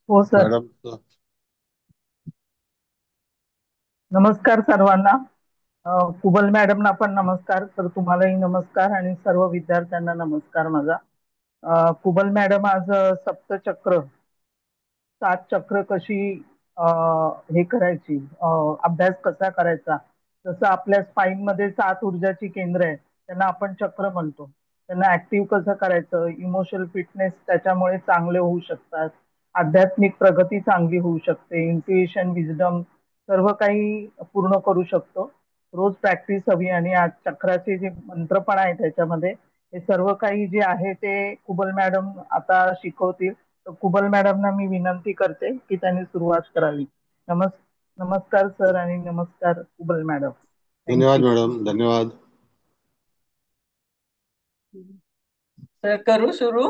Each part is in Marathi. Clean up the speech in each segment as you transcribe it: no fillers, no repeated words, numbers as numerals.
हो सर. मॅडम. नमस्कार सर्वांना. कुबल मॅडमना पण नमस्कार सर, तुम्हालाही नमस्कार आणि सर्व विद्यार्थ्यांना नमस्कार माझा. कुबल मॅडम आज सप्तचक्र, सात चक्र कशी हे करायची, अभ्यास कसा करायचा. जसं आपल्या स्पाईन मध्ये सात ऊर्जाची केंद्र आहे, त्यांना आपण चक्र म्हणतो. त्यांना ऍक्टिव्ह कसं करायचं, इमोशनल फिटनेस त्याच्यामुळे चांगले होऊ शकतात. आध्यात्मिक प्रगती चांगली होऊ शकते, इंट्युएशन, विजडम सर्व काही पूर्ण करू शकतो. रोज प्रॅक्टिस हवी आणि आज चक्राचे जे मंत्र पण आहे त्याच्यामध्ये, हे सर्व काही जे आहे ते कुबल मॅडम आता शिकवतील. तर कुबल मॅडमना मी विनंती करते की त्यांनी सुरुवात करावी. नमस् नमस्कार सर आणि नमस्कार कुबल मॅडम. धन्यवाद थँक्यू. मॅडम, धन्यवाद. तर करू सुरू.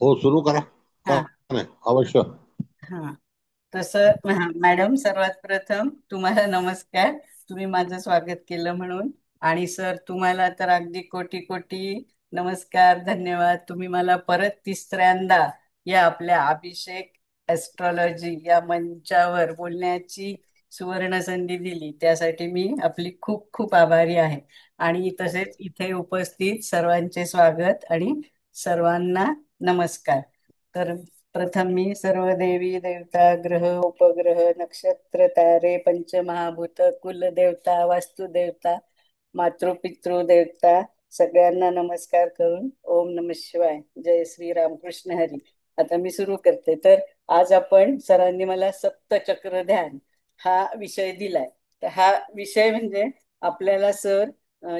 हो, सुरू करा. का हा. नाही, अवश्य. हा. तसं मॅडम, सर्वात प्रथम तुम्हाला नमस्कार. तुम्ही माझं स्वागत केलं म्हणून. आणि सर, तुम्हाला तर अगदी कोटी कोटी नमस्कार, धन्यवाद. तुम्ही मला परत तिसऱ्यांदा या आपल्या अभिषेक ॲस्ट्रॉलॉजी या मंचावर बोलण्याची सुवर्ण संधी दिली, त्यासाठी मी आपली खूप खूप आभारी आहे. आणि तसेच इथे उपस्थित सर्वांचे स्वागत आणि सर्वांना नमस्कार. तर प्रथम मी सर्व देवी देवता, ग्रह उपग्रह, नक्षत्र, तारे, पंचमहाभूत, कुलदेवता, वास्तुदेवता, मातृपितृ देवता सगळ्यांना नमस्कार करून ओम नमः शिवाय, जय श्री रामकृष्ण हरी. आता मी सुरू करते. तर आज आपण, सरांनी मला सप्तचक्र ध्यान हा विषय दिलाय. तर हा विषय म्हणजे आपल्याला सर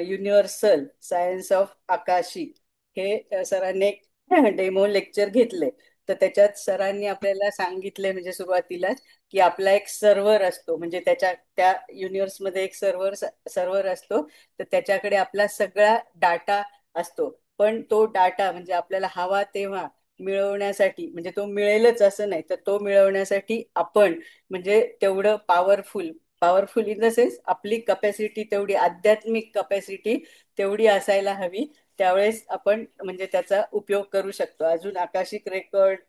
युनिव्हर्सल सायन्स ऑफ आकाशी हे सरांनी एक डेमो लेक्चर घेतले. तर त्याच्यात सरांनी आपल्याला सांगितले, म्हणजे सुरुवातीलाच, की आपला एक सर्व्हर असतो, म्हणजे त्या युनिव्हर्समध्ये एक सर्व्हर असतो. तर त्याच्याकडे आपला सगळा डाटा असतो. पण तो डाटा म्हणजे आपल्याला हवा तेव्हा मिळवण्यासाठी, म्हणजे तो मिळेलच असं नाही, तर तो मिळवण्यासाठी आपण म्हणजे तेवढं powerful, powerful in the sense आपली कपॅसिटी तेवढी, आध्यात्मिक कपॅसिटी तेवढी असायला हवी. त्यावेळेस आपण म्हणजे त्याचा उपयोग करू शकतो. अजून आकाशिक रेकॉर्ड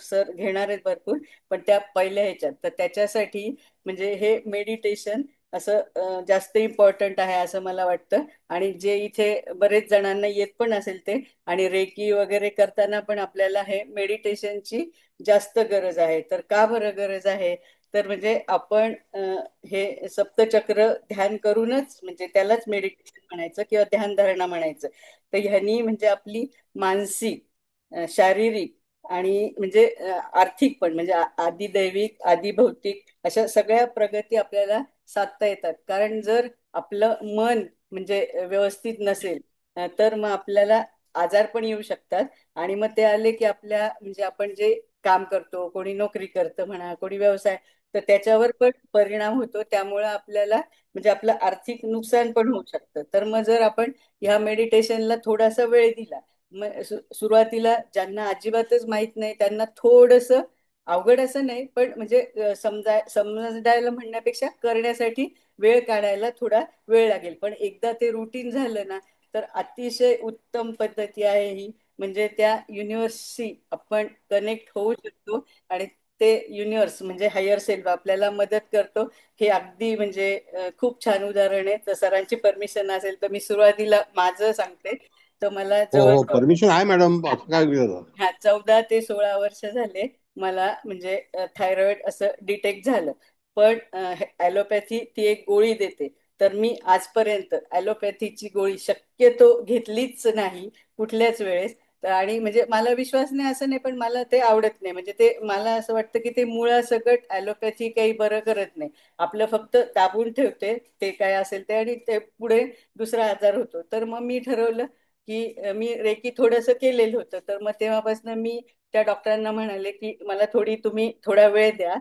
सर घेणार आहेत भरपूर, पण त्या पहिल्या ह्याच्यात, तर त्याच्यासाठी म्हणजे हे मेडिटेशन असं जास्त इम्पॉर्टंट आहे असं मला वाटतं. आणि जे इथे बरेच जणांना येत पण असेल ते, आणि रेकी वगैरे करताना पण आपल्याला हे मेडिटेशनची जास्त गरज आहे. तर का बरं गरज आहे? तर म्हणजे आपण हे सप्तचक्र ध्यान करूनच, म्हणजे त्यालाच मेडिटेशन म्हणायचं किंवा ध्यानधारणा म्हणायचं. तर ह्यानी म्हणजे आपली मानसिक, शारीरिक आणि म्हणजे आर्थिक पण, म्हणजे आधी दैविक आधी भौतिक अशा सगळ्या प्रगती आपल्याला साधता येतात. कारण जर आपलं मन म्हणजे व्यवस्थित नसेल, तर मग आपल्याला आजार पण येऊ शकतात. आणि मग ते आले की आपल्या म्हणजे आपण जे काम करतो, कोणी नोकरी करतं म्हणा, कोणी व्यवसाय, तर त्याच्यावर पण परिणाम होतो. त्यामुळं आपल्याला म्हणजे आपलं आर्थिक नुकसान पण होऊ शकतं. तर मग जर आपण ह्या मेडिटेशनला थोडासा वेळ दिला, मग सुरुवातीला ज्यांना अजिबातच माहित नाही त्यांना थोडस अवघड असं नाही, पण म्हणजे समजायला म्हणण्यापेक्षा करण्यासाठी वेळ काढायला थोडा वेळ लागेल. पण एकदा ते रुटीन झालं ना, तर अतिशय उत्तम पद्धती आहे ही. म्हणजे त्या युनिव्हर्सशी आपण कनेक्ट होऊ शकतो आणि ते युनिव्हर्स म्हणजे हायर सेल्फ आपल्याला मदत करतो. हे अगदी म्हणजे खूप छान उदाहरण आहे. तर सरांची परमिशन असेल तर मी सुरुवातीला माझं सांगते. तर मला हो हो, जवळजवळ परमिशन आहे मॅडम, असं काय विचारलं. हा 14 ते 16 वर्ष झाले मला, म्हणजे थायरॉइड असं डिटेक्ट झालं. पण ॲलोपॅथी ती एक गोळी देते. तर मी आजपर्यंत ॲलोपॅथीची गोळी शक्यतो घेतलीच नाही कुठल्याच वेळेस. आणि म्हणजे मला विश्वास नाही असं नाही, पण मला ते आवडत नाही. म्हणजे ते मला असं वाटतं की ते मुळासकट ॲलोपॅथी काही बरं करत नाही. आपलं फक्त दाबून ठेवते ते काय असेल ते, आणि ते पुढे दुसरा आजार होतो. तर मग मी ठरवलं की मी रेकी थोडंसं केलेलं होतं. तर मग तेव्हापासून मी त्या डॉक्टरांना म्हणाले की मला तुम्ही थोडा वेळ द्या.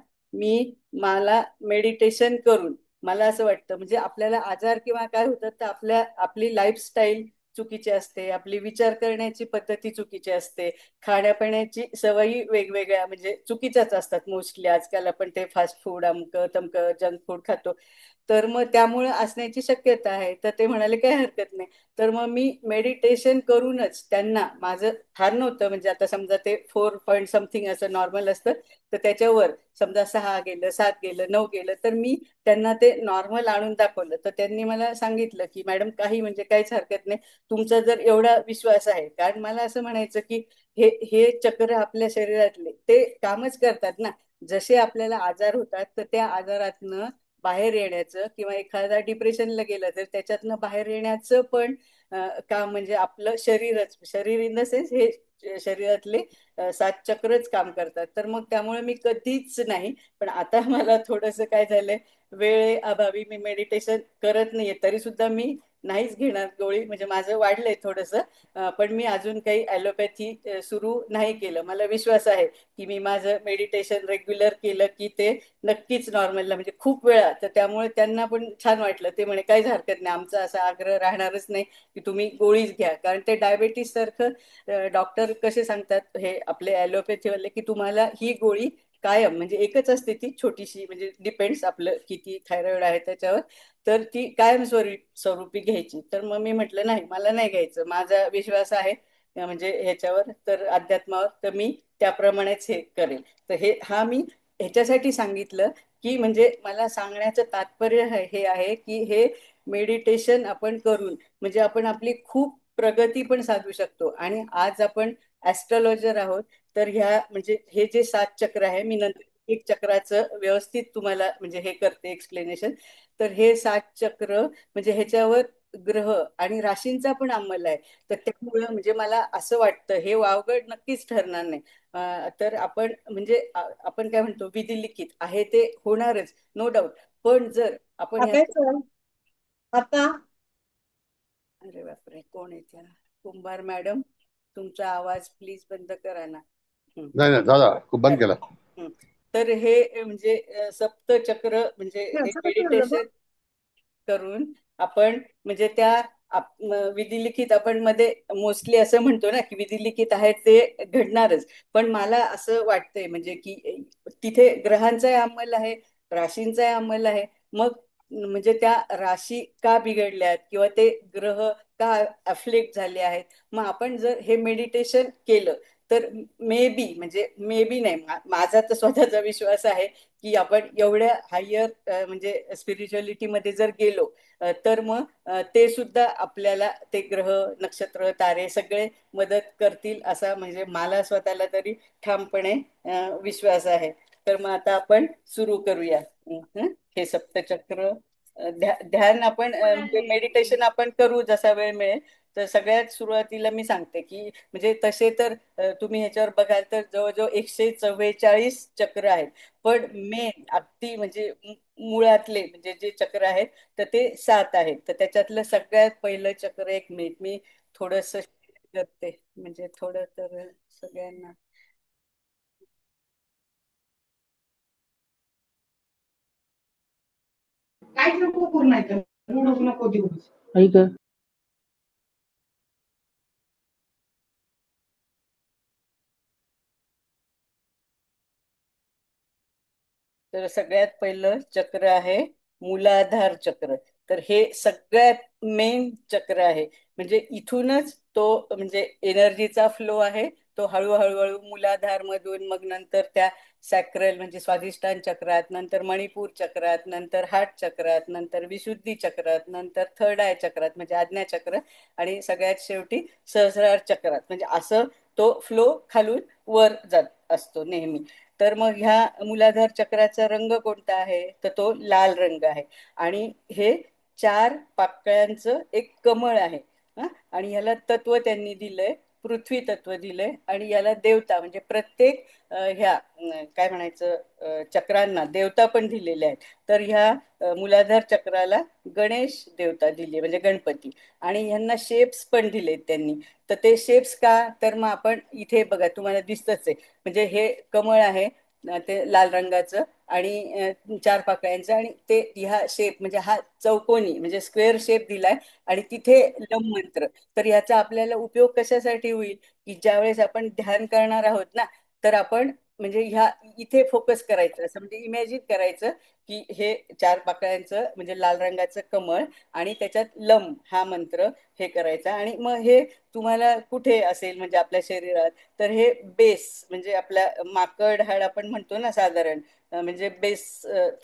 मला मेडिटेशन करून मला असं वाटतं, म्हणजे आपल्याला आजार किंवा काय होतं तर आपली लाईफस्टाईल चुकीची असते, आपली विचार करण्याची पद्धती चुकीची असते, खाण्यापिण्याची सवयी वेगवेगळ्या म्हणजे चुकीच्याच असतात मोस्टली. आजकाल आपण ते फास्ट फूड, अमकं तमकं जंक फूड खातो. तर मग त्यामुळे असण्याची शक्यता आहे. तर ते म्हणाले काही हरकत नाही. तर मग मी मेडिटेशन करूनच त्यांना, माझं फार नव्हतं म्हणजे आता समजा ते 4 पॉईंट समथिंग असं नॉर्मल असतं, तर त्याच्यावर समजा 6 गेलं, 7 गेलं, 9 गेलं, तर मी त्यांना ते नॉर्मल आणून दाखवलं. तर त्यांनी मला सांगितलं की मॅडम काही म्हणजे काहीच हरकत नाही, तुमचा जर एवढा विश्वास आहे. कारण मला असं म्हणायचं की हे हे चक्र आपल्या शरीरातले ते कामच करतात ना. जसे आपल्याला आजार होतात तर त्या आजारातनं बाहेर येण्याचं, किंवा एखादा डिप्रेशनला गेलं तर त्याच्यातनं बाहेर येण्याचं पण काम म्हणजे आपलं शरीरच, शरीर इन द सेन्स हे शरीरातले 7 चक्रच काम करतात. तर मग त्यामुळे मी कधीच नाही. पण आता मला थोडंसं काय झालंय, वेळे अभावी मी मेडिटेशन करत नाहीये. तरी सुद्धा मी नाहीच घेणार गोळी, म्हणजे माझं वाढलंय थोडंसं. पण मी अजून काही ॲलोपॅथी सुरू नाही केलं. मला विश्वास आहे की मी माझं मेडिटेशन रेग्युलर केलं की ते नक्कीच नॉर्मलला, म्हणजे खूप वेळा. तर त्यामुळे त्यांना पण छान वाटलं. ते म्हणे काहीच हरकत नाही, आमचा असा आग्रह राहणारच नाही की तुम्ही गोळीच घ्या. कारण ते डायबेटीस सारखं डॉक्टर कसे सांगतात हे आपले ॲलोपॅथीवाले, की तुम्हाला ही गोळी कायम, म्हणजे एकच असते ती छोटीशी, म्हणजे डिपेंड्स आपलं किती थायरॉइड आहे त्याच्यावर, तर ती कायम स्वरूपी घ्यायची. तर मग मी म्हटलं नाही, मला नाही घ्यायचं, माझा विश्वास आहे म्हणजे ह्याच्यावर, तर अध्यात्मावर, तर मी त्याप्रमाणेच हे करेल. तर हा मी ह्याच्यासाठी सांगितलं की म्हणजे मला सांगण्याचं तात्पर्य हे आहे की हे मेडिटेशन आपण करून म्हणजे आपण आपली खूप प्रगती पण साधू शकतो. आणि आज आपण ॲस्ट्रॉलॉजर आहोत. तर ह्या म्हणजे हे जे 7 चक्र आहे, मी नंतर एक चक्राचं व्यवस्थित तुम्हाला म्हणजे हे करते एक्सप्लेनेशन. तर हे 7 चक्र म्हणजे ह्याच्यावर ग्रह आणि राशींचा पण अंमल आहे. तर त्यामुळं म्हणजे मला असं वाटतं हे वावगड नक्कीच ठरणार नाही. तर आपण म्हणजे आपण काय म्हणतो, विधी लिखित आहे ते होणारच, नो डाऊट. पण जर आपण ह्या, अभ्यास आता अरे बापरे, कोण आहे त्या? कुंभार मॅडम, तुमचा आवाज प्लीज बंद करा ना. हं. नाही नाही दादा खूप बंद केला. हं. तर हे म्हणजे सप्तचक्र म्हणजे हे हे असं कसं झालं मेडिटेशन गं? करून आपण म्हणजे त्या विधी लिखित आपण मध्ये मोस्टली असं म्हणतो ना की विधी लिखित आहे ते घडणारच. पण मला असं वाटतंय म्हणजे की तिथे ग्रहांचाही अंमल आहे, राशींचाही अंमल आहे. मग म्हणजे त्या राशी का बिघडल्यात किंवा ते ग्रह का अफ्लेक्ट झाले आहेत, मग आपण जर हे मेडिटेशन केलं तर मे बी, म्हणजे मे बी नाही, माझा तर स्वतःचा विश्वास आहे की आपण एवढ्या हायर म्हणजे स्पिरिच्युअलिटी मध्ये जर गेलो तर मग ते सुद्धा आपल्याला ते ग्रह, नक्षत्र, तारे सगळे मदत करतील, असा म्हणजे मला स्वतःला तरी ठामपणे विश्वास आहे. तर मग आता आपण सुरू करूया. हं? हे सप्तचक्र ध्यान आपण म्हणजे मेडिटेशन आपण करू जसा वेळ मिळेल. तर सगळ्यात सुरुवातीला मी सांगते की म्हणजे तसे तर तुम्ही ह्याच्यावर बघाल तर जवळजवळ 144 चक्र आहेत. पण मेन अगदी म्हणजे मुळातले म्हणजे जे चक्र आहेत तर ते 7 आहेत. तर त्याच्यातलं सगळ्यात पहिलं चक्र, एक मिनिट मी थोडस करते म्हणजे थोडं तर सगळ्यांना. काहीच नको करू, नाही तर रडूच नको देऊ. ऐक तर सगळ्यात पहिलं चक्र आहे मूलाधार चक्र. तर हे सगळ्यात मेन चक्र आहे. म्हणजे इथूनच तो म्हणजे एनर्जीचा फ्लो आहे. तो हळूहळू हळू मूलाधार मधून मग नंतर त्या सॅक्रल म्हणजे स्वाधिष्ठान चक्रात, नंतर मणिपूर चक्रात, नंतर हार्ट चक्रात, नंतर विशुद्धी चक्रात, नंतर थर्ड आय चक्रात म्हणजे आज्ञा चक्र, आणि सगळ्यात शेवटी सहस्रार चक्रात. म्हणजे असं तो फ्लो खालून वर जात असतो नेहमी. तर मग ह्या मूलाधार चक्राचा रंग कोणता आहे, तर तो लाल रंग आहे. आणि हे 4 पाकळ्यांचं एक कमळ आहे. आणि ह्याला तत्व त्यांनी दिलंय, पृथ्वी तत्व दिलंय. आणि याला देवता म्हणजे प्रत्येक ह्या काय म्हणायचं चक्रांना देवता पण दिलेल्या आहेत. तर ह्या मूलाधार चक्राला गणेश देवता दिली म्हणजे गणपती. आणि ह्यांना शेप्स पण दिलेत त्यांनी. तर ते शेप्स का, तर मग आपण इथे बघा तुम्हाला दिसतच आहे. म्हणजे हे कमळ आहे ते लाल रंगाचं, आणि 4 पाकळ्यांचं, आणि ते ह्या शेप म्हणजे हा चौकोनी म्हणजे स्क्वेअर शेप दिलाय. आणि तिथे लम मंत्र. तर ह्याचा आपल्याला उपयोग कशासाठी होईल, की ज्यावेळेस आपण ध्यान करणार आहोत ना, तर आपण म्हणजे ह्या इथे फोकस करायचं, असं म्हणजे इमॅजिन करायचं की हे 4 पाकळ्यांचं म्हणजे लाल रंगाचं कमळ आणि त्याच्यात लम हा मंत्र हे करायचा. आणि मग हे तुम्हाला कुठे असेल म्हणजे आपल्या शरीरात, तर हे बेस म्हणजे आपल्या माकड हाड आपण म्हणतो ना साधारण, म्हणजे बेस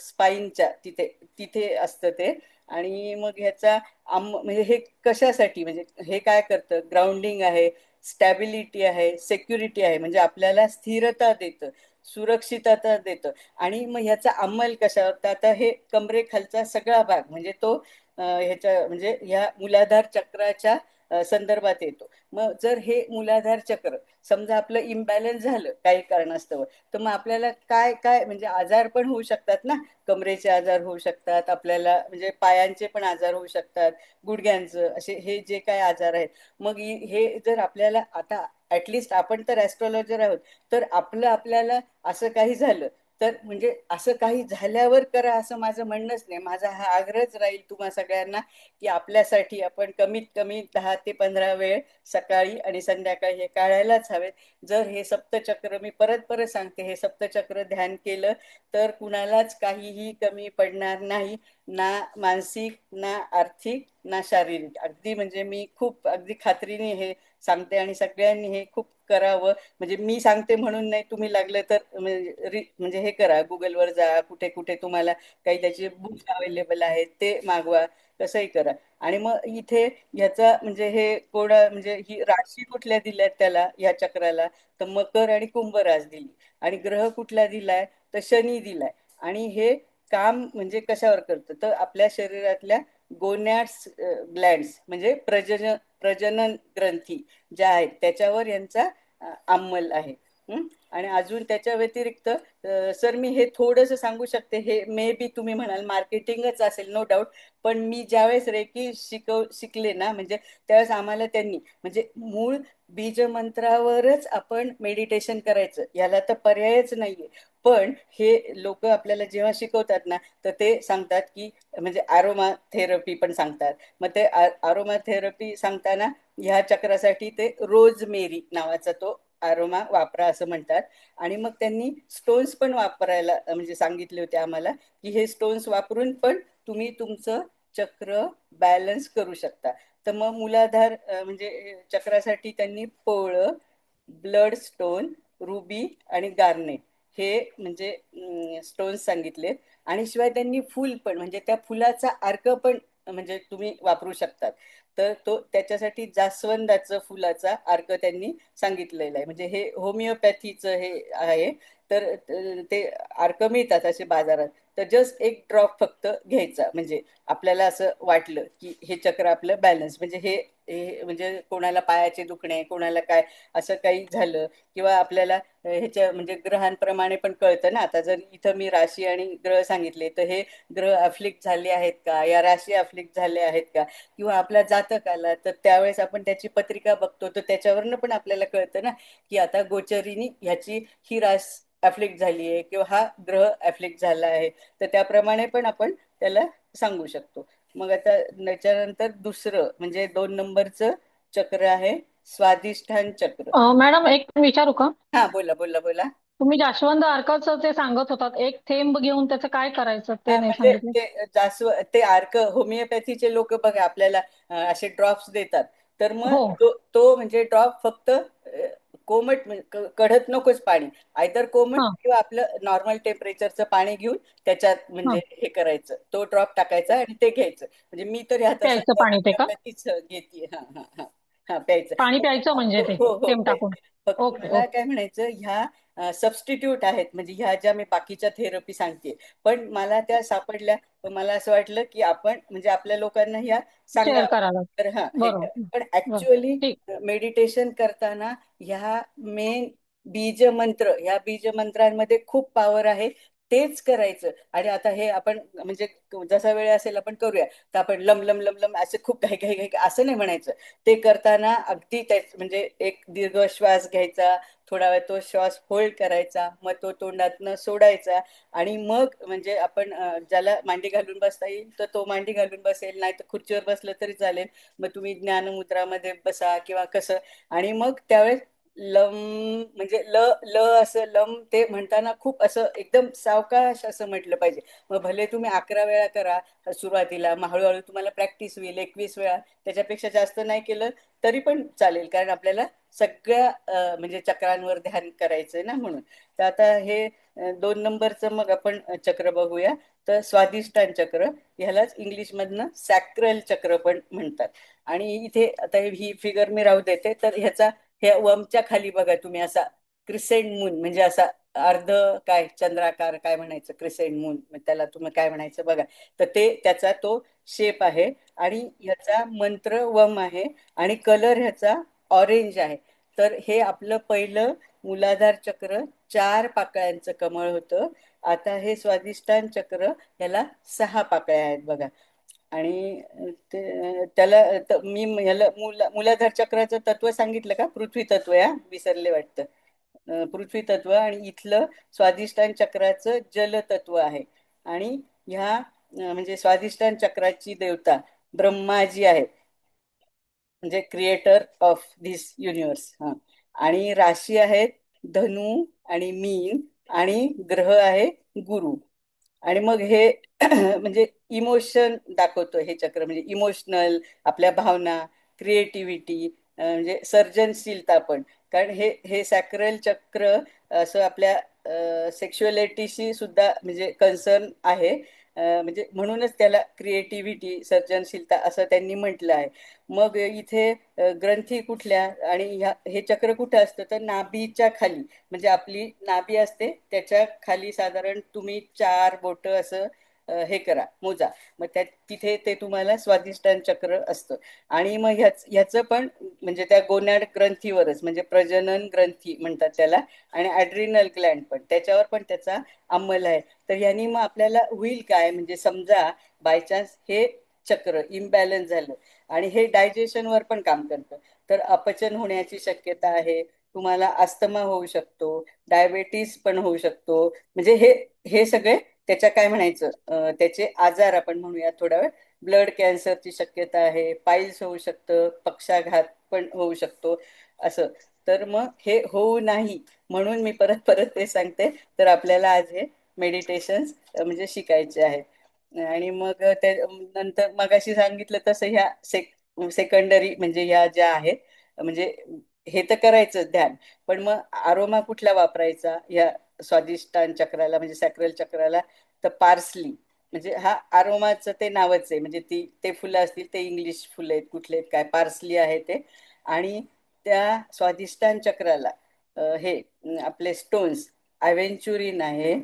स्पाईनच्या तिथे तिथे असतं ते. आणि मग ह्याचा म्हणजे हे कशासाठी, म्हणजे हे काय करतं, ग्राउंडिंग आहे, स्टॅबिलिटी आहे, सेक्युरिटी आहे, म्हणजे आपल्याला स्थिरता देतं, सुरक्षितता देतं. आणि मग ह्याचा अंमल कशावर, तर आता हे कमरेखालचा सगळा भाग म्हणजे तो ह्याच्या म्हणजे ह्या मूलाधार चक्राच्या संदर्भात येतो. मग जर हे मूलाधार चक्र समजा आपलं इम्बॅलन्स झालं काही कारणास्तव, तर मग आपल्याला काय काय म्हणजे आजार पण होऊ शकतात ना. कमरेचे आजार होऊ शकतात आपल्याला, म्हणजे पायांचे पण आजार होऊ शकतात, गुडघ्यांचं, असे हे जे काय आजार आहेत. मग हे जर आपल्याला आता ऍटलिस्ट आपण तर ऍस्ट्रॉलॉजर आहोत, तर आपलं आपल्याला असं काही झालं तर म्हणजे असं काही झाल्यावर करा असं माझं म्हणणंच नाही. माझा हा आग्रहच राहील तुम्हा सगळ्यांना की आपल्यासाठी आपण कमीत कमी 10 ते 15 वेळ सकाळी आणि संध्याकाळी हे काढायलाच हवेत. जर हे सप्तचक्र, मी परत परत सांगते, हे सप्तचक्र ध्यान केलं तर कुणालाच काहीही कमी पडणार नाही, ना मानसिक, ना आर्थिक, ना शारीरिक. अगदी म्हणजे मी खूप अगदी खात्रीने हे सांगते आणि सगळ्यांनी हे खूप करावं. म्हणजे मी सांगते म्हणून नाही, तुम्ही लागलं तर म्हणजे हे करा, गुगलवर जा, कुठे कुठे तुम्हाला काही त्याचे बुक अवेलेबल आहेत ते मागवा, कसंही करा. आणि मग इथे ह्याचा म्हणजे हे म्हणजे ही राशी कुठल्या दिल्यात त्याला या चक्राला, तर मकर आणि कुंभ रास दिली. आणि ग्रह कुठला दिलाय, तर शनी दिलाय. आणि हे काम म्हणजे कशावर करतं, तर आपल्या शरीरातल्या गोनॅड्स ग्लँड्स म्हणजे प्रजनन ग्रंथी ज्या आहेत त्याच्यावर यांचा अंमल आहे. आणि अजून त्याच्या व्यतिरिक्त सर मी हे थोडंसं सांगू शकते, हे मे बी तुम्ही म्हणाल मार्केटिंगच असेल, नो डाऊट. पण मी ज्यावेळेस रेकी शिकले ना, म्हणजे त्यावेळेस आम्हाला त्यांनी म्हणजे मूळ बीज मंत्रावरच आपण मेडिटेशन करायचं, याला तर पर्यायच नाहीये. पण हे लोक आपल्याला जेव्हा शिकवतात ना, तर ते सांगतात की म्हणजे आरोमा थेरपी पण सांगतात. मग ते आरोमा थेरपी सांगताना ह्या चक्रासाठी ते रोज मेरी नावाचा तो आरोमा वापरा असं म्हणतात. आणि मग त्यांनी स्टोन्स पण वापरायला म्हणजे सांगितले होते आम्हाला, की हे स्टोन्स वापरून पण तुम्ही तुमचं चक्र बॅलन्स करू शकता. तर मग मूलाधार म्हणजे चक्रासाठी त्यांनी पोळं, ब्लड स्टोन, रुबी आणि गार्नेट हे म्हणजे स्टोन्स सांगितले. आणि शिवाय त्यांनी फुल पण म्हणजे त्या फुलाचा अर्क पण म्हणजे तुम्ही वापरू शकतात. तर तो त्याच्यासाठी जास्वंदाचं फुलाचा अर्क त्यांनी सांगितलेलं आहे. म्हणजे हे होमिओपॅथीचं हे आहे. तर ते अर्क मिळतात असे बाजारात. तर जस्ट एक ड्रॉप फक्त घ्यायचा, म्हणजे आपल्याला असं वाटलं की हे चक्र आपलं बॅलन्स, म्हणजे हे म्हणजे कोणाला पायाचे दुखणे, कोणाला काय असं काही झालं, किंवा आपल्याला ह्याच्या म्हणजे ग्रहांप्रमाणे पण कळतं ना. आता जर इथं मी राशी आणि ग्रह सांगितले, तर हे ग्रह अफ्लिक्ट झाले आहेत का, या राशी अफ्लिक्ट झाल्या आहेत का, किंवा आपला जातक आला तर त्यावेळेस आपण त्याची पत्रिका बघतो, तर त्याच्यावरनं पण आपल्याला कळतं ना की आता गोचरीनी ह्याची ही रास अफ्लिक्ट झाली आहे किंवा हा ग्रह अफ्लिक्ट झाला आहे. तर त्याप्रमाणे पण आपण त्याला सांगू शकतो. मग आता त्याच्यानंतर दुसरं म्हणजे 2 नंबरचं चक्र आहे स्वाधिष्ठान चक्र. मॅडम एक विचारू का? हा, बोला बोला बोला. तुम्ही जास्वंद अर्काचं ते सांगत होतात, एक थेंब घेऊन त्याचं काय करायचं ते नाही म्हणजे सांगितलं. ते अर्क होमिओपॅथीचे लोक बघा आपल्याला असे ड्रॉप्स देतात. तर मग हो. तो म्हणजे ड्रॉप फक्त कोमट कढत नकोच पाणी, आयदर कोमट हा किंवा आपलं नॉर्मल टेम्परेचरचं पाणी घेऊन त्याच्यात हा म्हणजे हे करायचं, तो ड्रॉप टाकायचा आणि ते घ्यायचं. म्हणजे मी तर ह्यात प्यायचं पाणी ते का? होमिओपॅथीच घेते. हा हा हा हा, प्यायचं. पाणी प्यायचं म्हणजे हो ते हो हो, थेंब टाकून? प्यायचं. फक्त ओके मला ओके. काय म्हणायचं, ह्या सबस्टिट्यूट आहेत म्हणजे ह्या ज्या मी बाकीच्या थेरपी सांगते, पण मला त्या सापडल्या. तर मला असं वाटलं की आपण म्हणजे आपल्या लोकांना ह्या शेअर सांगावं. करायला. तर हा हे बरोबर. पण बरं. ऍक्च्युअली ठीक. मेडिटेशन करताना ह्या मेन ह्या बीज मंत्रांमध्ये खूप पॉवर आहे. तेच करायचं. आणि आता हे आपण म्हणजे जसा वेळ असेल आपण करूया, तर आपण लम लम लम लम असं खूप घाई घाई घाई असं नाही म्हणायचं. ते करताना अगदी म्हणजे एक दीर्घ श्वास घ्यायचा, थोडा वेळ तो श्वास होल्ड करायचा, मग तो तोंडातनं सोडायचा. आणि मग म्हणजे आपण ज्याला मांडी घालून बसता येईल तर तो मांडी घालून बसेल, नाही तर खुर्चीवर बसलं तरी चालेल. मग तुम्ही ज्ञानमुद्रामध्ये बसा किंवा कसं. आणि मग त्यावेळेस लम म्हणजे ल ल असं लम ते म्हणताना खूप असं एकदम सावकाश असं म्हटलं पाहिजे. मग भले तुम्ही 11 वेळा करा सुरुवातीला, मग हळूहळू तुम्हाला प्रॅक्टिस होईल. 21 वेळा, त्याच्यापेक्षा जास्त नाही केलं तरी पण चालेल, कारण आपल्याला सगळ्या म्हणजे चक्रांवर ध्यान करायचंय ना, म्हणून. तर आता हे 2 नंबरचं मग आपण चक्र बघूया. तर स्वादिष्टान चक्र, ह्यालाच इंग्लिश मधनं सॅक्रल चक्र पण म्हणतात. आणि इथे आता ही फिगर मी राहू देते. तर ह्याचा हे वमच्या खाली बघा तुम्ही असा क्रिसेंट मून, म्हणजे असा अर्ध काय चंद्राकार काय म्हणायचं, क्रिसेंट मून त्याला तुम्ही काय म्हणायचं बघा. तर ते त्याचा तो शेप आहे. आणि ह्याचा मंत्र वम आहे. आणि कलर ह्याचा ऑरेंज आहे. तर हे आपलं पहिलं मूलाधार चक्र 4 पाकळ्यांचं कमळ होतं. आता हे स्वादिष्टान चक्र, ह्याला 6 पाकळ्या आहेत बघा. आणि त्याला मी ह्याला मूलाधार चक्राचं तत्व सांगितलं का? पृथ्वी तत्व, या विसरले वाटतं. पृथ्वी तत्व. आणि इथलं स्वादिष्टान चक्राचं जल तत्व आहे. आणि ह्या म्हणजे स्वादिष्टान चक्राची देवता ब्रह्माजी आहे, म्हणजे क्रिएटर ऑफ धिस युनिवर्स. हा. आणि राशी आहेत धनु आणि मीन. आणि ग्रह आहे गुरु. आणि मग हे म्हणजे इमोशन दाखवतो हे चक्र, म्हणजे इमोशनल आपल्या भावना, क्रिएटिव्हिटी, म्हणजे सर्जनशीलता पण. कारण हे हे सॅक्रल चक्र असं आपल्या सेक्शुअलिटीशी सुद्धा म्हणजे कन्सर्न आहे. म्हणजे म्हणूनच त्याला क्रिएटिव्हिटी, सर्जनशीलता असं त्यांनी म्हटलं आहे. मग इथे ग्रंथी कुठल्या, आणि हे चक्र कुठं असतं तर नाभीच्या खाली, म्हणजे आपली नाभी असते त्याच्या खाली साधारण तुम्ही 4 बोट असं हे करा, मोजा. मग तिथे ते तुम्हाला स्वादिष्टान चक्र असतं. आणि मग ह्याचं पण म्हणजे त्या गोनाड ग्रंथीवरच, म्हणजे प्रजनन ग्रंथी म्हणतात त्याला. आणि ॲड्रिनल ग्लँड पण, त्याच्यावर पण त्याचा अंमल आहे. तर यांनी मग आपल्याला होईल काय, म्हणजे समजा बाय चान्स हे चक्र इम्बॅलन्स झालं, आणि हे डायजेशनवर पण काम करतं, तर अपचन होण्याची शक्यता आहे. तुम्हाला अस्थमा होऊ शकतो, डायबेटीस पण होऊ शकतो. म्हणजे हे हे सगळे त्याच्या काय म्हणायचं त्याचे आजार आपण म्हणूया थोडा वेळ. ब्लड कॅन्सरची शक्यता आहे, पाईल्स होऊ शकतं, पक्षाघात पण होऊ शकतो, असं. तर मग हे होऊ नाही म्हणून मी परत परत ते सांगते. तर आपल्याला आज हे मेडिटेशन म्हणजे शिकायचे आहे. आणि मग त्या नंतर मगाशी सांगितलं तसं ह्या सेकंडरी म्हणजे ह्या ज्या आहेत, म्हणजे हे तर करायचं ध्यान. पण मग आरोमा कुठला वापरायचा या स्वादिष्टान चक्राला, म्हणजे सॅक्रल चक्राला? तर पार्सली, म्हणजे हा आरोमाचं ते नावच आहे. म्हणजे ते फुलं असतील ते इंग्लिश फुलं आहेत, कुठले आहेत काय, पार्सली आहे ते. आणि त्या स्वादिष्टान चक्राला हे आपले स्टोन्स अव्हेंचुरिन आहे,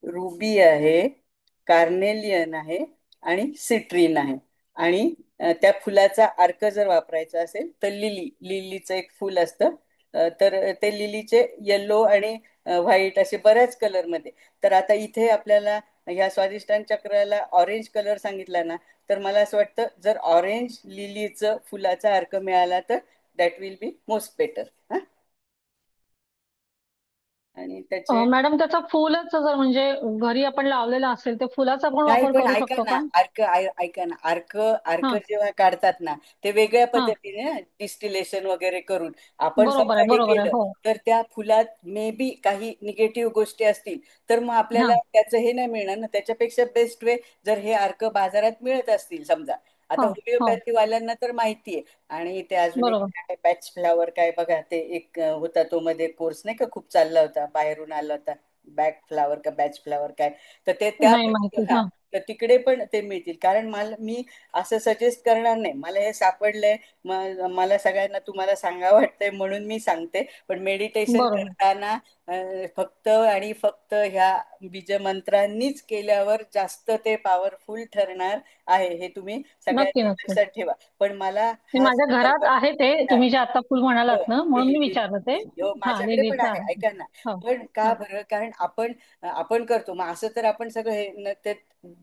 रुबी आहे, कार्नेलियन आहे, आणि सिट्रीन आहे. आणि त्या फुलाचा अर्क जर वापरायचा असेल तर लिलीचं एक फुल असतं. तर ते लिलीचे येल्लो आणि व्हाईट असे बऱ्याच कलरमध्ये. तर आता इथे आपल्याला ह्या स्वादिष्टान चक्राला ऑरेंज कलर सांगितला ना, तर मला असं वाटतं जर ऑरेंज लिलीचं फुलाचा अर्क मिळाला तर that will be most better. आणि त्याचे मॅडम त्याचा फुलच जर म्हणजे घरी आपण लावलेला असेल ते फुलाचा पण नाही, वापर पण करू ऐका शकतो ना, का? ऐका ना, अर्क हा जेव्हा काढतात ना, ते वेगळ्या हा. पद्धतीने डिस्टिलेशन वगैरे करून आपण समजा हे बरोबर आहे. केलं, हो. तर त्या फुलात मे बी काही निगेटिव्ह गोष्टी असतील, तर मग हा आपल्याला त्याचं हे नाही मिळणार ना. त्याच्यापेक्षा बेस्ट वे, जर हे अर्क बाजारात मिळत असतील समजा, आता हो हो. होमिओपॅथी वाल्यांना तर माहिती आहे. आणि ते अजून एक बरोबर. काय पॅच फ्लावर काय बघा, ते एक होता तो मध्ये कोर्स नाही का, खूप चालला होता, बाहेरून आला होता, बॅक फ्लावर का बॅच फ्लावर काय. तर ते त्या नाही माहिती. हा, हा. तर तिकडे पण ते मिळतील. कारण मी असं सजेस्ट करणार नाही, मला हे सापडलंय, मला सगळ्यांना तुम्हाला सांगा वाटतंय म्हणून मी सांगते. पण मेडिटेशन बरोबर. करताना फक्त आणि फक्त ह्या बीजमंत्रांनीच केल्यावर जास्त ते पॉवरफुल ठरणार आहे, हे तुम्ही नक्की सगळ्यांनी नक्की. लक्षात ठेवा. पण मला ते हा माझ्या घरात संकल्प आहे ते तुम्ही जे आता फुल हो, म्हणालात ना म्हणून मी विचारलं ते. हो, हा माझ्याकडे पण लिलीचं आहे, आहे. ऐका ना. हो. पण का हा. बरं? कारण आपण आपण करतो मग असं, तर आपण सगळं हे ते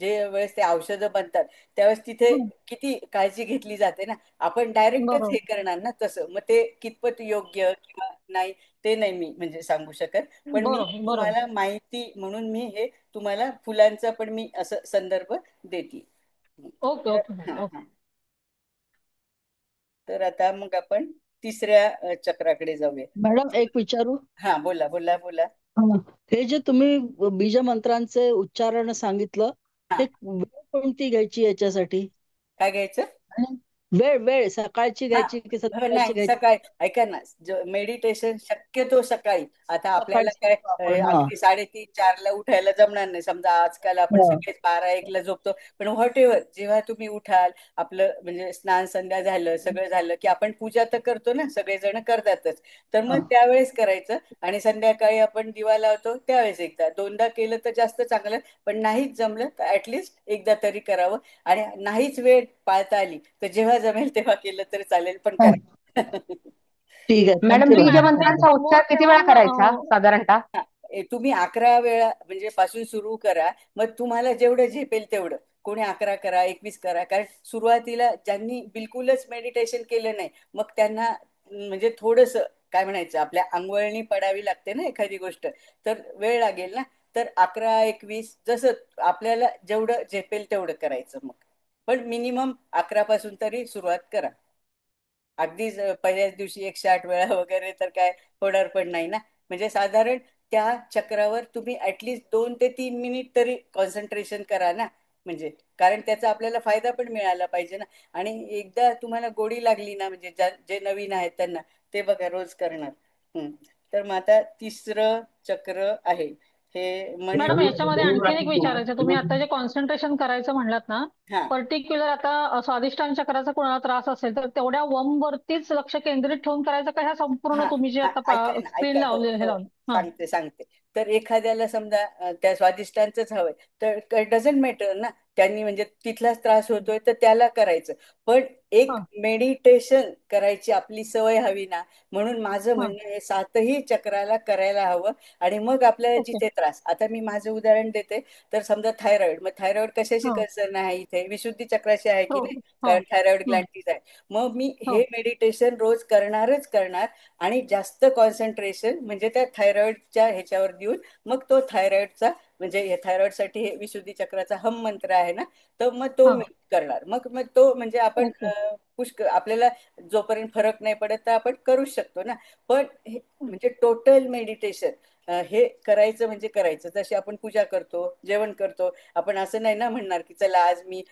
जे वेळेस ते औषधं बनतात त्यावेळेस तिथे हं. किती काळजी घेतली जाते ना. आपण डायरेक्टच हे बरोबर. करणार ना तसं, मग ते कितपत योग्य किंवा नाही ते नाही मी म्हणजे सांगू शकत. पण मी बरोबर. बरोबर. तुम्हाला माहिती म्हणून मी हे तुम्हाला फुलांचा पण मी असं संदर्भ देते. ओके तर ओके हा मॅडम. ओके. हा तर आता मग आपण तिसऱ्या चक्राकडे जाऊया. मॅडम एक विचारू? हा, बोला बोला बोला. हा. हे जे तुम्ही बीज मंत्रांचे उच्चारण सांगितलं, हा, हे वेळ कोणती घ्यायची याच्यासाठी? काय घ्यायचं? आणि वेळ वेळ सकाळची हा, घ्यायची की संध्याकाळची नाही, घ्यायची? सकाळी ऐका ना, मेडिटेशन शक्यतो सकाळी. आता आपल्याला सकाळीच काय करतो आपण. हा. अगदी 3:30-4ला उठायला जमणार नाही. समजा आजकाल आपण हा. सगळेच 12-1ला झोपतो, पण व्हॉट एव्हर, जेव्हा तुम्ही उठाल, आपलं म्हणजे स्नान संध्या झालं, सगळं झालं की आपण पूजा तर करतो ना, सगळेजण करतातच. तर हा. मग त्यावेळेस करायचं. आणि संध्याकाळी आपण दिवा लावतो त्यावेळेस एकदा दोनदा केलं तर जास्त चांगलं. पण नाहीच जमलं तर ऍटलिस्ट एकदा तरी करावं. आणि नाहीच वेळ पाळता आली तर जेव्हा जमेल तेव्हा केलं तरी चालेल, पण हा. करा. ठीक आहे, मॅडम, थँक्यू मॅडम. बीजमंत्रांचा उच्चार समोर किती वेळा ठेवून करायचा साधारणतः? हा, तुम्ही 11 वेळा म्हणजे पासून सुरू करा. मग तुम्हाला जेवढं झेपेल तेवढं. कोणी 11 करा, 21 करा. कारण सुरुवातीला ज्यांनी बिलकुलच मेडिटेशन केलं नाही, मग त्यांना म्हणजे थोडस काय म्हणायचं, आपल्या अंगवळणी पडावी लागते ना एखादी गोष्ट, तर वेळ लागेल ना. तर 11-21 जसं आपल्याला जेवढं झेपेल तेवढं करायचं मग. पण मिनिमम 11 पासून तरी सुरुवात करा. अगदीच पहिल्याच दिवशी 108 वेळा वगैरे तर काय होणार पण नाही ना. म्हणजे साधारण त्या चक्रावर तुम्ही ऍटलिस्ट 2 ते 3 मिनिट तरी कॉन्सन्ट्रेशन करा ना. म्हणजे कारण त्याचा आपल्याला फायदा पण मिळाला पाहिजे ना. आणि एकदा तुम्हाला गोडी लागली ना, म्हणजे जे नवीन आहेत त्यांना, ते बघा रोज करणार. हम्म. तर मग आता तिसरं चक्र आहे हे मणी. मॅडम, याच्यामध्ये आणखीन एक विचारायचं, तुम्ही आता जे कॉन्सन्ट्रेशन करायचं म्हणलात ना, हा, पर्टिक्युलर आता स्वादिष्टान चक्राचा कोणाला त्रास असेल तर तेवढ्या वम वरतीच लक्ष केंद्रित ठेवून करायचं का, ह्या संपूर्ण हा, तुम्ही जे ऐका आता ना, स्क्रीन ऐका. हो लावले हे हो, लावलं? हा. सांगते सांगते. तर एखाद्याला समजा त्या स्वादिष्टांचंच हवंय, तर डझंट मॅटर ना. त्यांनी म्हणजे तिथलाच त्रास होतोय तर त्याला करायचं. पण एक हा. मेडिटेशन करायची आपली सवय हवी ना. म्हणून माझं हा. म्हणणं हे 7ही चक्राला करायला हवं. आणि मग आपल्याला ओके. जिथे त्रास, आता मी माझं उदाहरण देते. तर समजा थायरॉइड, मग थायरॉइड कशाशी हो. कन्सर्न आहे इथे, विशुद्धी चक्राशी आहे हो. की नाही. हो. कारण थायरॉइड हम्म. ग्लॅन्ड तीच आहे. मग मी हो. हे मेडिटेशन रोज करणारच करणार. आणि जास्त कॉन्सन्ट्रेशन म्हणजे त्या थायरॉइडच्या ह्याच्यावर देऊन मग तो थायरॉइडचा म्हणजे हे थायरॉइडसाठी हे विशुद्धी चक्राचा हम मंत्र आहे ना. तर मग तो हा. मी करणार. मग मग तो म्हणजे आपण ओके. पुष्कळ आपल्याला जोपर्यंत फरक नाही पडत तर आपण करूच शकतो ना. पण म्हणजे टोटल मेडिटेशन हे करायचं म्हणजे करायचं. जशी आपण पूजा करतो, जेवण करतो, आपण असं नाही ना म्हणणार की चला आज मी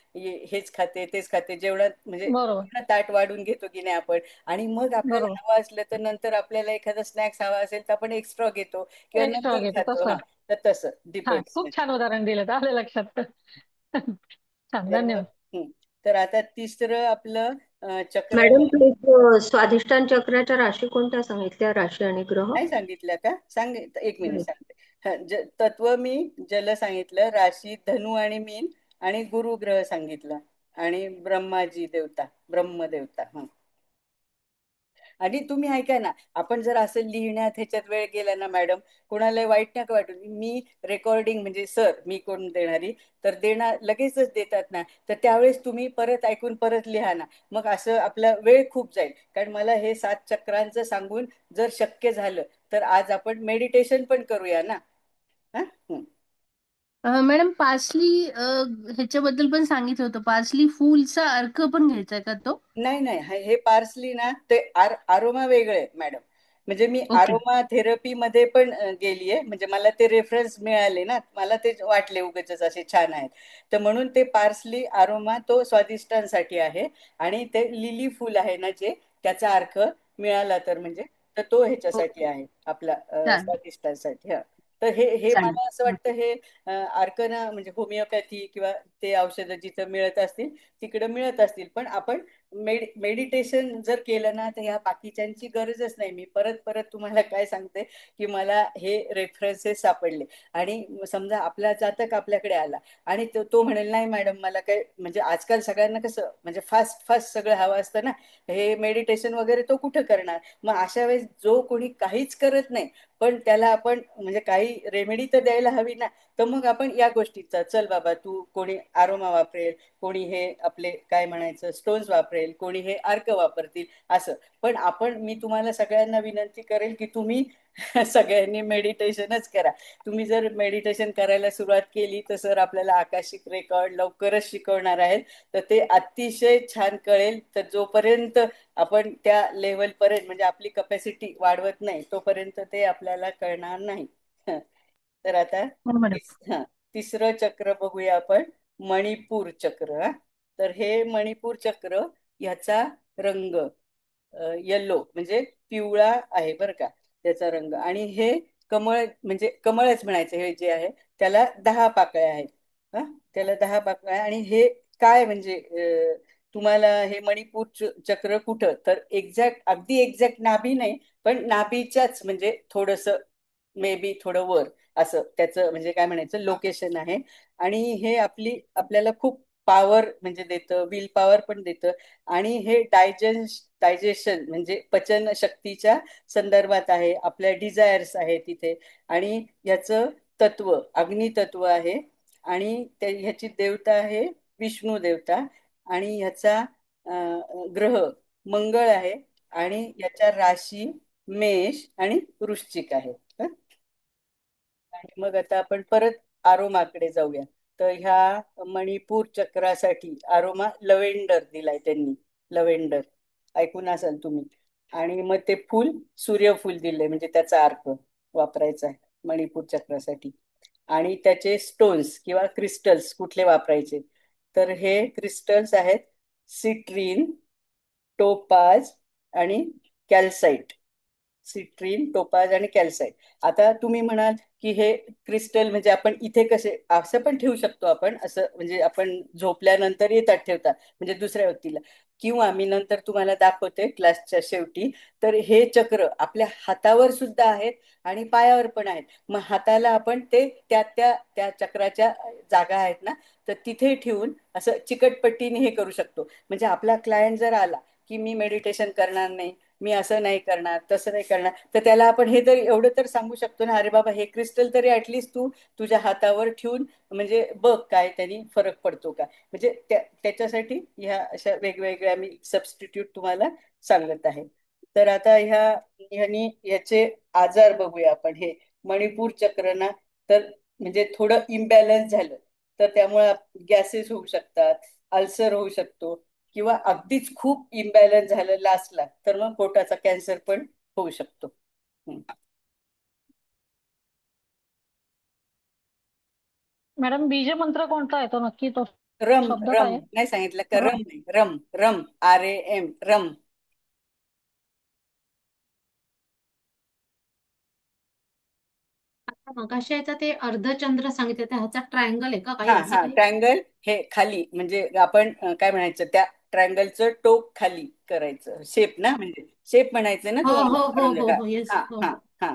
हेच खाते तेच खाते. जेवणात म्हणजे बरोबर. ताट वाढून घेतो की नाही आपण. आणि मग आपल्याला बरोबर. हवं असलं तर नंतर आपल्याला एखादा स्नॅक्स हवा असेल तर आपण एक्स्ट्रा घेतो किंवा एक्स्ट्रा नंतर घेतो खातो. तसं. हा, तर तसं हा, डिपेंड्स खूप म्हणजे. छान उदाहरण दिलं, आलं लक्षात. छान, तर मग धन्यवाद. तर आता तिसरं आपलं चक्र मॅडम, आहे. प्लीज स्वाधिष्ठान चक्राच्या राशी कोणत्या सांगितल्या, राशी आणि ग्रह? नाही सांगितलं का? एक मिनिट नाही. सांगते. हा, तत्व मी जल सांगितलं, राशी धनु आणि मीन, आणि गुरु ग्रह सांगितलं, आणि ब्रह्माजी देवता, ब्रह्मदेवता. आणि तुम्ही ऐका ना, आपण जर असं लिहिण्यात ह्याच्यात वेळ गेला ना मॅडम, कोणाला वाईट नका वाटू. मी रेकॉर्डिंग म्हणजे सर मी कोण देणारी, तर देणार लगेचच देतात ना. तर त्यावेळेस तुम्ही परत ऐकून परत लिहा ना. मग असं आपला वेळ खूप जाईल. कारण मला हे 7 चक्रांचं सांगून जर शक्य झालं तर आज आपण मेडिटेशन पण करूया ना. हा. मॅडम, पार्सली ह्याच्याबद्दल पण सांगितलं होतं. पार्सली फूलचा अर्क पण घ्यायचा का तो? नाही नाही, हे पार्सली ना ते आरोमा वेगळे मॅडम. म्हणजे मी ओके. आरोमा थेरपी मध्ये पण गेलीये. म्हणजे मला ते रेफरन्स मिळाले ना, मला ते वाटले उगाचच असे छान आहेत. तर म्हणून ते पार्सली आरोमा तो स्वादिष्टांसाठी आहे. आणि ते लिली फूल आहे ना जे, त्याचा अर्क मिळाला तर म्हणजे, तर तो ह्याच्यासाठी ओके, आहे आपला चालेल स्वादिष्टांसाठी. हा. तर हे चालेल. मला असं वाटतं हे अर्क ना म्हणजे होमिओपॅथी किंवा ते औषधं जिथं मिळत असतील तिकडं मिळत असतील. पण आपण मेडिटेशन जर केलं ना तर ह्या बाकीच्यांची गरजच नाही. मी परत परत तुम्हाला काय सांगते की मला हे रेफरन्सेस सापडले. आणि समजा आपला जातक आपल्याकडे आला आणि तो म्हणेल नाही मॅडम मला काय, म्हणजे आजकाल सगळ्यांना कसं म्हणजे फास्ट फास्ट सगळं हवं असतं ना, हे मेडिटेशन वगैरे तो कुठं करणार. मग अशा वेळेस जो कोणी काहीच करत नाही पण त्याला आपण म्हणजे काही रेमेडी तर द्यायला हवी ना. तर मग आपण या गोष्टीचा, चल बाबा तू, कोणी आरोमा वापरेल, कोणी हे आपले काय म्हणायचं स्टोन्स वापरेल, वापरेल, कोणी हे अर्क वापरतील असं. पण मी तुम्हाला सगळ्यांना विनंती करेल की तुम्ही सगळ्यांनी मेडिटेशनच करा. तुम्ही जर मेडिटेशन करायला सुरुवात केली तर सर आपल्याला आकाशिक रेकॉर्ड लवकरच शिकवणार आहेत. तर ते अतिशय छान कळेल. तर जोपर्यंत आपण त्या लेवल पर्यंत म्हणजे आपली कपॅसिटी वाढवत नाही तोपर्यंत ते आपल्याला कळणार नाही. तर आता हो मॅडम. तिसरं चक्र बघूया आपण, मणिपूर चक्र. तर हे मणिपूर चक्र ह्याचा रंग येल्लो म्हणजे पिवळा आहे बरं का त्याचा रंग. आणि हे कमळ म्हणजे कमळच म्हणायचं हे जे आहे त्याला 10 पाकळ्या आहेत. त्याला 10 पाकळ्या. आणि हे काय म्हणजे तुम्हाला हे मणिपूर चक्र कुठं तर एक्झॅक्ट अगदी एक्झॅक्ट नाभी नाही पण नाभीच्याच म्हणजे थोडस मे बी थोडं वर असं त्याचं म्हणजे काय म्हणायचं लोकेशन आहे. आणि हे आपल्याला खूप पॉवर म्हणजे देतं, विल पॉवर पण देतं. आणि हे डायजेशन म्हणजे पचन शक्तीच्या संदर्भात आहे. आपल्या डिझायर्स आहे तिथे. आणि याचं तत्व अग्नितत्व आहे. आणि ह्याची देवता आहे विष्णू देवता. आणि ह्याचा ग्रह मंगळ आहे. आणि याच्या राशी मेष आणि वृश्चिक आहे. आणि मग आता आपण परत आरोमाकडे जाऊया. तर ह्या मणिपूर चक्रासाठी आरोमा लव्हेंडर दिलाय त्यांनी. लव्हेंडर ऐकून असाल तुम्ही. आणि मग ते फुल सूर्यफूल दिले म्हणजे त्याचा अर्क वापरायचा आहे मणिपूर चक्रासाठी. आणि त्याचे स्टोन्स किंवा क्रिस्टल्स कुठले वापरायचे तर हे क्रिस्टल्स आहेत सिट्रीन, टोपाज आणि कॅल्साइट. सिट्रीन, टोपाज आणि कॅल्साइट. आता तुम्ही म्हणाल की हे क्रिस्टल म्हणजे आपण इथे कसे असं पण ठेवू शकतो आपण असं म्हणजे आपण झोपल्यानंतर येतात ठेवतात म्हणजे दुसऱ्या व्यक्तीला. किंवा मी नंतर तुम्हाला दाखवते क्लासच्या शेवटी. तर हे चक्र आपल्या हातावर सुद्धा आहेत आणि पायावर पण आहेत. मग हाताला आपण ते त्या चक्राच्या जागा आहेत ना तर तिथे ठेवून असं चिकटपट्टीने हे करू शकतो. म्हणजे आपला क्लायंट जर आला की मी मेडिटेशन करणार नाही, मी असं नाही करणार तसं नाही करणार, तर त्याला आपण हे तर एवढं तर सांगू शकतो ना, अरे बाबा हे क्रिस्टल तरी ऍटलिस्ट तू तुझ्या हातावर ठेवून म्हणजे बघ काय त्यांनी फरक पडतो का. म्हणजे त्याच्यासाठी ह्या अशा वेगवेगळ्या मी सबस्टिट्यूट तुम्हाला सांगत आहे. तर आता याचे आजार बघूया आपण. हे मणिपूर चक्र ना तर म्हणजे थोडं इम्बॅलन्स झालं तर त्यामुळे गॅसेस होऊ शकतात, अल्सर होऊ शकतो. किंवा अगदीच खूप इम्बॅलन्स झालं लास्टला तर मग पोटाचा कॅन्सर पण होऊ शकतो. मॅडम बीज मंत्र कोणता आहे तो नक्की तो रम शब्द रम काय आहे? नाही सांगितलं का? रम रम. नाही, रम रम RAM रम. आता मगाशी याचा ते अर्धचंद्र सांगितलं तर ह्याचा ट्रायंगल आहे का हा काही असं हा काही? ट्रायंगल हे खाली म्हणजे आपण काय म्हणायचं त्या ट्रायंगलचं टोक खाली करायचं. शेप ना म्हणजे शेप म्हणायचं ना हो तुम्हाला हो हो ट्रायंगल. हो हा हो येस हा हो हा हो. हा.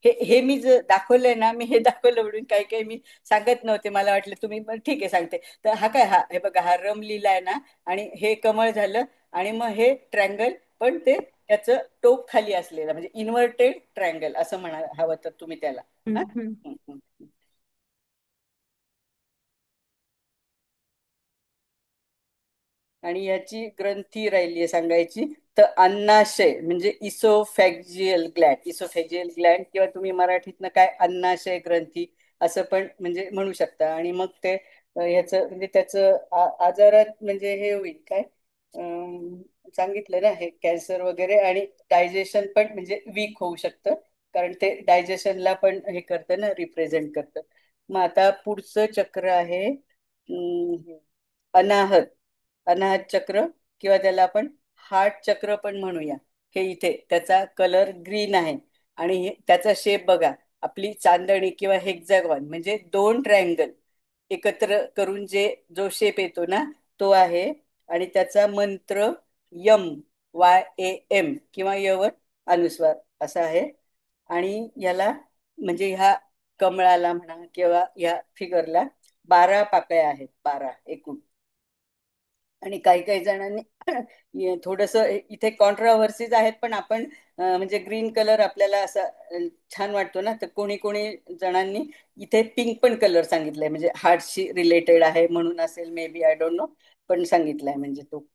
हे मी जे दाखवलंय ना मी हे दाखवलं म्हणून काही काही मी सांगत नव्हते. मला वाटलं तुम्ही पण ठीक आहे सांगते. तर हा काय हे बघा हा रम लिहिलाय ना आणि हे कमळ झालं. आणि मग हे ट्रायंगल पण ते त्याचं टोक खाली असलेलं म्हणजे इन्व्हर्टेड ट्रायंगल असं म्हणा हवं तर तुम्ही त्याला. हा? हम्म. हम्म, हम्म. आणि याची ग्रंथी राहिली आहे सांगायची. तर अन्नाशय म्हणजे इसोफॅजियल ग्लॅड. इसोफॅजियल ग्लॅड किंवा तुम्ही मराठीतनं काय अन्नाशय ग्रंथी असं पण म्हणजे म्हणू शकता. आणि मग ते ह्याचं म्हणजे त्याचं आजारात म्हणजे हे होईल काय सांगितलं ना हे कॅन्सर वगैरे. आणि डायजेशन पण म्हणजे वीक होऊ शकतं कारण ते डायजेशनला पण हे करतं ना रिप्रेझेंट करतं. मग आता पुढचं चक्र आहे अनाहत. अनाहत चक्र किंवा त्याला आपण हार्ट चक्र पण म्हणूया. हे इथे त्याचा कलर ग्रीन आहे. आणि त्याचा शेप बघा आपली चांदणी किंवा हेक्झॅगॉन म्हणजे 2 ट्रायंगल एकत्र करून जो शेप येतो ना तो आहे. आणि त्याचा मंत्र YAM किंवा यवर अनुस्वार असा आहे. आणि याला म्हणजे ह्या कमळाला म्हणा किंवा ह्या फिगरला 12 पाकळ्या आहेत, 12 एकूण. आणि काही काही जणांनी थोडस इथे कॉन्ट्राव्हर्सीज आहेत पण आपण म्हणजे ग्रीन कलर आपल्याला असा छान वाटतो ना तर कोणी कोणी जणांनी इथे पिंक पण कलर सांगितलाय म्हणजे हार्टशी रिलेटेड आहे म्हणून असेल maybe I don't know पण सांगितलाय म्हणजे तो.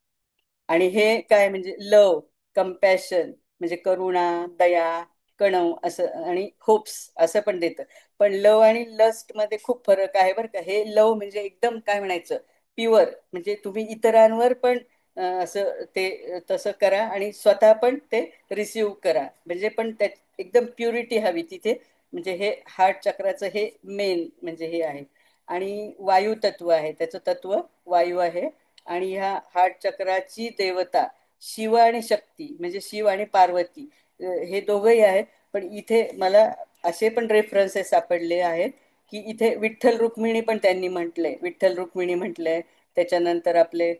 आणि हे काय म्हणजे लव, कम्पॅशन म्हणजे करुणा, दया, कणव असं, आणि होप्स असं पण देतं. पण लव आणि लस्ट मध्ये खूप फरक आहे बरं का. हे लव म्हणजे एकदम काय म्हणायचं, प्युअर, म्हणजे तुम्ही इतरांवर पण असं ते तसं करा आणि स्वतः पण ते रिसीव करा, म्हणजे पण त्या एकदम प्युरिटी हवी तिथे. म्हणजे हे हार्ट चक्राचं हे मेन म्हणजे हे आहे. आणि वायू तत्व आहे, त्याचं तत्व वायू आहे. आणि ह्या हार्ट चक्राची देवता शिव आणि शक्ती, म्हणजे शिव आणि पार्वती हे दोघंही आहेत. पण इथे मला असे पण रेफरन्सेस सापडले आहेत की इथे विठ्ठल रुक्मिणी पण त्यांनी म्हटलंय, विठ्ठल रुक्मिणी म्हटलंय. त्याच्यानंतर आपले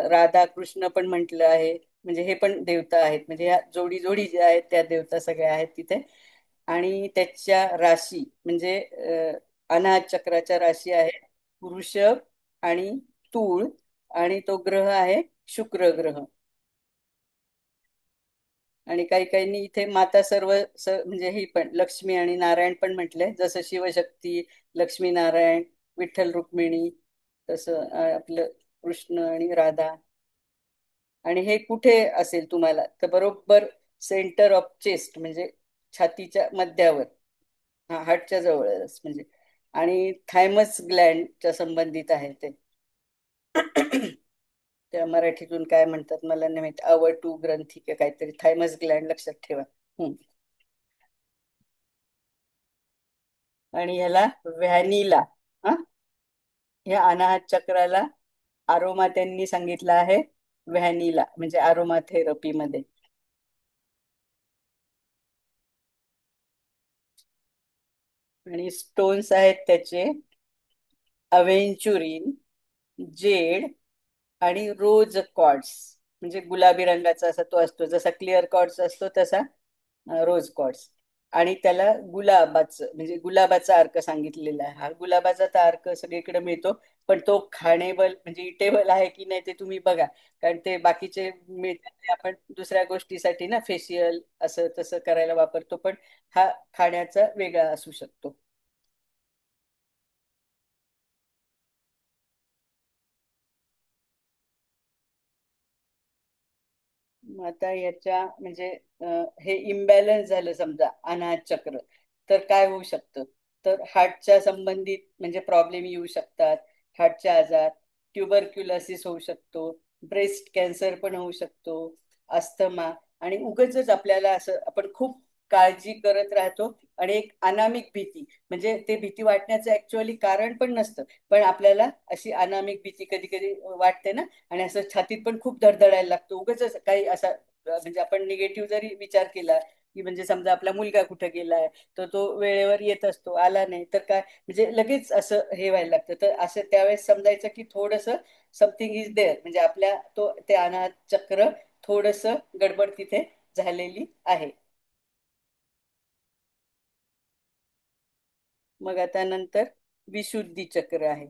राधा कृष्ण पण म्हटलं आहे. म्हणजे हे पण देवता आहेत, म्हणजे ह्या जोडी जोडी ज्या आहेत त्या देवता सगळ्या आहेत तिथे. आणि त्याच्या राशी म्हणजे अनाहत चक्राच्या राशी आहेत वृषभ आणि तूळ. आणि तो ग्रह आहे शुक्र ग्रह. आणि काही काहींनी इथे माता सर्व म्हणजे ही पण लक्ष्मी आणि नारायण पण म्हटलंय, जसं शिवशक्ती, लक्ष्मी नारायण, विठ्ठल रुक्मिणी, तसं आपलं कृष्ण आणि राधा. आणि हे कुठे असेल तुम्हाला तर बरोबर सेंटर ऑफ चेस्ट म्हणजे छातीच्या मध्यावर, हा हार्टच्या जवळच म्हणजे. आणि थायमस ग्लँडच्या संबंधित आहे ते. त्या मराठीतून काय म्हणतात मला नाही माहित, अवटू ग्रंथी का काहीतरी, थायमस ग्लँड लक्षात ठेवा. आणि ह्याला व्हॅनिला, हा ह्या अनाहत चक्राला आरोमा त्यांनी सांगितलं आहे व्हॅनिला, म्हणजे आरोमा थेरपी मध्ये. आणि स्टोन्स आहेत त्याचे अव्हेंचुरिन, जेड आणि रोज क्वार्ट्स, म्हणजे गुलाबी रंगाचा असा तो असतो, जसा क्लिअर क्वार्ट्स असतो तसा रोज क्वार्ट्स. आणि त्याला गुलाबाचं म्हणजे गुलाबाचा अर्क सांगितलेला आहे. हा गुलाबाचा तर अर्क सगळीकडे मिळतो, पण तो खाणेबल म्हणजे इटेबल आहे की नाही ते तुम्ही बघा. कारण ते बाकीचे मिळतात ते आपण दुसऱ्या गोष्टीसाठी ना, फेशियल असं तसं करायला वापरतो, पण हा खाण्याचा वेगळा असू शकतो. आता याच्या म्हणजे हे इम्बॅलन्स झालं समजा अनाहत चक्र, तर काय होऊ शकतं, तर हार्टच्या संबंधित म्हणजे प्रॉब्लेम येऊ शकतात. हार्टचे आजार, ट्युबरक्युलोसिस होऊ शकतो, ब्रेस्ट कॅन्सर पण होऊ शकतो, अस्थमा. आणि उगाचच आपल्याला असं आपण खूप काळजी करत राहतो. आणि एक अनामिक भीती, म्हणजे ते भीती वाटण्याचं ऍक्च्युअली कारण पण नसतं, पण आपल्याला अशी अनामिक भीती कधी कधी वाटते ना. आणि असं छातीत पण खूप धडधडायला लागतो उगाच काही असा म्हणजे आपण निगेटिव्ह जरी विचार केला की म्हणजे समजा आपला मुलगा कुठे गेलाय तर तो वेळेवर येत असतो, आला नाही तर काय म्हणजे लगेच असं हे व्हायला लागतं. तर असं त्यावेळेस समजायचं की थोडस समथिंग इज देअर, म्हणजे आपल्या तो ते अनाहत चक्र थोडस गडबड तिथे झालेली आहे. मग आता नंतर विशुद्धी चक्र आहे.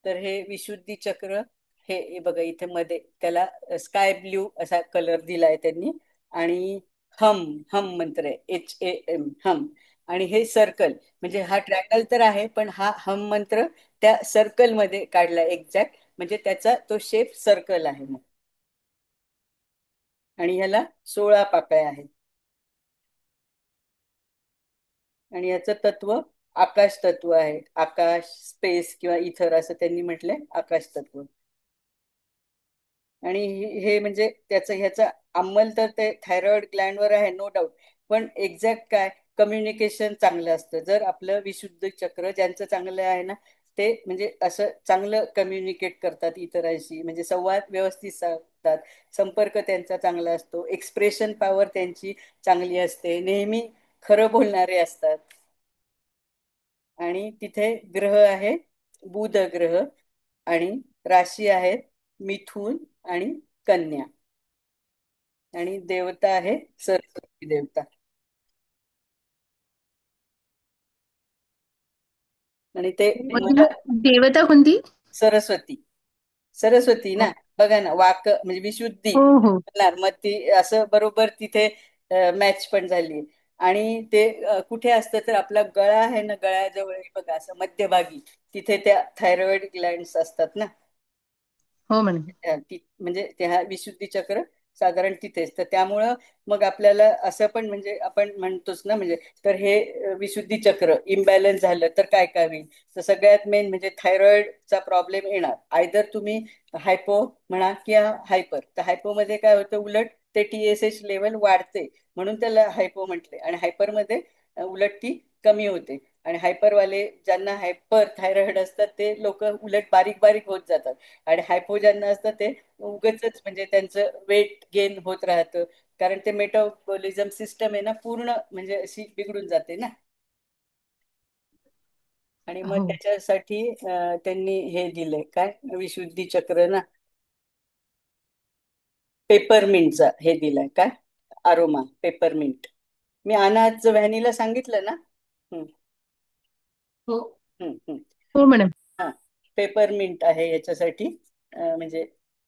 तर हे विशुद्धी चक्र हे बघा इथे मध्ये त्याला स्काय ब्ल्यू असा कलर दिलाय त्यांनी. आणि हम हम मंत्र आहे, HAM हम. आणि हे सर्कल म्हणजे हा ट्रँगल तर आहे, पण हा हम मंत्र त्या सर्कल मध्ये काढला एक्झॅक्ट, म्हणजे त्याचा तो शेप सर्कल आहे मग. आणि ह्याला 16 पाकळ्या आहेत. आणि याचं तत्व आकाश तत्व आहे, आकाश, स्पेस किंवा इथर असं त्यांनी म्हटलंय, आकाश तत्व. आणि हे म्हणजे त्याचं ह्याचा अंमल तर ते थायरॉइड ग्लँडवर आहे नो डाऊट, पण एक्झॅक्ट काय कम्युनिकेशन चांगलं असतं. जर आपलं विशुद्ध चक्र ज्यांचं चांगलं आहे ना, ते म्हणजे असं चांगलं कम्युनिकेट करतात इतरांशी, म्हणजे संवाद व्यवस्थित साधतात, संपर्क त्यांचा चांगला असतो, एक्सप्रेशन पॉवर त्यांची चांगली असते, नेहमी खरं बोलणारे असतात. आणि तिथे ग्रह आहे बुध ग्रह, आणि राशी आहेत मिथून आणि कन्या. आणि देवता आहे सरस्वती देवता. आणि ते देवता कोणती? सरस्वती, सरस्वती ना. बघा ना वाक म्हणजे विशुद्धी हो हो. म्हणणार, मग ती असं बरोबर तिथे मॅच पण झाली. आणि ते कुठे असतं तर आपला गळा आहे ना, गळ्याजवळ बघा असं मध्यभागी तिथे त्या थायरॉइड ग्लँड्स असतात ना. हो मॅडम. म्हणजे ते हा विशुद्धी चक्र साधारण तिथेच. तर त्यामुळं मग आपल्याला असं पण म्हणजे आपण म्हणतोच ना, म्हणजे तर हे विशुद्धी चक्र इम्बॅलन्स झालं तर काय काय होईल. तर सगळ्यात मेन म्हणजे थायरॉइडचा प्रॉब्लेम येणार. आयदर तुम्ही हायपो म्हणा किंवा हायपर. तर हायपोमध्ये काय होतं, उलट ते TSH लेवल वाढते म्हणून त्याला हायपो म्हटले, आणि हायपरमध्ये उलट ती कमी होते. आणि हायपरवाले ज्यांना हायपर थायरॉइड असतात ते लोक उलट बारीक बारीक होत जातात. आणि हायपो ज्यांना असतात ते उगच म्हणजे त्यांचं वेट गेन होत राहतं, कारण ते मेटाबॉलिझम सिस्टम आहे ना पूर्ण म्हणजे अशी बिघडून जाते ना. आणि मग हो त्याच्यासाठी त्यांनी हे दिलंय काय, विशुद्धी चक्र ना, पेपरमिंटचा हे दिलाय काय, अरोमा पेपरमिंट. मी अनाज व्हॅनीला सांगितलं ना. हम्म, हो. हम्म, हम्म. हो मॅडम. हा, पेपरमिंट आहे याच्यासाठी, म्हणजे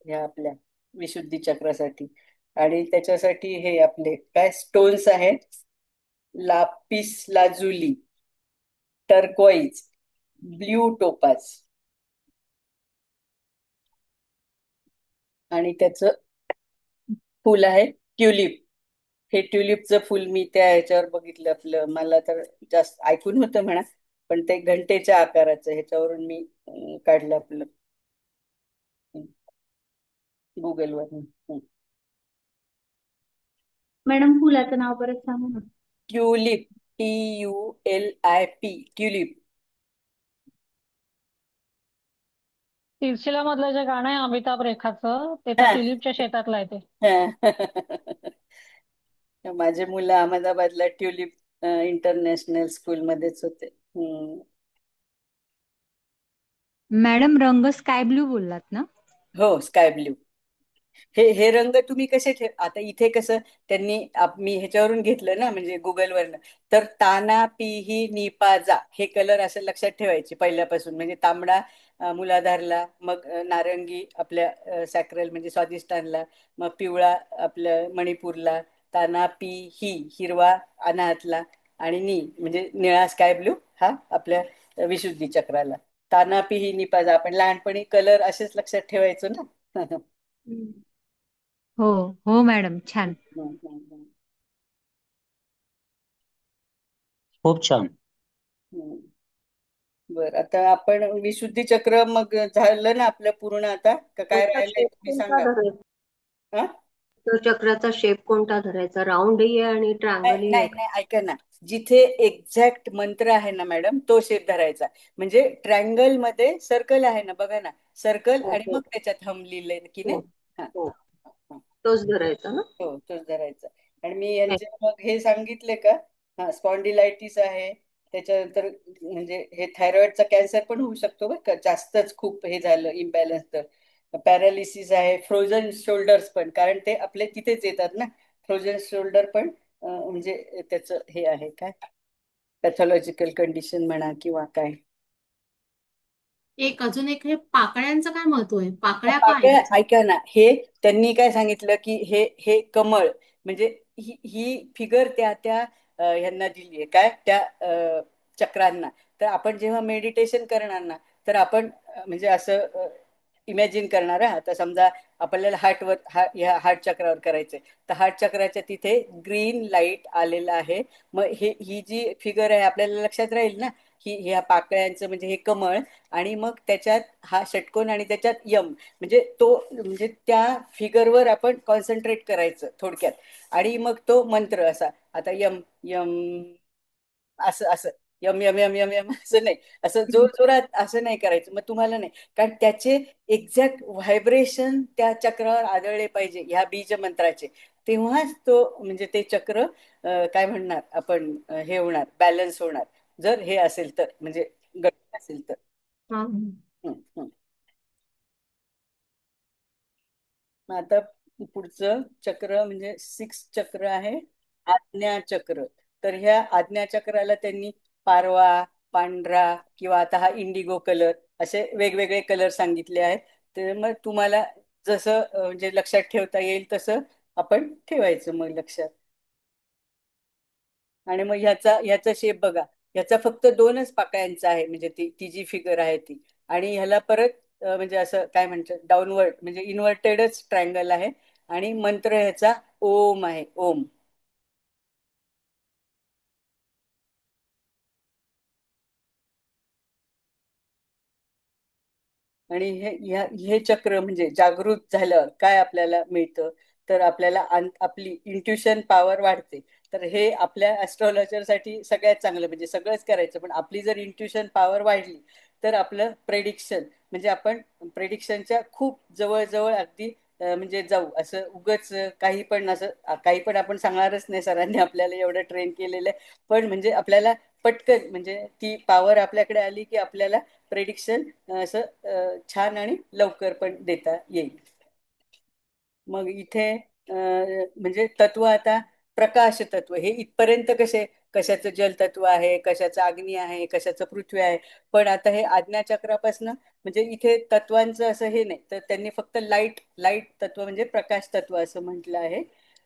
ह्या आपल्या विशुद्धी चक्रासाठी. आणि त्याच्यासाठी हे आपले काय स्टोन्स आहेत, lapis lazuli, turquoise, blue topaz, आणि त्याचं फुल आहे ट्युलिप. हे ट्युलिपचं फुल मी त्या ह्याच्यावर बघितलं, आपलं मला तर जास्त ऐकून होतं म्हणा, पण ते घंटेच्या आकाराचं ह्याच्यावरून मी काढलं आपलं गुगलवर. मॅडम फुलाचं नाव परत सांगा ना. Tulip, TULIP, tulip. तिरशिला मधलं जे गाणं आहे अमिताभ रेखाचं, ते तर हा, ट्युलिपच्या शेतातलं आहे ते. हा. माझे मुलं अहमदाबादला ट्युलिप इंटरनॅशनल स्कूलमध्येच होते. मॅडम रंग स्काय ब्लू बोललात ना? हो, स्काय ब्ल्यू. हे रंग तुम्ही कसे ठेव, आता इथे कसं त्यांनी मी ह्याच्यावरून घेतलं ना, म्हणजे गुगलवरनं. तर ताना पिही निपाजा हे कलर असं लक्षात ठेवायचे पहिल्यापासून, म्हणजे तांबडा मुलाधारला, मग नारंगी आपल्या सॅक्रल म्हणजे स्वादिष्टानला, मग पिवळा आपल्या मणिपूरला, ताना पी ही हिरवा अनाहतला, आणि नी म्हणजे निळा स्काय ब्लू हा आपल्या विशुद्धी चक्राला. ताना पी ही निपाजा आपण लहानपणी कलर असेच लक्षात ठेवायचो ना. हो हो मॅडम, छान. खूप छान. बर, आता आपण विशुद्धी चक्र मग झालं ना आपलं पूर्ण, आता का काय त्याचा राहिलंय शेप तुम्ही कोणता सांगा. धरायचा? हा, तो चक्राचा शेप कोणता धरायचा? राऊंडही आहे आणि नाही ट्रायंगलही नाही आहे का? नाही, ऐका ना, जिथे एक्झॅक्ट मंत्र आहे ना मॅडम, तो शेप धरायचा. म्हणजे ट्रायंगल मध्ये सर्कल आहे ना, बघा ना, सर्कल, हो आणि हो मग त्याच्यात हम लिहिलंय की हो नाही. हा, हो, हा. तोच धरायचा ना. हो, तोच धरायचा. आणि मी यांचे मग हे सांगितले का, हा स्पॉन्डिलायटिस आहे, त्याच्यानंतर म्हणजे हे थायरॉइडचा कॅन्सर पण होऊ शकतो बरं का, जास्तच खूप हे झालं इम्बॅलन्स तर. पॅरालिसिस आहे, फ्रोझन शोल्डर्स पण, कारण ते आपले तिथेच येतात ना. फ्रोझन शोल्डर पण म्हणजे त्याचं हे आहे काय, पॅथॉलॉजिकल कंडिशन म्हणा किंवा काय. एक अजून एक हे पाकळ्यांचं काय महत्व आहे? पाकळ्या काय आहे पाकळ्या, त्याच्या? ऐका ना, हे त्यांनी काय सांगितलं की हे हे कमळ म्हणजे ही फिगर त्या त्या ह्यांना दिली आहे काय, त्या चक्रांना. तर आपण जेव्हा मेडिटेशन करणार ना, तर आपण म्हणजे असं इमॅजिन करणार. आता समजा आपल्याला ह्या हार्ट चक्रावर करायचंय, तर हार्ट चक्राच्या तिथे ग्रीन लाईट आलेला आहे. मग ही जी फिगर आहे आपल्याला लक्षात राहील ना, ही ह्या पाकळ्यांचं म्हणजे हे कमळ, आणि मग त्याच्यात हा षटकोन, आणि त्याच्यात यम, म्हणजे तो म्हणजे त्या फिगरवर आपण कॉन्सन्ट्रेट करायचं थोडक्यात. आणि मग तो मंत्र असा, आता यम यम, असं असं, यम यम यम यम यम असं नाही, असं जोर जोरात असं नाही करायचं. मग तुम्हाला नाही, कारण त्याचे एक्झॅक्ट व्हायब्रेशन त्या चक्रावर आदळले पाहिजे ह्या बीज मंत्राचे, तेव्हाच तो म्हणजे ते चक्र काय म्हणणार आपण, हे होणार, बॅलन्स होणार. जर हे असेल तर, म्हणजे गट असेल तर. हा. हम्म, हम्म. मग आता पुढचं चक्र म्हणजे 6 चक्र आहे, आज्ञा चक्र. तर ह्या आज्ञा चक्राला त्यांनी पारवा, पांढरा, किंवा आता हा इंडिगो कलर, असे वेगवेगळे कलर सांगितले आहेत. तर मग तुम्हाला जसं म्हणजे लक्षात ठेवता येईल तसं आपण ठेवायचं मग लक्षात. आणि मग ह्याचा शेप बघा, ह्याचा फक्त 2च पाकळ्यांचा आहे, म्हणजे ती ती जी फिगर आहे ती. आणि ह्याला परत म्हणजे असं काय म्हणतात डाऊनवर्ड म्हणजे इन्व्हर्टेडच ट्रायंगल आहे आणि मंत्र ह्याचा ओम आहे, ओम. आणि हे चक्र म्हणजे जागृत झालं काय आपल्याला मिळतं, तर आपल्याला आपली इंट्युशन पॉवर वाढते. तर हे आपल्या ॲस्ट्रॉलॉजरसाठी सगळ्यात चांगलं, म्हणजे सगळंच करायचं पण आपली जर इंट्युशन पॉवर वाढली तर आपलं प्रेडिक्शन म्हणजे आपण प्रेडिक्शनच्या खूप जवळ अगदी म्हणजे जाऊ. असं उगच काही पण असं काही पण आपण सांगणारच नाही, सरांनी आपल्याला एवढं ट्रेन केलेलं आहे. पण म्हणजे आपल्याला पटकन म्हणजे ती पॉवर आपल्याकडे आली की आपल्याला प्रेडिक्शन असं छान आणि लवकर पण देता येईल. मग इथे म्हणजे तत्व आता प्रकाश तत्व हे इथपर्यंत कशाचं जल तत्व आहे, कशाचं अग्नी आहे, कशाचं पृथ्वी आहे. पण आता हे आज्ञाचक्रापासनं म्हणजे इथे तत्वांचं असं हे नाही, तर त्यांनी फक्त लाईट तत्व म्हणजे प्रकाश तत्व असं म्हटलं आहे.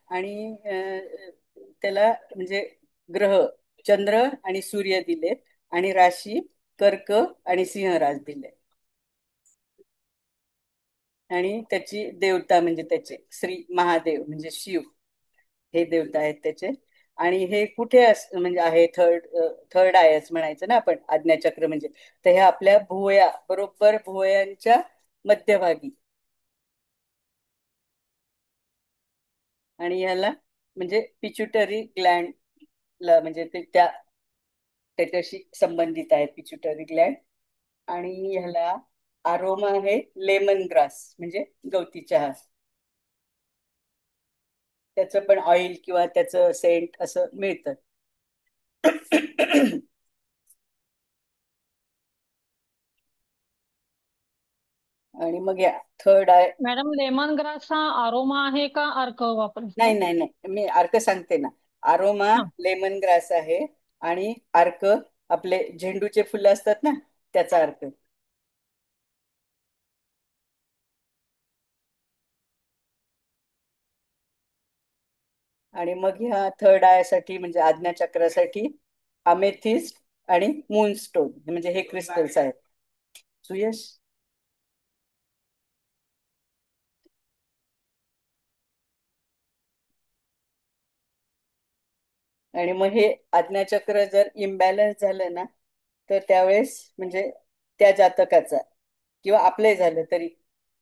आणि त्याला म्हणजे ग्रह चंद्र आणि सूर्य दिलेत आणि राशी कर्क आणि सिंह रास दिले. आणि त्याची देवता म्हणजे त्याचे श्री महादेव म्हणजे शिव हे देवता आहेत त्याचे. आणि हे कुठे म्हणजे आहे थर्ड आयच म्हणायचं ना आपण आज्ञाचक्र म्हणजे. तर हे आपल्या भुवया बरोबर भुवयांच्या मध्यभागी. आणि ह्याला म्हणजे पिच्युटरी ग्लँड ला म्हणजे त्याच्याशी संबंधित आहे पिच्युटरी ग्लँड. आणि ह्याला आरोमा आहे लेमन ग्रास म्हणजे गवती चहा. त्याचं पण ऑइल किंवा त्याचं सेंट असं मिळतं. आणि मग या third I. Madam lemon grass हा आरोमा आहे का अर्क वापरायचा? नाही मी अर्क सांगते ना. आरोमा हा. लेमन ग्रास आहे आणि अर्क आपले झेंडूचे फुलं असतात ना त्याचा अर्क. आणि मग ह्या थर्ड आय साठी म्हणजे आज्ञाचक्रासाठी अमेथिस्ट आणि मूनस्टोन म्हणजे हे क्रिस्टल्स आहेत. सुयश. आणि मग हे आज्ञाचक्र जर इम्बॅलन्स झालं ना तर त्यावेळेस म्हणजे त्या जातकाचा किंवा आपलंही झालं तरी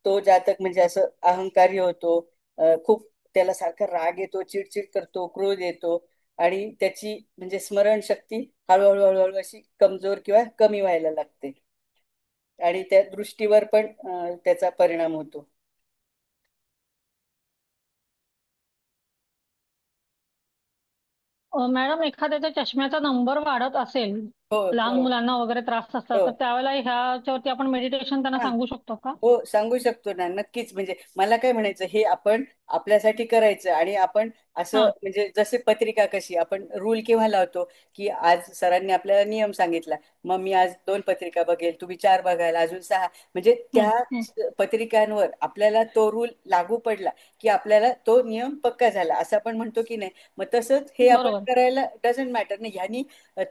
तो जातक म्हणजे असं अहंकारी होतो, खूप त्याला सारखा राग येतो, चिडचिड करतो, क्रोध येतो आणि त्याची म्हणजे स्मरणशक्ती हळूहळू हळूहळू अशी कमजोर किंवा कमी व्हायला लागते. आणि त्या दृष्टीवर पण त्याचा परिणाम होतो. मॅडम एखाद्याच्या चष्म्याचा नंबर वाढत असेल, हो लहान हो मुलांना वगैरे त्रास असतात, हो तर त्यावेळेला ह्याच्यावरती आपण मेडिटेशन त्यांना हा सांगू शकतो का? हो सांगू शकतो ना, नक्कीच. म्हणजे मला काय म्हणायचं हे आपण आपल्यासाठी करायचं आणि आपण असं हा. म्हणजे जसे पत्रिका कशी आपण रूल केव्हा लावतो की आज सरांनी आपल्याला नियम सांगितला, मग मी आज 2 पत्रिका बघेल, तुम्ही 4 बघायला अजून 6 म्हणजे हम्म, त्या हम्म. पत्रिकांवर आपल्याला तो रूल लागू पडला की आपल्याला तो नियम पक्का झाला असं आपण म्हणतो की नाही. मग तसंच हे आपण बरोबर करायला डझंट मॅटर नाही. ह्यानी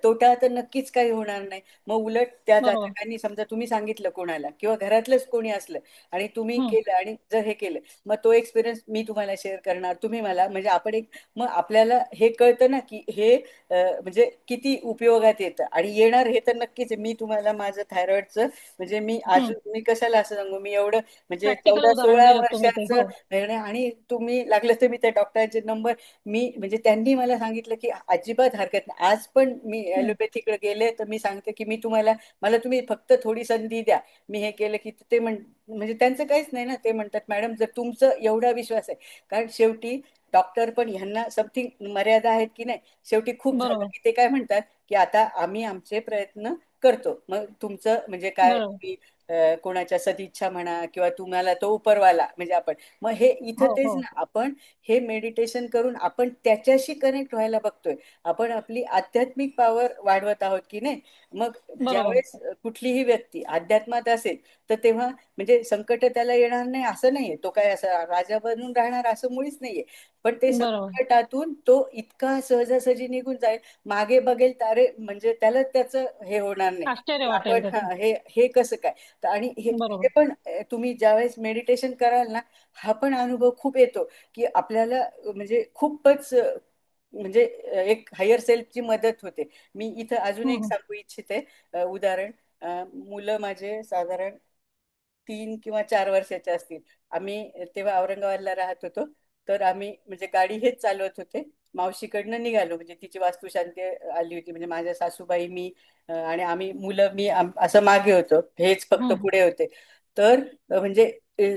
तोटा तर नक्कीच काही होणार नाही. मग उलट त्या बरोबर. जातकांनी समजा तुम्ही सांगितलं कोणाला किंवा घरातलंच कोणी असलं आणि तुम्ही हम्म. केलं आणि जर हे केलं मग तो एक्सपिरियन्स मी तुम्हाला शेअर करणार, तुम्ही मला म्हणजे आपण एक मग आपल्याला हे कळतं ना की हे म्हणजे किती उपयोगात येतं आणि येणार हे तर नक्कीच आहे. मी तुम्हाला माझं थायरॉइडचं म्हणजे हम्म. मी कशाला असं सांगू, मी एवढं म्हणजे प्रॅक्टिकल 14-16 उदाहरण दिलं तुम्ही ते. वर्षाचं हो. आणि तुम्ही लागलं तर मी त्या डॉक्टरांचे नंबर मी म्हणजे त्यांनी मला सांगितलं की अजिबात हरकत नाही. आज पण मी हम्म. ॲलोपॅथीकडे गेले तर मी सांगते की मी तुम्हाला मला तुम्ही फक्त थोडी संधी द्या. मी हे केलं की ते म्हणजे त्यांचं काहीच नाही ना. ते म्हणतात मॅडम जर तुमचं एवढा विश्वास आहे, कारण शेवटी डॉक्टर पण ह्यांना समथिंग मर्यादा आहेत की नाही. शेवटी खूप झालं बरोबर की ते काय म्हणतात की आता आम्ही आमचे प्रयत्न करतो. मग तुमचं म्हणजे काय बरोबर. तुम्ही कोणाच्या सदिच्छा म्हणा किंवा तुम्हाला तो उपरवाला म्हणजे आपण मग हे इथं हो तेच हो. ना. आपण हे मेडिटेशन करून आपण त्याच्याशी कनेक्ट व्हायला बघतोय. आपण आपली आध्यात्मिक पॉवर वाढवत आहोत की नाही. मग बरोबर ज्यावेळेस कुठलीही व्यक्ती अध्यात्मात असेल तर तेव्हा म्हणजे संकट त्याला येणार नाही असं नाहीये. तो काय असं राजा बनून राहणार असं मुळीच नाहीये. पण ते बरोबर. संकटातून तो इतका सहजासहजी निघून जाईल, मागे बघेल तारे म्हणजे त्याला त्याचं हे होणार नाही आश्चर्य की वाटेल आपण त्याचं. हे हे कसं काय. आणि हे बरोबर. हे पण तुम्ही ज्यावेळेस मेडिटेशन कराल ना, हा पण अनुभव खूप येतो की आपल्याला म्हणजे खूपच म्हणजे एक हायर सेल्फची मदत होते. मी इथं अजून एक हम्म, सांगू इच्छिते उदाहरण. मुलं माझे साधारण 3 किंवा 4 वर्षाचे असतील. आम्ही तेव्हा औरंगाबादला राहत होतो. तर आम्ही म्हणजे गाडी हेच चालवत होते. मावशीकडनं निघालो, म्हणजे तिची वास्तुशांती आली होती, म्हणजे माझ्या सासूबाई, मी आणि आम्ही मुलं, मी असं मागे होतो, हेच फक्त हम्म, पुढे होते. तर म्हणजे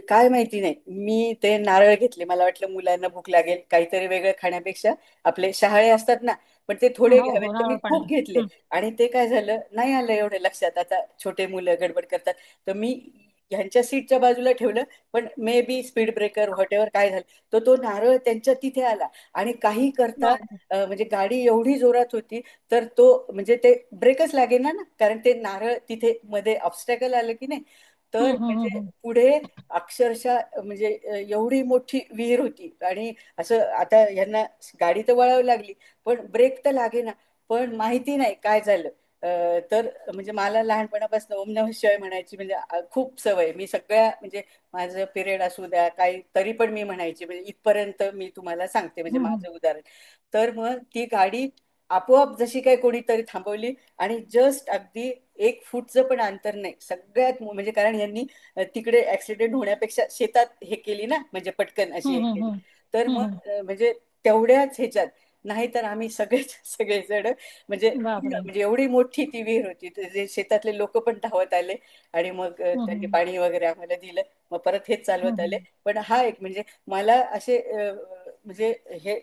काय माहिती नाही, मी ते नारळ घेतले. मला वाटलं मुलांना भूक लागेल, काहीतरी वेगळं खाण्यापेक्षा आपले शहाळे असतात ना, पण ते थोडे हो घ्यावेत, हो, तर मी नारळ पाणी. खूप घेतले. आणि ते काय झालं, नाही आलं एवढं लक्षात. आता छोटे मुलं गडबड करतात, तर मी ह्यांच्या सीटच्या बाजूला ठेवलं. पण may be speed breaker what ever काय झालं, तर तो नारळ त्यांच्या तिथे आला. आणि काही करता बापरे. म्हणजे गाडी एवढी जोरात होती, तर तो म्हणजे ते ब्रेकच लागेना ना, कारण ते नारळ तिथे मध्ये ऑब्स्टॅकल आलं की नाही. तर म्हणजे हम्म. पुढे अक्षरशः म्हणजे एवढी मोठी विहीर होती. आणि असं आता यांना गाडी तर वळावी लागली, पण ब्रेक तर लागेना. पण माहिती नाही काय झालं. तर म्हणजे मला लहानपणापासून ओम नमः शिवाय म्हणायची म्हणजे खूप सवय. मी सगळ्या म्हणजे माझं पिरियड असू द्या काही तरी पण मी म्हणायची, म्हणजे इथपर्यंत मी तुम्हाला सांगते, म्हणजे हम्म, माझं उदाहरण. तर मग ती गाडी आपोआप जशी काही कोणीतरी थांबवली. आणि जस्ट अगदी 1 फूटचं पण अंतर नाही, सगळ्यात म्हणजे कारण यांनी तिकडे ऍक्सिडेंट होण्यापेक्षा शेतात हे केली ना, म्हणजे पटकन अशी हे हम्म, केली. हम्म, तर मग हम्म. म्हणजे तेवढ्याच ह्याच्यात, नाही तर आम्ही सगळेच सगळेजण म्हणजे बापरे. म्हणजे एवढी मोठी ती विहीर होती, तर जे शेतातले लोक पण धावत आले. आणि मग त्यांनी हम्म, पाणी वगैरे आम्हाला दिलं. मग परत हेच चालवत आले. हम्म. पण हा एक म्हणजे मला असे म्हणजे हे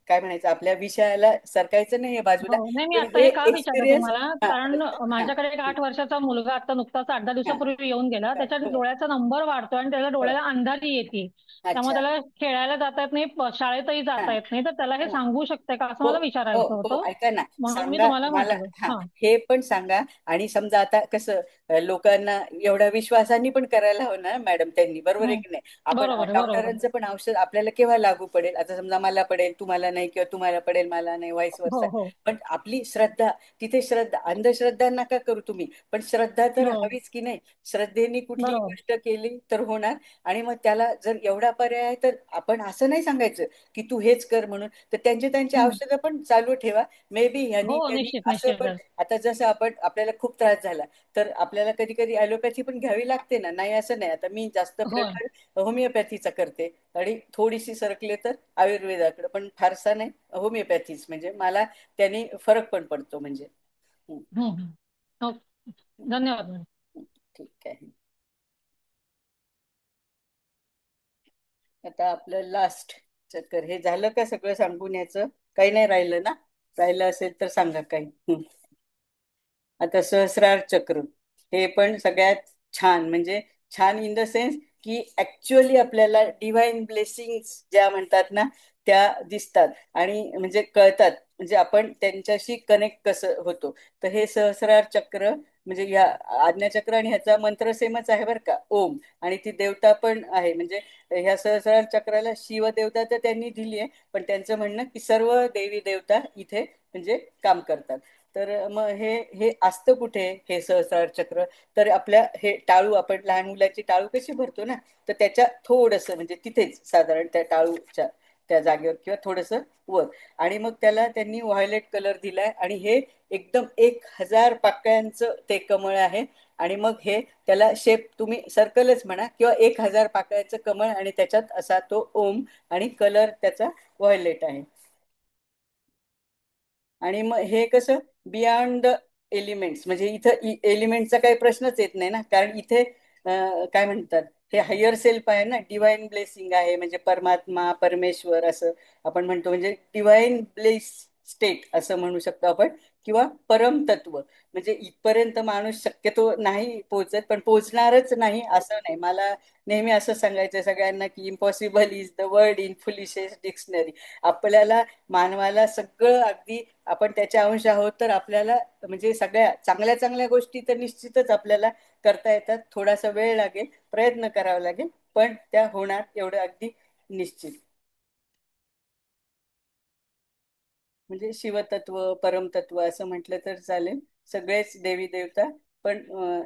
काय म्हणायचं, आपल्या विषयाला सरकायचं नाही बाजूला. हो, नाही, मी पण आता हे हे का विचारलं एक्सपिरियन्स. तुम्हाला, हा कारण हा माझ्याकडे एक 8 वर्षाचा मुलगा आता नुकताच 8-10 हा दिवसापूर्वी येऊन गेला. हा, त्याच्या हो, डोळ्याचा नंबर वाढतोय आणि त्याच्या हो. डोळ्याला अंधारी येते. त्यामुळे अच्छा. त्याला खेळायला जाता येत नाही, शाळेतही हा जाता येत नाही. तर त्याला हे हा. सांगू शकते का, असं हो मला हो विचारायचं हो, होतं. ऐका ना, म्हणून मी सांगा तुम्हाला मला. म्हटलं. हा, हा. हे पण सांगा. आणि समजा आता कसं लोकांना एवढ्या विश्वासाने पण करायला हवं ना मॅडम त्यांनी, बरोबर आहे हम्म. की नाही. आपण बरोबर आहे, बरोबर आहे. डॉक्टरांचं पण औषध आपल्याला केव्हा लागू पडेल, आता समजा मला पडेल तुम्हाला नाही, किंवा तुम्हाला पडेल मला नाही, व्हाईस वर्सा. हो हो पण आपली श्रद्धा, तिथे श्रद्धा, अंधश्रद्धा नका करू तुम्ही, पण श्रद्धा तर हो. हवीच की नाही. श्रद्धेने कुठलीही बरोबर. गोष्ट केली तर होणार. आणि मग त्याला जर एवढा पर्याय आहे, तर आपण असं नाही सांगायचं की तू हेच कर म्हणून. तर त्यांचे त्यांचे हम्म. औषधं पण चालू ठेवा. मे बी हो, ह्यांनी त्यांनी निश्चित असं पण. निश्चितच. आता जसं आपण आपल्याला खूप त्रास झाला, तर आपल्याला कधी कधी ॲलोपॅथी पण घ्यावी लागते ना, नाही असं नाही. आता मी जास्त होय. प्रेफर होमिओपॅथीचा करते. आणि थोडीशी सरकले तर आयुर्वेदाकडे, पण फारसा नाही, होमिओपॅथीच म्हणजे मला त्यांनी फरक पण पडतो म्हणजे. हं, हो. हं, धन्यवाद मॅडम. हं. ठीक आहे. आता आपलं लास्ट चक्कर हे झालं का, सगळं सांगून याचं काही नाही राहिलं ना. राहिलं असेल तर सांगा काही. आता सहस्रार चक्र हे पण सगळ्यात छान, म्हणजे छान इन द सेन्स की ऍक्च्युअली आपल्याला डिव्हाइन ब्लेसिंग्स ज्या म्हणतात ना, त्या दिसतात आणि म्हणजे कळतात. म्हणजे आपण त्यांच्याशी कनेक्ट कसं होतो. तर हे सहस्रार चक्र म्हणजे या आज्ञाचक्र आणि ह्याचा मंत्र सेमच आहे बरं का, ओम. आणि ती देवता पण आहे. म्हणजे ह्या सहस्रार चक्राला शिव देवता तर त्यांनी दिली आहे, पण त्यांचं म्हणणं की सर्व देवी देवता इथे म्हणजे काम करतात. तर मग हे हे असतं कुठे हे सहस्रार चक्र. तर आपल्या हे टाळू, आपण लहान मुलाची टाळू कशी भरतो ना, तर त्याच्या थोडस म्हणजे तिथेच साधारण त्या टाळूच्या त्या जागेवर किंवा थोडस वर. आणि मग त्याला त्यांनी व्हायोलेट कलर दिलाय. आणि हे एकदम 1000 पाकळ्यांचं ते कमळ आहे. आणि मग हे त्याला शेप तुम्ही सर्कलच म्हणा, किंवा 1000 पाकळ्याचं कमळ, आणि त्याच्यात असा तो ओम. आणि कलर त्याचा व्हायोलेट आहे. आणि मग हे कसं बियॉन्ड द एलिमेंट्स, म्हणजे इथं एलिमेंटचा काही प्रश्नच येत नाही ना, कारण इथे काय म्हणतात, हे हायर सेल्फ आहे ना, डिव्हाइन ब्लेसिंग आहे, म्हणजे परमात्मा परमेश्वर असं आपण म्हणतो. म्हणजे डिव्हाइन ब्लेस स्टेट असं म्हणू शकतो आपण, किंवा परमतत्व. म्हणजे इथपर्यंत माणूस शक्यतो नाही पोहोचत, पण पोहोचणारच नाही असं नाही. मला नेहमी असं सांगायचं सगळ्यांना की impossible is the word in foolishest dictionary. आपल्याला मानवाला सगळं अगदी आपण त्याचे अंश आहोत, तर आपल्याला म्हणजे सगळ्या चांगल्या चांगल्या गोष्टी तर निश्चितच आपल्याला करता येतात. थोडासा वेळ लागेल, प्रयत्न करावा लागेल, पण त्या होणार एवढं अगदी निश्चित. म्हणजे शिवतत्व परमतत्व असं म्हटलं तर चालेल. सगळेच देवी देवता पण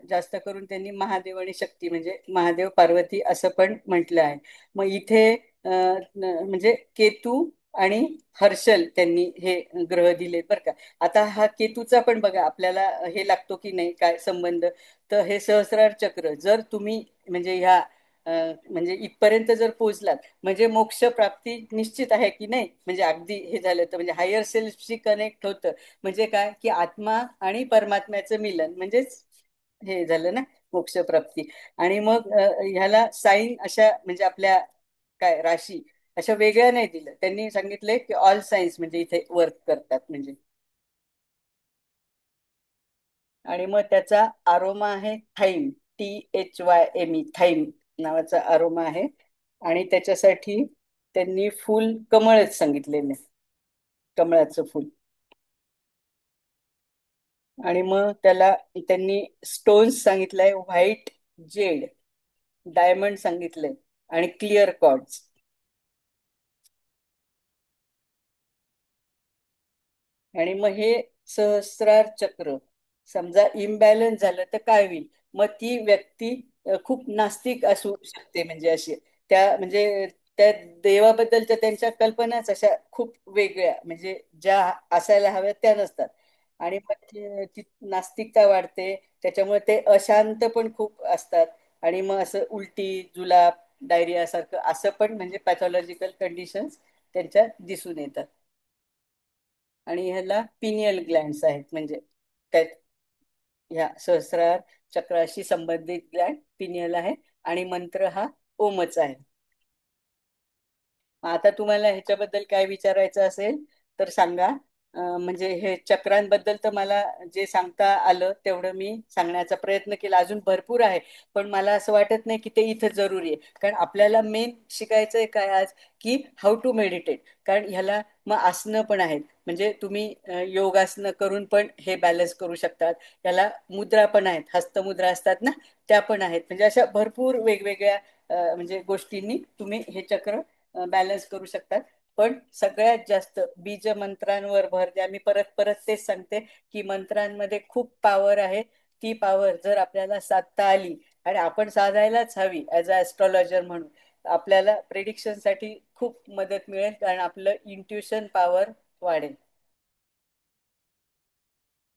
जास्त करून त्यांनी महादेव आणि शक्ती म्हणजे महादेव पार्वती असं पण म्हटलं आहे. मग इथे म्हणजे केतू आणि हर्षल त्यांनी हे ग्रह दिलेत बरं का. आता हा केतूचा पण बघा आपल्याला हे लागतो की नाही काय संबंध. तर हे सहस्रार चक्र जर तुम्ही म्हणजे ह्या म्हणजे इथपर्यंत जर पोहोचलात म्हणजे मोक्ष प्राप्ती निश्चित आहे की नाही. म्हणजे अगदी हे झालं तर म्हणजे हायर सेल्फशी कनेक्ट होतं. म्हणजे काय की आत्मा आणि परमात्म्याचं मिलन म्हणजेच हे झालं ना मोक्ष प्राप्ती. आणि मग ह्याला साईन अशा म्हणजे आपल्या काय राशी अशा वेगळ्या नाही दिलं. त्यांनी सांगितलंय की ऑल सायन्स म्हणजे इथे वर्क करतात म्हणजे. आणि मग त्याचा आरोमा आहे थाईम, THYME, थाईम नावाचा आरोमा आहे. आणि त्याच्यासाठी त्यांनी फुल कमळच सांगितलेले, कमळाचं फुल. आणि मग त्याला त्यांनी स्टोन्स सांगितलंय व्हाईट जेड, डायमंड सांगितलंय आणि क्लिअर कॉर्ड्स. आणि मग हे सहस्रार चक्र समजा इम्बॅलन्स झालं तर काय होईल. मग ती व्यक्ती खूप नास्तिक असू शकते. म्हणजे अशी त्या म्हणजे त्या देवाबद्दलच्या त्यांच्या कल्पनाच अशा खूप वेगळ्या म्हणजे ज्या असायला हव्या त्या नसतात. आणि मग ती नास्तिकता वाढते. त्याच्यामुळे ते अशांत पण खूप असतात. आणि मग असं उलटी जुलाब डायरिया सारखं असं पण म्हणजे पॅथॉलॉजिकल कंडिशन्स त्यांच्या दिसून येतात. आणि ह्याला पिनियल ग्लँड्स आहेत म्हणजे त्यात ह्या सहस्रार चक्राशी संबंधित ग्लँड पिनियल आहे. आणि मंत्र हा ओमच आहे. आता तुम्हाला ह्याच्याबद्दल काय विचारायचं असेल तर सांगा. म्हणजे हे चक्रांबद्दल तर मला जे सांगता आलं तेवढं मी सांगण्याचा प्रयत्न केला. अजून भरपूर आहे पण मला असं वाटत नाही की ते इथं जरुरी आहे. कारण आपल्याला मेन शिकायचंय काय आज की हाऊ टू मेडिटेट. कारण ह्याला मग आसनं पण आहेत. म्हणजे तुम्ही योगासनं करून पण हे बॅलन्स करू शकतात. याला मुद्रा पण आहेत, हस्तमुद्रा असतात ना त्या पण आहेत. म्हणजे अशा भरपूर वेगवेगळ्या म्हणजे गोष्टींनी तुम्ही हे चक्र बॅलन्स करू शकतात. पण सगळ्यात जास्त बीज मंत्रांवर भर द्या. मी परत परत तेच सांगते की मंत्रांमध्ये खूप पॉवर आहे. ती पॉवर जर आपल्याला साधता आली आणि आपण साधायलाच हवी ऍज अ ऍस्ट्रॉलॉजर म्हणून आपल्याला प्रेडिक्शन साठी खूप मदत मिळेल. कारण आपलं इंट्युशन पॉवर वाढेल.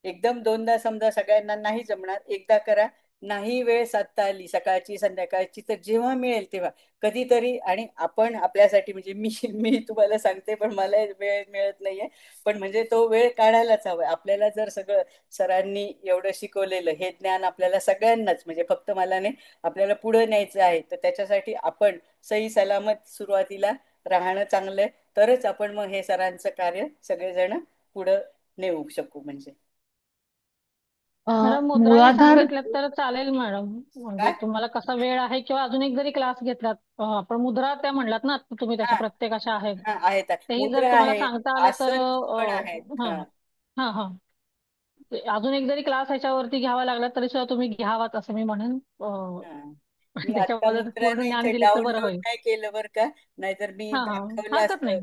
एकदम दोनदा समजा सगळ्यांना नाही जमणार. एकदा करा. नाही वेळ साधता आली सकाळची संध्याकाळची तर जेव्हा मिळेल तेव्हा कधीतरी. आणि आपण आपल्यासाठी म्हणजे मी मी तुम्हाला सांगते पण मला वेळ मिळत नाहीये. पण म्हणजे तो वेळ काढायलाच हवा. आपल्याला जर सगळं सरांनी एवढं शिकवलेलं हे ज्ञान आपल्याला सगळ्यांनाच म्हणजे फक्त मला नाही आपल्याला पुढे न्यायचं आहे. तर त्याच्यासाठी आपण सही सलामत सुरुवातीला राहणं चांगलंय. तरच आपण मग हे सरांचं कार्य सगळेजण पुढं नेऊ शकू. म्हणजे मॅडम मुद्राही मूळाधार सांगितल्यात तर चालेल मॅडम. म्हणजे काय तुम्हाला कसा वेळ आहे किंवा अजून एक जरी क्लास घेतलात आपण मुद्रा त्या म्हणलात ना तुम्ही हा त्याच्या प्रत्येक अशा आहेत. हा आहेत तेही जर मुद्रा तुम्हाला आहेत सांगता आलं तर आसन पण आहेत. हा हा हा हा अजून एक जरी क्लास ह्याच्यावरती घ्यावा लागला तरी सुद्धा तुम्ही घ्यावात असं मी म्हणेन. हा मी आता त्याच्याबद्दल पूर्ण मुद्राने ज्ञान इथे दिलं तर बरं डाउनलोड होईल. नाही केलं बरं का. नाहीतर मी हा हा दाखवलं हरकत असतं. नाही.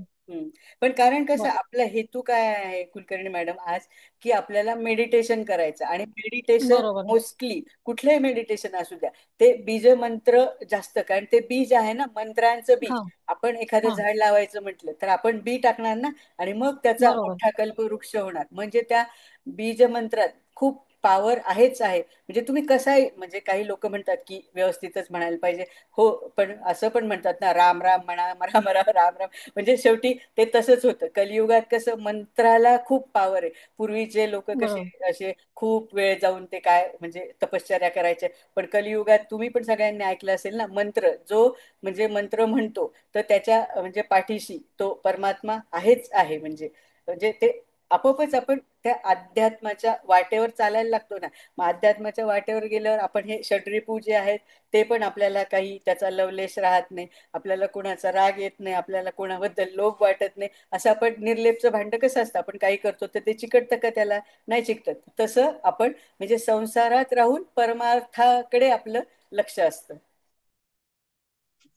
पण कारण कसं बरं आपला हेतू काय आहे कुलकर्णी मॅडम आज की आपल्याला मेडिटेशन करायचं. आणि मेडिटेशन बरोबर. मोस्टली कुठलंही मेडिटेशन असू द्या ते बीज मंत्र जास्त. कारण ते बीज आहे ना मंत्रांचं हा बीज. आपण एखादं हा झाड लावायचं म्हटलं तर आपण बी टाकणार ना. आणि मग त्याचा बरोबर मोठा कल्पवृक्ष होणार. म्हणजे त्या बीज मंत्रात खूप पॉवर आहेच आहे. म्हणजे तुम्ही कसाही म्हणजे काही लोक म्हणतात की व्यवस्थितच म्हणायला पाहिजे. हो पण असं पण म्हणतात ना राम राम म्हणा राम राम राम राम. म्हणजे शेवटी ते तसंच होतं. कलियुगात कसं मंत्राला खूप पॉवर आहे. पूर्वीचे लोक कसे बरोबर असे खूप वेळ जाऊन ते काय म्हणजे तपश्चर्या करायचे. पण कलियुगात तुम्ही पण सगळ्यांनी ऐकलं असेल ना मंत्र जो म्हणजे मंत्र म्हणतो तर त्याच्या म्हणजे पाठीशी तो परमात्मा आहेच आहे. म्हणजे म्हणजे ते आपोआपच आपण त्या अध्यात्माच्या वाटेवर चालायला लागतो ना. मग अध्यात्माच्या वाटेवर गेल्यावर आपण हे षड्रिपू जे आहेत ते पण आपल्याला काही त्याचा लवलेश राहत नाही. आपल्याला कोणाचा राग येत नाही. आपल्याला कोणाबद्दल लोभ वाटत नाही. असं आपण निर्लेपचं भांड कसं असतं आपण काही करतो तर ते चिकटतं का त्याला नाही चिकटत. तसं आपण म्हणजे संसारात राहून परमार्थाकडे आपलं लक्ष असतं.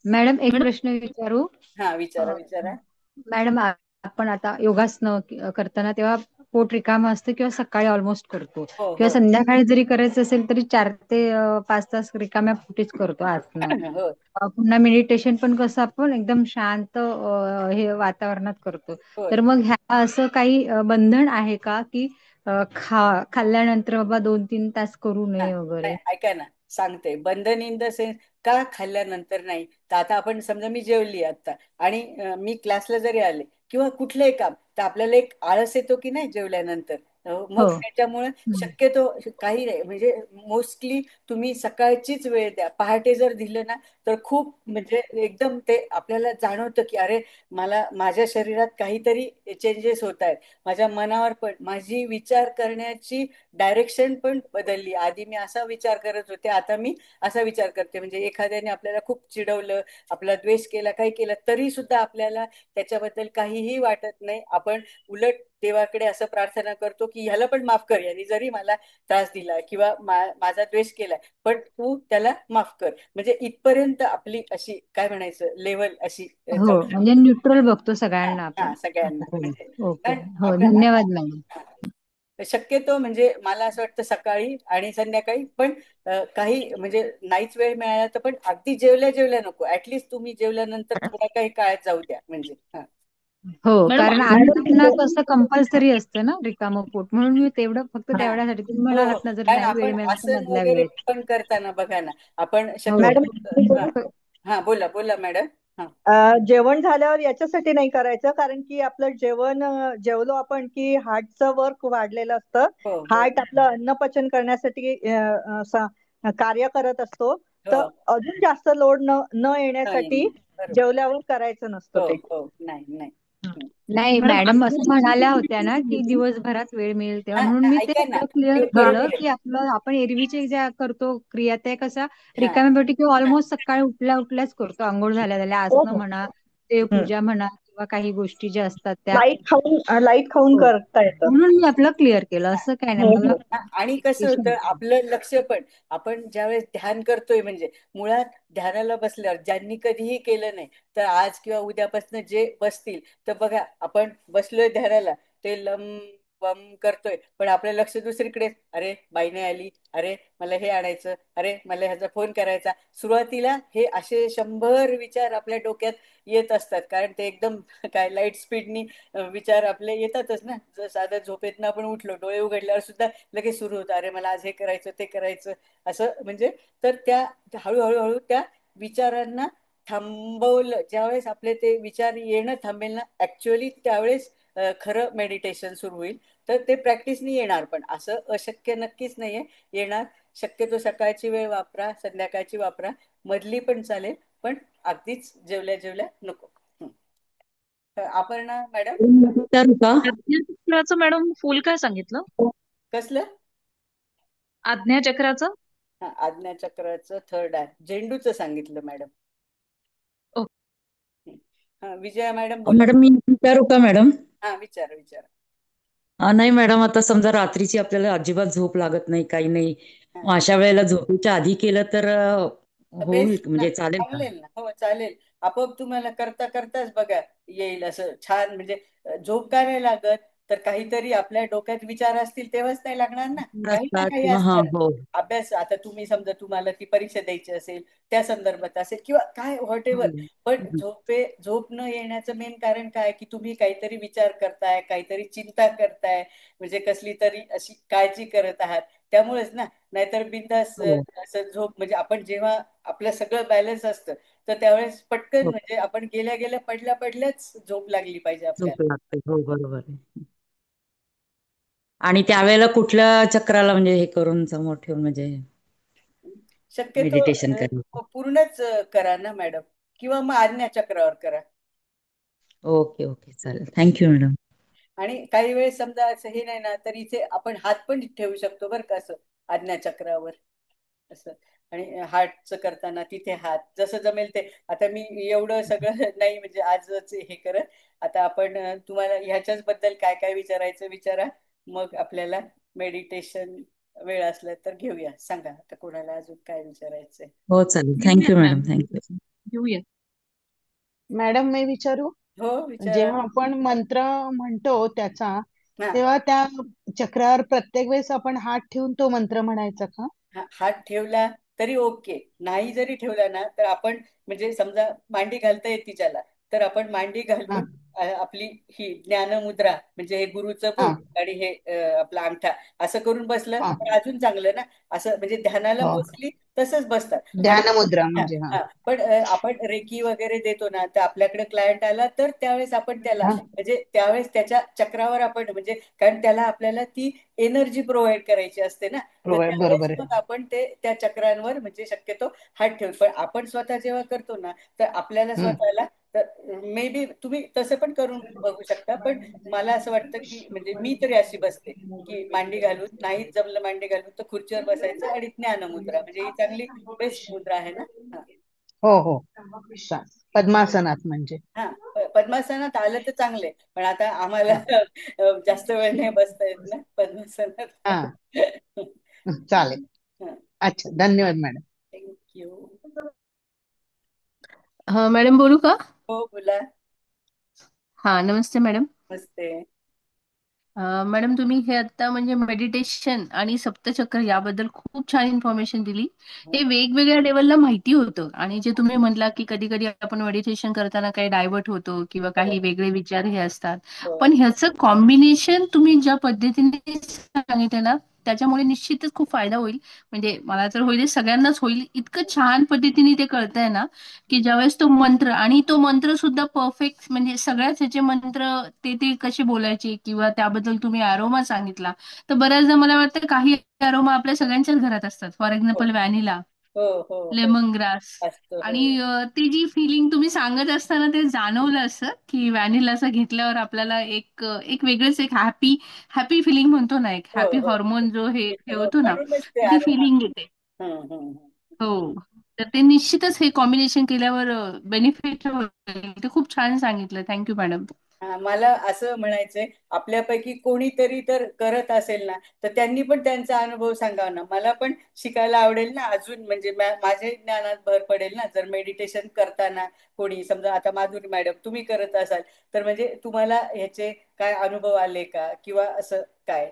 मॅडम एक प्रश्न विचारू. हा अ, विचारा विचारा. मॅडम आपण आता योगासनं करताना तेव्हा पोट रिकामं असतं किंवा सकाळी ऑलमोस्ट करतो हो किंवा हो संध्याकाळी जरी करायचं असेल तरी 4 ते 5 तास रिकाम्या पोटीच करतो आसनं. हो पुन्हा मेडिटेशन पण कसं आपण एकदम शांत हे वातावरणात करतो. होय. तर मग ह्या असं काही बंधन आहे का की खाल्ल्यानंतर बाबा 2-3 तास करू नये नाही वगैरे? ऐका ना, सांगते. बंधन इन द सेन्स का खाल्ल्यानंतर नाही. तर आता आपण समजा मी जेवली आता आणि मी क्लासला जरी आले किंवा कुठलंही काम, तर आपल्याला एक आळस येतो की नाही जेवल्यानंतर. हो. मग त्याच्यामुळे शक्यतो काही नाही म्हणजे मोस्टली तुम्ही सकाळचीच वेळ द्या. पहाटे जर दिलं ना तर खूप म्हणजे एकदम ते आपल्याला जाणवतं की अरे मला माझ्या शरीरात काहीतरी चेंजेस होत आहेत. माझ्या मनावर पण माझी विचार करण्याची डायरेक्शन पण बदलली. आधी मी असा विचार करत होते, आता मी असा विचार करते. म्हणजे एखाद्याने आपल्याला खूप चिडवलं, आपला द्वेष केला, काही केलं, तरी सुद्धा आपल्याला त्याच्याबद्दल काहीही वाटत नाही. आपण उलट देवाकडे असं प्रार्थना करतो की ह्याला पण माफ कर, यांनी जरी मला त्रास दिला किंवा माझा द्वेष केलाय, पण तू त्याला माफ कर. म्हणजे इथपर्यंत आपली अशी काय म्हणायचं लेवल अशी हो, जाऊ म्हणजे शकते. न्यूट्रल बघतो हा सगळ्यांना हा आपण. सगळ्यांना असं. म्हणजे ओके. कारण हो, आपण धन्यवाद मॅडम. शक्यतो म्हणजे मला असं वाटतं सकाळी आणि संध्याकाळी पण काही म्हणजे नाहीच वेळ मिळाला तर पण अगदी जेवल्या जेवल्या नको. ऍटलिस्ट तुम्ही जेवल्यानंतर थोडा काही काळ जाऊ द्या म्हणजे हो, मॅडम कारण अन्न कसं कंपल्सरी असतं ना रिकामं पोट. म्हणून मी तेवढं फक्त हा तेवढ्यासाठी तुम्ही हो हो म्हणालात ना जर कारण नाही वेळ आपण मिळाला तर आसन मधल्या वगैरे वेळेत. पण करताना बघा ना आपण हो. मॅडम शक्यतो हा बोला बोला मॅडम. हा जेवण झाल्यावर याच्यासाठी नाही करायचं कारण की आपलं जेवण जेवलो आपण की हार्टचं वर्क वाढलेलं असतं. हो हो हार्ट आपलं अन्न पचन करण्यासाठी कार्य करत असतो. तर हो अजून जास्त लोड न नाही येण्यासाठी नाही बरोबर जेवल्यावर करायचं नसतं हो ते. हो नाही नाही हं. नाही, मॅडम मॅडम असं म्हणाल्या होत्या ना की दिवसभरात वेळ मिळेल तेव्हा. हा म्हणून मी ते ऐका ना क्लिअर केलं बरोबर आहे की आपलं आपण एरवीचे ज्या करतो क्रिया त्या कशा हा रिकाम्या पोटी किंवा ऑलमोस्ट सकाळी उठल्या उठल्याच करतो. अंघोळ झाल्या झाल्या हो आसनं हो. म्हणा, देवपूजा म्हणा किंवा काही गोष्टी ज्या असतात त्या. लाईट खाऊन हो. करता येतं. म्हणून मी आपलं क्लिअर केलं. असं काय नाही हो मला हो. आणि कसं होतं आपलं लक्ष पण आपण ज्यावेळेस ध्यान करतोय म्हणजे मुळात ध्यानाला बसल्यावर ज्यांनी कधीही केलं नाही तर आज किंवा उद्यापासून जे बसतील तर बघा आपण बसलोय ध्यानाला ते लम वम करतोय पण आपलं लक्ष दुसरीकडे अरे बाई नाही आली अरे मला हे आणायचं अरे मला ह्याचा फोन करायचा सुरुवातीला हे असे 100 विचार आपल्या डोक्यात येत असतात कारण ते एकदम काय लाईट स्पीडनी विचार आपले येतातच ना जर साध्या झोपेतनं आपण उठलो डोळे उघडल्यावर सुद्धा लगेच सुरू होतं अरे मला आज हे करायचं ते करायचं असं म्हणजे तर त्या हळूहळू हळू त्या विचारांना थांबवलं ज्यावेळेस आपले ते विचार येणं थांबेल ना ऍक्च्युअली त्यावेळेस खरं मेडिटेशन सुरू होईल तर ते प्रॅक्टिसनी येणार पण असं अशक्य नक्कीच नाहीये येणार शक्यतो सकाळची वेळ वापरा संध्याकाळची वापरा मधली पण चालेल पण अगदीच जेवल्या जेवल्या नको अपर्णा मॅडम विचारू का? आज्ञाचक्राचं मॅडम फुल काय सांगितलं? कसलं आज्ञाचक्राचं? हा आज्ञाचक्राचं थर्ड आहे झेंडूचं सांगितलं मॅडम हा विजया मॅडम बोला मॅडम मी विचारू का मॅडम? हा विचारा विचारा नाही मॅडम आता समजा रात्रीची आपल्याला अजिबात झोप लागत नाही काही नाही हा अशा वेळेला झोपेच्या आधी केलं तर होईल बेस्ट ना म्हणजे चालेल का? चालेल ना हो चालेल आपोआप तुम्हाला करता करताच बघा येईल असं छान म्हणजे झोप का नाही लागत तर काहीतरी आपल्या डोक्यात विचार असतील तेव्हाच नाही लागणार ना काही ना असतात काही किंवा हा असणार हो अभ्यास आता तुम्ही समजा तुम्हाला ती परीक्षा द्यायची असेल त्या संदर्भात असेल किंवा काय व्हॉट एव्हर पण झोप न येण्याचं मेन कारण काय की तुम्ही काहीतरी विचार करताय काहीतरी चिंता करताय म्हणजे कसली तरी अशी काळजी करत आहात त्यामुळेच ना नाहीतर बिंदास हो असं झोप म्हणजे आपण जेव्हा आपलं सगळं बॅलन्स असतं तर त्यावेळेस पटकन हो म्हणजे आपण गेल्या गेल्या पडल्या पडल्याच झोप लागली पाहिजे झोप आपल्याला लागते हो बरोबर आहे आणि त्यावेळेला कुठल्या चक्राला म्हणजे हे करून समोर ठेवून म्हणजे शक्यतो मेडिटेशन करायचं पूर्णच करा ना मॅडम किंवा मग आज्ञाचक्रावर करा ओके ओके चालेल थँक्यू मॅडम आणि काही वेळेस समजा असं हे नाही ना तर इथे आपण हात पण ठेवू शकतो बरं का असं आज्ञाचक्रावर असं आणि हार्टचं करताना तिथे हात जसं जमेल ते आता मी एवढं सगळं नाही म्हणजे आजच हे करत आता आपण तुम्हाला ह्याच्याच बद्दल काय काय विचारायचं विचारा मग आपल्याला मेडिटेशन वेळ असला तर घेऊया सांगा आता कोणाला अजून काय विचारायचंय हो चालेल थँक्यू घेऊयात मॅडम मॅम थँक्यू घेऊयात मॅडम मी विचारू हो विचारा जेव्हा आपण मंत्र म्हणतो त्याचा हा तेव्हा त्या चक्रावर प्रत्येक वेळेस आपण हात ठेवून तो मंत्र म्हणायचा का? हात ठेवला तरी ओके, नाही जरी ठेवला ना तर आपण म्हणजे समजा मांडी घालता येते ज्याला, तर आपण मांडी हा घालून आपली ही ज्ञानमुद्रा म्हणजे हे गुरुचं हा बोट आणि हे आपला अंगठा असं करून बसलं हा तर अजून चांगलं ना. असं म्हणजे ध्यानाला हो मोस्टली तसंच बसतात. आणि ध्यान मुद्रा हा म्हणजे हा हा पण आपण रेकी वगैरे देतो ना, तर आपल्याकडे क्लायंट आला तर त्यावेळेस आपण त्याला हा म्हणजे त्यावेळेस त्याच्या चक्रावर आपण म्हणजे कारण त्याला आपल्याला ती एनर्जी प्रोव्हाइड करायची असते ना, तर त्यावेळेस बरोबर आहे. मग आपण ते त्या चक्रांवर म्हणजे शक्यतो हात ठेवून. पण आपण स्वतः जेव्हा करतो ना तर आपल्याला हम्म. स्वतःला तर मे बी तुम्ही तसं पण करून बघू शकता. पण मला असं वाटतं की म्हणजे मी तरी अशी बसते की मांडी घालून, नाही जमलं मांडी घालून तर खुर्चीवर बसायचं आणि ज्ञानमुद्रा म्हणजे ही चांगली बेस्ट मुद्रा आहे ना. हा हो हो पद्मासनात म्हणजे हा पद्मासनात आलं तर चांगले, पण आता आम्हाला हा जास्त वेळ नाही बसता येत ना पद्मासनात. हा चालेल. अच्छा धन्यवाद मॅडम. थँक्यू. हा मॅडम बोलू का? हो बोला. हा नमस्ते मॅडम. नमस्ते. मॅडम तुम्ही हे आता म्हणजे मेडिटेशन आणि सप्तचक्र याबद्दल खूप छान इन्फॉर्मेशन दिली. हे वेगवेगळ्या लेवलला माहिती होतं आणि जे तुम्ही म्हटला की कधी कधी आपण मेडिटेशन करताना काही डायव्हर्ट होतो किंवा हो काही वेगळे विचार हे असतात, हो पण ह्याचं कॉम्बिनेशन तुम्ही ज्या पद्धतीने सांगितलं ना त्याच्यामुळे निश्चितच खूप फायदा होईल. म्हणजे मला तर होईल, सगळ्यांनाच होईल. इतकं छान पद्धतीने ते कळतंय ना की ज्यावेळेस तो मंत्र आणि तो मंत्र सुद्धा परफेक्ट म्हणजे सगळ्याच ह्याचे मंत्र ते ते कसे बोलायचे किंवा त्याबद्दल तुम्ही अरोमा सांगितला. तर बऱ्याचदा मला वाटतं काही अरोमा आपल्या सगळ्यांच्याच घरात असतात. फॉर हो एक्झाम्पल व्हॅनिला, हो हो हो लेमन ग्रास. असतो हो. आणि ती जी फिलिंग तुम्ही सांगत असताना ते जाणवलं असं की व्हॅनिलाचं घेतल्यावर आपल्याला एक एक वेगळंच एक हॅपी हॅपी फिलिंग म्हणतो ना, एक हो हॅपी हो हॉर्मोन जो हे हे हो होतो ना, म्हणूनच ते ती आरोमा. फिलिंग येते. हम्म. हो. तर ते निश्चितच हे कॉम्बिनेशन केल्यावर बेनिफिट होईल. ते खूप छान सांगितलं. Thank you madam. हा मला असं म्हणायचंय, आपल्यापैकी कोणीतरी तर करत असेल ना तर त्यांनी पण त्यांचा अनुभव सांगावा ना. मला पण शिकायला आवडेल ना अजून, म्हणजे माझ्या ज्ञानात भर पडेल ना. जर मेडिटेशन करताना कोणी समजा आता माधुरी मॅडम तुम्ही करत असाल तर म्हणजे तुम्हाला ह्याचे काय अनुभव आले का किंवा असं काय?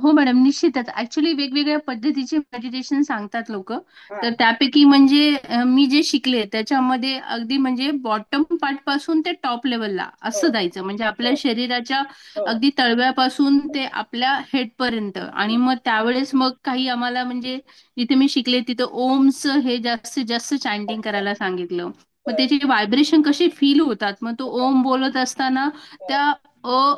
हो मॅडम, निश्चितच. ऍक्च्युली वेगवेगळ्या पद्धतीचे मेडिटेशन सांगतात लोक. हा तर त्यापैकी म्हणजे मी जे शिकले त्याच्यामध्ये अगदी म्हणजे बॉटम पार्ट पासून ते टॉप लेवलला हो असं जायचं. म्हणजे आपल्या हो शरीराच्या हो अगदी तळव्यापासून ते आपल्या हेड पर्यंत. आणि हं, मग त्यावेळेस मग काही आम्हाला म्हणजे जिथे मी शिकले तिथं ओमचं हे जास्तीत जास्त चॅन्टिंग अच्छा करायला सांगितलं. मग बर त्याचे व्हायब्रेशन कसे फील होतात. मग तो बर ओम बोलत असताना बर त्या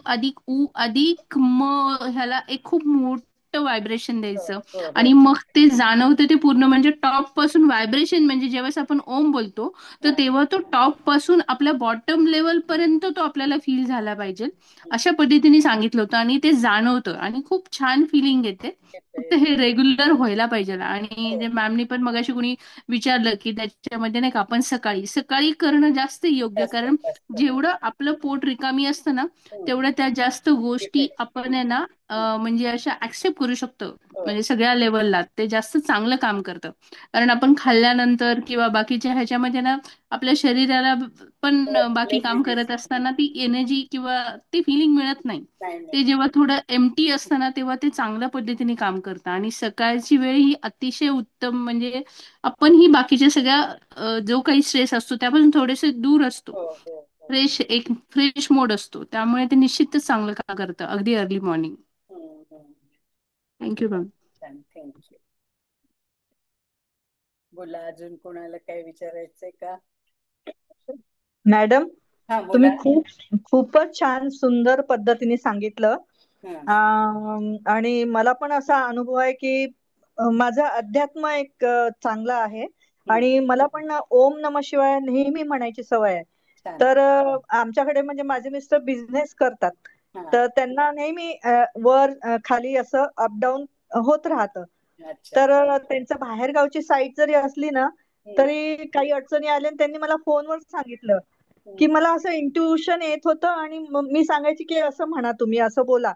अधिक उ अधिक म ह्याला एक खूप मोठं व्हायब्रेशन हो द्यायचं. हो हो आणि मग ते जाणवतं ते पूर्ण म्हणजे टॉप पासून व्हायब्रेशन म्हणजे ज्यावेळेस आपण ओम बोलतो तर हा तेव्हा तो टॉप पासून आपल्या बॉटम लेवल पर्यंत तो आपल्याला फील झाला पाहिजे. हं, अशा पद्धतीने सांगितलं होतं आणि ते जाणवतं आणि खूप छान फिलिंग येते. येतं फक्त येतं हे रेग्युलर व्हायला पाहिजे. आणि हो जे मॅमनी पण मगाशी कुणी विचारलं की त्याच्यामध्ये नाही का आपण सकाळी सकाळी करणं जास्त योग्य, जास्त कारण जास्त हो जेवढं आपलं पोट रिकामी असतं ना हं, तेवढ्या त्या जास्त गोष्टी इफेक्ट आपण आहे ना हं, म्हणजे अशा ऍक्सेप्ट करू शकतो. हो म्हणजे सगळ्या लेवलला ते जास्त चांगलं काम करतं. कारण आपण खाल्ल्यानंतर किंवा बाकीच्या ह्याच्यामध्ये ना आपल्या शरीराला पण बाकी काम लेझीनेस करत असताना ती एनर्जी किंवा ती फिलिंग मिळत नाही. नाही नाही ते जेव्हा थोडं एम्प्टी असतं ना तेव्हा ते चांगल्या पद्धतीने काम करतं. आणि सकाळची वेळ ही अतिशय उत्तम. म्हणजे आपण ही बाकीच्या सगळ्या जो काही स्ट्रेस असतो त्यापासून थोडेसे दूर असतो. हो हो हो एक फ्रेश मोड असतो. त्यामुळे ते निश्चितच चांगलं काम करतं अगदी अर्ली मॉर्निंग. हं. Thank you ma'am. छान थँक्यू. बोला अजून कोणाला काय विचारायचंय का? मॅडम, हा तुम्ही बोला. खूपच छान सुंदर पद्धतीने सांगितलं. हा आणि मला पण असा अनुभव आहे की माझा अध्यात्म एक चांगला आहे. हं, आणि मला पण ना ओम नमः शिवाय नेहमी म्हणायची सवय आहे. छान. तर आमच्याकडे म्हणजे माझे मिस्टर बिझनेस करतात. हा तर त्यांना नेहमी वर खाली असं अपडाऊन होत राहतं. अच्छा. तर त्यांचं बाहेरगावची साईट जरी असली ना हं, तरी काही अडचणी आल्या आणि त्यांनी मला फोनवर सांगितलं की हं. मला असं इंट्युशन येत होतं आणि मी सांगायची की असं म्हणा, तुम्ही असं बोला.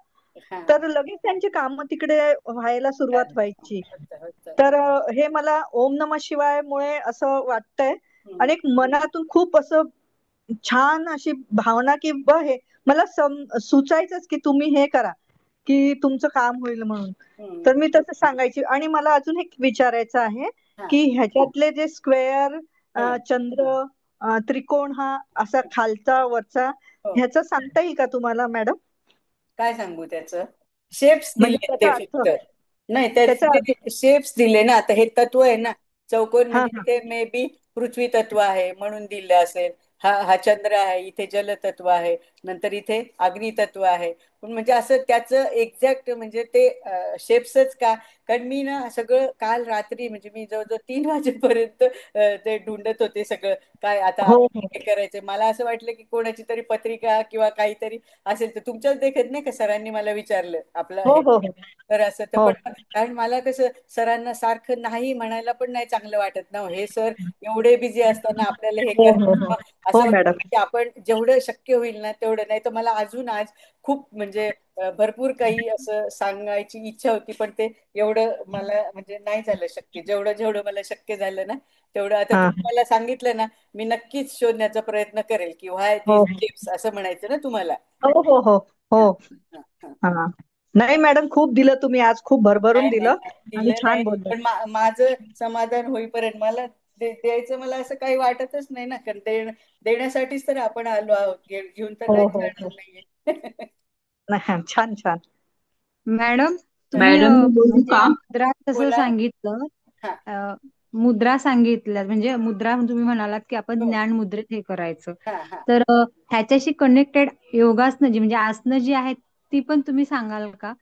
हा तर लगेच त्यांची कामं तिकडे व्हायला सुरुवात छान व्हायची. होतं होतं. तर हे मला ओम नमः शिवाय मुळे असं वाटतंय. हं, आणि एक मनातून खूप असं छान अशी भावना की हे मला सुचायचंच की तुम्ही हे करा की तुमचं काम होईल म्हणून. तर मी तसं सांगायची. आणि मला अजून एक विचारायचं आहे की ह्याच्यातले जे स्क्वेअर, चंद्र, त्रिकोण हा असा खालचा वरचा ह्याचं सांगता येईल का तुम्हाला मॅडम? काय सांगू त्याचं? शेप्स म्हणजे दिले ते त्याचा अर्थ, फक्त. नाही त्याचा अर्थ. त्याचे शेप्स दिले ना. आता हे तत्व आहे ना, चौकोन हा म्हणजे हा इथे मे बी पृथ्वी तत्व आहे म्हणून दिलं असेल. हा चंद्र आहे, इथे जलतत्व आहे, नंतर इथे अग्नी तत्व आहे. पण म्हणजे असं त्याचं एक्झॅक्ट म्हणजे ते शेप्सच का? कारण मी ना सगळं काल रात्री म्हणजे मी जवळजवळ 3 वाजेपर्यंत ते ढूंढत होते सगळं. काय आता हो आपण हो हे करायचंय. मला असं वाटलं की कोणाची तरी पत्रिका किंवा काहीतरी असेल तर तुमच्याच देखत नाही का सरांनी मला विचारलं आपलं हो हे हो तर असं तर हो पण कारण मला कसं सरांना सारखं नाही म्हणायला पण नाही चांगलं वाटत ना. हे सर एवढे बिझी असताना आपल्याला हे हो हो करणं हो असं हो वाटतं मॅडम. की आपण जेवढं शक्य होईल ना तेवढं. नाही तर मला अजून आज खूप म्हणजे भरपूर काही असं सांगायची इच्छा होती पण ते एवढं मला म्हणजे नाही झालं शक्य. जेवढं जेवढं मला शक्य झालं ना तेवढं. आता हा तुम्ही मला सांगितलं ना, मी नक्कीच शोधण्याचा प्रयत्न करेल की व्हाय हो दीज शेप्स असं म्हणायचं ना तुम्हाला. हो हो हो हा, हो. हा, हा. हा नाही मॅडम, खूप दिलं तुम्ही आज, खूप भरभरून नाही नाही दिलं नाही, आणि दिलं छान नाही. बोलले. पण माझं समाधान होईपर्यंत मला द्यायचं मला असं काही वाटतच नाही ना. कारण देण्यासाठीच तर आपण आलो आहोत. घेऊन तर हो काही हो जाणार हो नाहीये. नाही, छान छान. मॅडम तुम्ही मॅडम मी बोलू का? मुद्रा जसं बोला. सांगितलं, हा. मुद्रा सांगितल्या म्हणजे मुद्रा तुम्ही म्हणालात की आपण हो. ज्ञान मुद्रेत हे करायचं. हा हा. तर ह्याच्याशी कनेक्टेड योगासनं जी म्हणजे आसनं जी आहेत ती पण तुम्ही सांगाल का?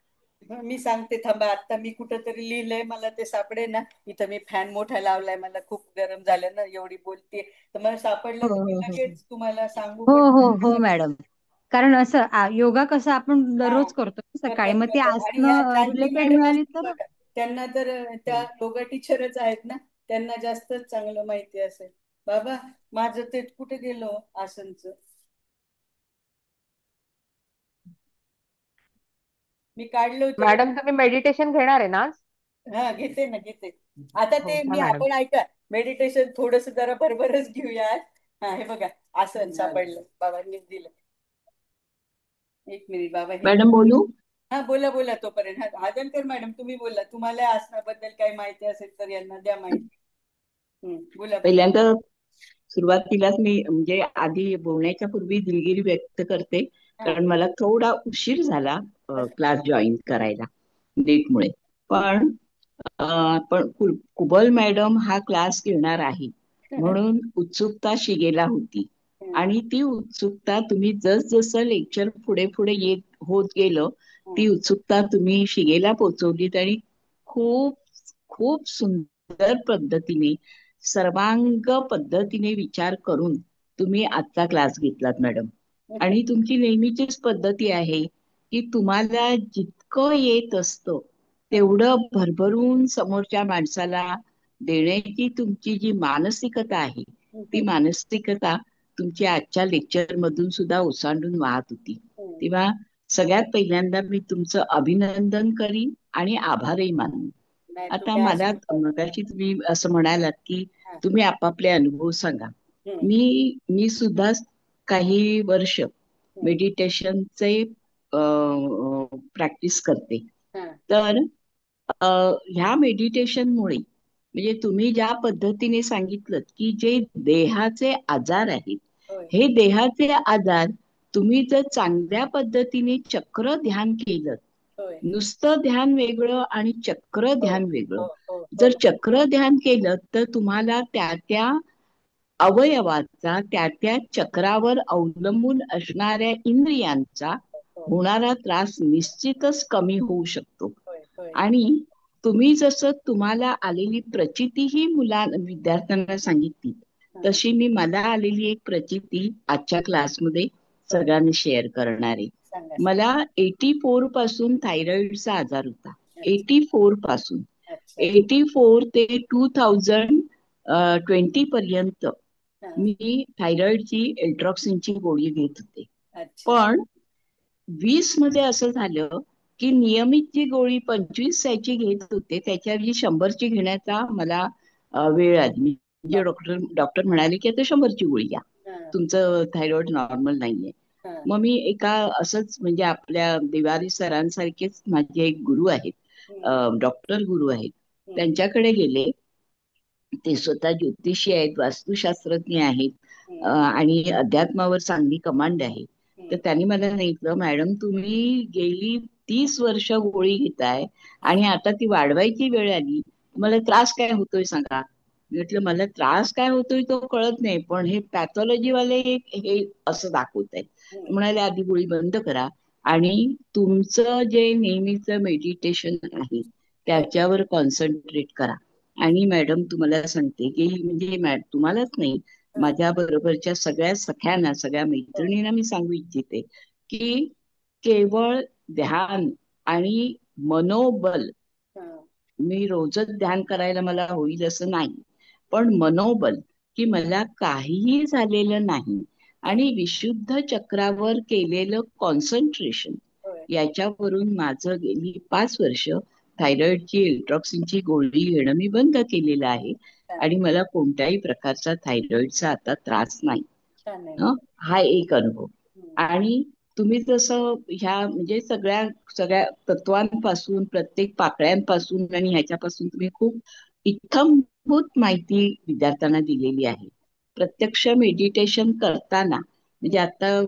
मी सांगते थांबा. आता मी कुठंतरी लिहिलंय, मला ते सापडे ना. इथं मी फॅन मोठा लावलाय, मला खूप गरम झालं ना एवढी बोलते. तर मला सापडलं हो तर मी हो हो लगेच तुम्हाला सांगू हो पण हो हो मॅडम. कारण असं योगा कसं आपण हा दररोज करतो ना सकाळी, करतात मग ती करतात. आणि ह्या आसनं जानवी रिलेटेड मॅडम मिळाली असतील तर. बघा, त्यांना तर त्या योगा टीचरच आहेत ना, त्यांना जास्तच चांगलं माहिती असेल. बाबा माझं ते कुठे गेलो आसनचं. मी काढलं होतं बघ. मॅडम तुम्ही मेडिटेशन घेणार आहे ना आज? हा घेते ना घेते. आता हो ते घ्या मी मॅडम. आपण ऐका मेडिटेशन थोडस जरा भरभरच घेऊया आज. हा हे बघा आसन सापडलं, बाबांनीच दिलं. एक मिनिट बाबा हे. मॅडम बोलू? हा बोला बोला तोपर्यंत. हा आदनकर मॅडम तुम्ही बोला. तुम्हाला आसनाबद्दल काही माहिती असेल तर यांना द्या माहिती. बोला बोला. पहिल्यांदा सुरुवातीलाच मी म्हणजे आधी बोलण्याच्या पूर्वी दिलगिरी व्यक्त करते, हा कारण मला थोडा उशीर झाला क्लास जॉईन करायला नेटमुळे. पण पण कुबल मॅडम हा क्लास घेणार आहे म्हणून उत्सुकता शिगेला होती. आणि ती उत्सुकता तुम्ही जसजसं लेक्चर पुढे पुढे येत होत गेलं, ती उत्सुकता तुम्ही शिगेला पोहोचवलीत आणि खूप खूप सुंदर पद्धतीने सर्वांग पद्धतीने विचार करून तुम्ही आजचा क्लास घेतलात मॅडम. आणि तुमची नेहमीचीच पद्धती आहे की तुम्हाला जितकं येत असतं तेवढं भरभरून समोरच्या माणसाला देण्याची तुमची जी मानसिकता आहे, ती मानसिकता तुमच्या आजच्या लेक्चर मधून सुद्धा ओसांडून वाहत होती. तेव्हा सगळ्यात पहिल्यांदा मी तुमचं अभिनंदन करीन आणि आभारही मानेन. नाही आता तुम्ही मला असून मगाशी तुम्ही असं म्हणालात की हा. तुम्ही आपापले अनुभव सांगा. हम्म, मी सुद्धा काही वर्ष हम्म, मेडिटेशनचे प्रॅक्टिस करते. हा. तर ह्या मेडिटेशनमुळे म्हणजे तुम्ही ज्या पद्धतीने सांगितलं की जे देहाचे आजार आहेत, होय हे देहाचे आजार तुम्ही जर चांगल्या पद्धतीने चक्र ध्यान केलं, होय. नुसतं ध्यान वेगळं आणि चक्र हो ध्यान वेगळं. हो हो हो. जर चक्र ध्यान केलं तर तुम्हाला त्या त्या अवयवाचा त्या त्या चक्रावर अवलंबून असणाऱ्या इंद्रियांचा हो होणारा त्रास निश्चितच कमी होऊ शकतो. होय होय. आणि तुम्ही जसं तुम्हाला आलेली प्रचिती ही विद्यार्थ्यांना सांगितली, हा, तशी मी मला आलेली एक प्रचिती आजच्या क्लासमध्ये होय सगळ्यांनी शेअर करणार आहे. सांगा सांगा. मला 84 पासून थायरॉइडचा आजार होता. अच्छा 84 पासून अच्छा. 84 ते 2020 पर्यंत हा, मी थायरॉइडची एल्ट्रॉक्सिनची गोळी घेत होते. अच्छा पण 20 मध्ये असं झालं की नियमित जी गोळी 25 घेत होते त्याच्याऐवजी 100ची घेण्याचा मला वेळ आली. म्हणजे बाप. डॉक्टर म्हणाले की आता 100ची गोळी घ्या. हा, तुमचं थायरॉइड नॉर्मल नाहीये. मग मी एका असंच म्हणजे आपल्या दिवारी सरांसारखेच माझे एक गुरु आहेत, डॉक्टर गुरु आहेत, त्यांच्याकडे गेले. ते स्वतः ज्योतिषी आहेत, वास्तुशास्त्रज्ञ आहेत, आणि अध्यात्मावर चांगली कमांड आहे. तर त्यांनी मला सांगितलं, मॅडम तुम्ही गेली 30 वर्ष गोळी घेताय आणि आता ती वाढवायची वेळ आली, तुम्हाला त्रास काय होतोय सांगा. मी म्हटलं मला त्रास काय होतोय तो कळत नाही, पण हे पॅथॉलॉजी वाले हे असं दाखवत आहेत. म्हणाले आधी गोळी बंद करा आणि तुमचं जे नेहमीचं मेडिटेशन आहे त्याच्यावर कॉन्सन्ट्रेट करा. आणि मॅडम तुम्हाला सांगते की म्हणजे तुम्हालाच नाही, माझ्या बरोबरच्या सगळ्या सख्यांना, सगळ्या मैत्रिणींना मी सांगू इच्छिते की केवळ ध्यान आणि मनोबल, मी रोजच ध्यान करायला मला होईल असं नाही, पण मनोबल की मला काहीही झालेलं नाही आणि विशुद्ध चक्रावर केलेलं कॉन्सन्ट्रेशन, याच्यावरून माझं गेली 5 वर्ष थायरॉइडची एल्ट्रॉक्सिनची गोळी घेणं मी बंद केलेलं आहे आणि मला कोणत्याही प्रकारचा थायरॉइडचा आता त्रास नाही. हा एक अनुभव. आणि तुम्ही जसं ह्या म्हणजे सगळ्या सगळ्या तत्वांपासून, प्रत्येक पाकळ्यांपासून आणि ह्याच्यापासून तुम्ही खूप इत्थंभूत माहिती विद्यार्थ्यांना दिलेली आहे. प्रत्यक्ष मेडिटेशन करताना म्हणजे आता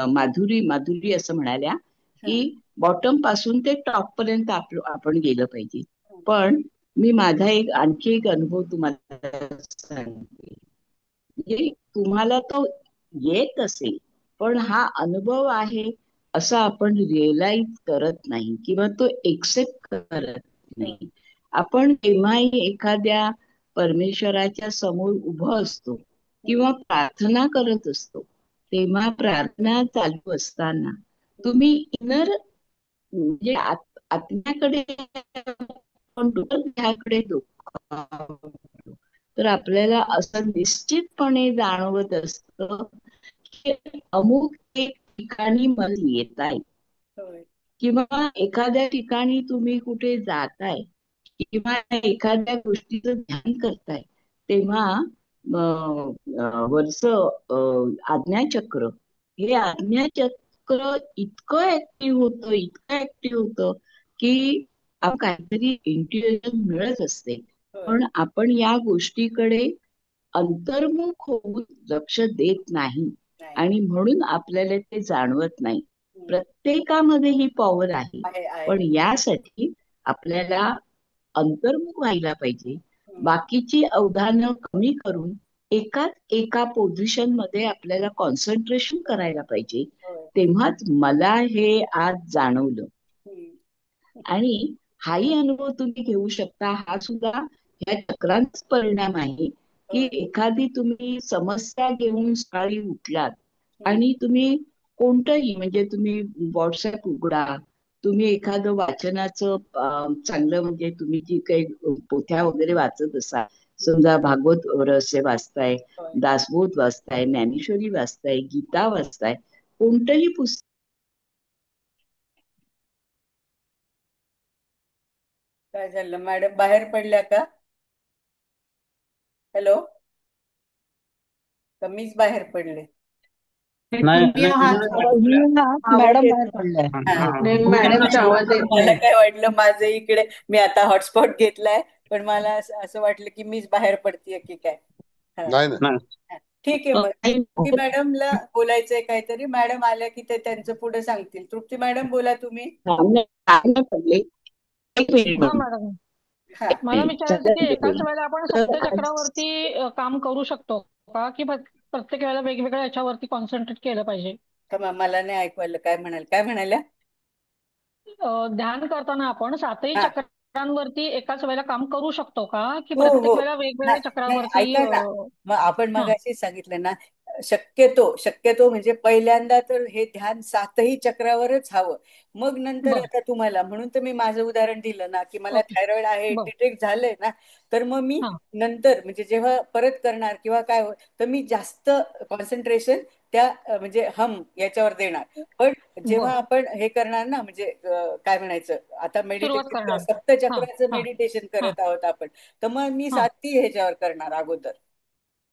माधुरी असं म्हणाल्या की बॉटम पासून ते टॉप पर्यंत आपण गेलं पाहिजे. पण मी माझा आणखी एक अनुभव तुम्हाला सांगते. म्हणजे तुम्हाला तो येत असेल पण हा अनुभव आहे असं आपण रिअलाइज करत नाही किंवा तो एक्सेप्ट करत नाही. आपण केव्हाही एखाद्या परमेश्वराच्या समोर उभं असतो किंवा प्रार्थना करत असतो, तेव्हा प्रार्थना चालू असताना तुम्ही इनर म्हणजे आत्म्याकडे ह्याकडे तर आपल्याला असं निश्चितपणे जाणवत असतं की अमुक एक ठिकाणी मला येत आहे किंवा एखाद्या ठिकाणी तुम्ही कुठे जाताय किंवा एखाद्या गोष्टीचं ध्यान करताय, तेव्हा वरच आज्ञाचक्र, हे आज्ञाचक्र इतकं ऍक्टिव्ह होतं की काहीतरी इंट्युएशन मिळत असते, पण आपण या गोष्टीकडे अंतर्मुख होऊन लक्ष देत नाही आणि म्हणून आपल्याला ते जाणवत नाही. प्रत्येकामध्ये ही पॉवर आहे, पण यासाठी आपल्याला अंतर्मुख व्हायला पाहिजे. बाकीची अवधानं कमी करून एका पोझिशन मध्ये आपल्याला कॉन्सन्ट्रेशन करायला पाहिजे. तेव्हाच मला हे आज जाणवलं. आणि हाही अनुभव तुम्ही घेऊ शकता. हा सुद्धा ह्या चक्रांचा परिणाम आहे की एखादी तुम्ही समस्या घेऊन सकाळी उठलात आणि तुम्ही कोणतंही म्हणजे तुम्ही व्हॉट्सअप उघडा, तुम्ही एखादं वाचनाचं चांगलं म्हणजे तुम्ही जी काही पोथ्या वगैरे वाचत असाल, समजा भागवत रहस्य वाचताय, दासबोध वाचताय, ज्ञानेश्वरी वाचताय, गीता वाचताय, कोणतंही पुस्तक काय झालं मॅडम, बाहेर पडल्या का? हॅलो, मीच बाहेर पडले? तुम्ही आहात मॅडम बाहेर पडलाय. मॅडमचा आवाज येत मला नाही. काय वाटलं माझं इकडे, मी आता हॉटस्पॉट घेतलाय पण मला असं वाटलं की मीच बाहेर पडतीये की काय. ठीक आहे, मग तृप्ती मॅडमला बोलायचंय काहीतरी. मॅडम आल्या की ते त्यांचं पुढे सांगतील. तृप्ती मॅडम बोला तुम्ही. हा मॅडम, मला विचारायचं की एकाच वेळेला आपण सप्तचक्रावरती काम करू शकतो का, की प्रत्येक वेळेला वेगवेगळ्या याच्यावरती कॉन्सन्ट्रेट केलं पाहिजे? मला नाही ऐकवलं, काय म्हणाल्या? ध्यान करताना आपण सातही चक्रांवरती एकाच वेळेला काम करू शकतो का, की हो प्रत्येक हो, वेळेला वेगवेगळ्या चक्रावरती? ऐका ना, मग आपण मगाशी सांगितलं ना, शक्यतो म्हणजे पहिल्यांदा तर हे ध्यान सातही चक्रावरच हवं. मग नंतर आता तुम्हाला, म्हणून तर मी माझं उदाहरण दिलं ना की मला थायरॉइड आहे, डिटेक्ट झालंय ना, तर मग मी नंतर म्हणजे जेव्हा परत करणार किंवा काय तर मी जास्त कॉन्सन्ट्रेशन त्या म्हणजे याच्यावर देणार. पण जेव्हा आपण हे करणार ना, म्हणजे काय म्हणायचं, आता मेडिटेशन सप्तचक्राचं मेडिटेशन करत आहोत आपण, तर मग मी सातही ह्याच्यावर करणार अगोदर.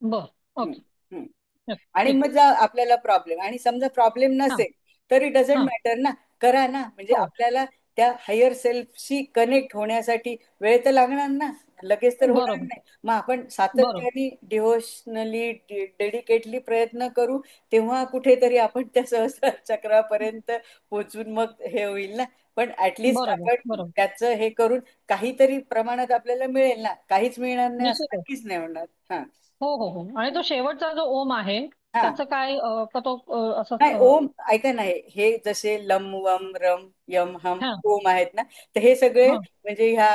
बर, ओके. हं. हं, आणि ठीक मग जर आपल्याला प्रॉब्लेम, आणि समजा प्रॉब्लेम हा नसेल तरी डझंट हा मॅटर ना, करा ना. म्हणजे हो आपल्याला त्या हायर सेल्फशी कनेक्ट होण्यासाठी वेळ तर लागणार ना, लगेच तर होणार बरोबर नाही. मग आपण बरोबर सातत्याने डिव्होशनली डेडिकेटली प्रयत्न करू, तेव्हा कुठेतरी आपण त्या सहस्रार चक्रापर्यंत पोहोचून मग हे होईल ना. पण ऍटलिस्ट बरोबर आपण बरोबर त्याचं हे करून काहीतरी प्रमाणात आपल्याला मिळेल ना. काहीच मिळणार नाही असं निश्चितच. नक्कीच नाही होणार. हा हो हो हो. आणि तो शेवटचा जो ओम आहे हा त्याचं काय का तो असं नाही, ओम ऐका नाही, हे जसे लम वम रम यम हम हा ओम आहेत ना, तर हे सगळे हा म्हणजे ह्या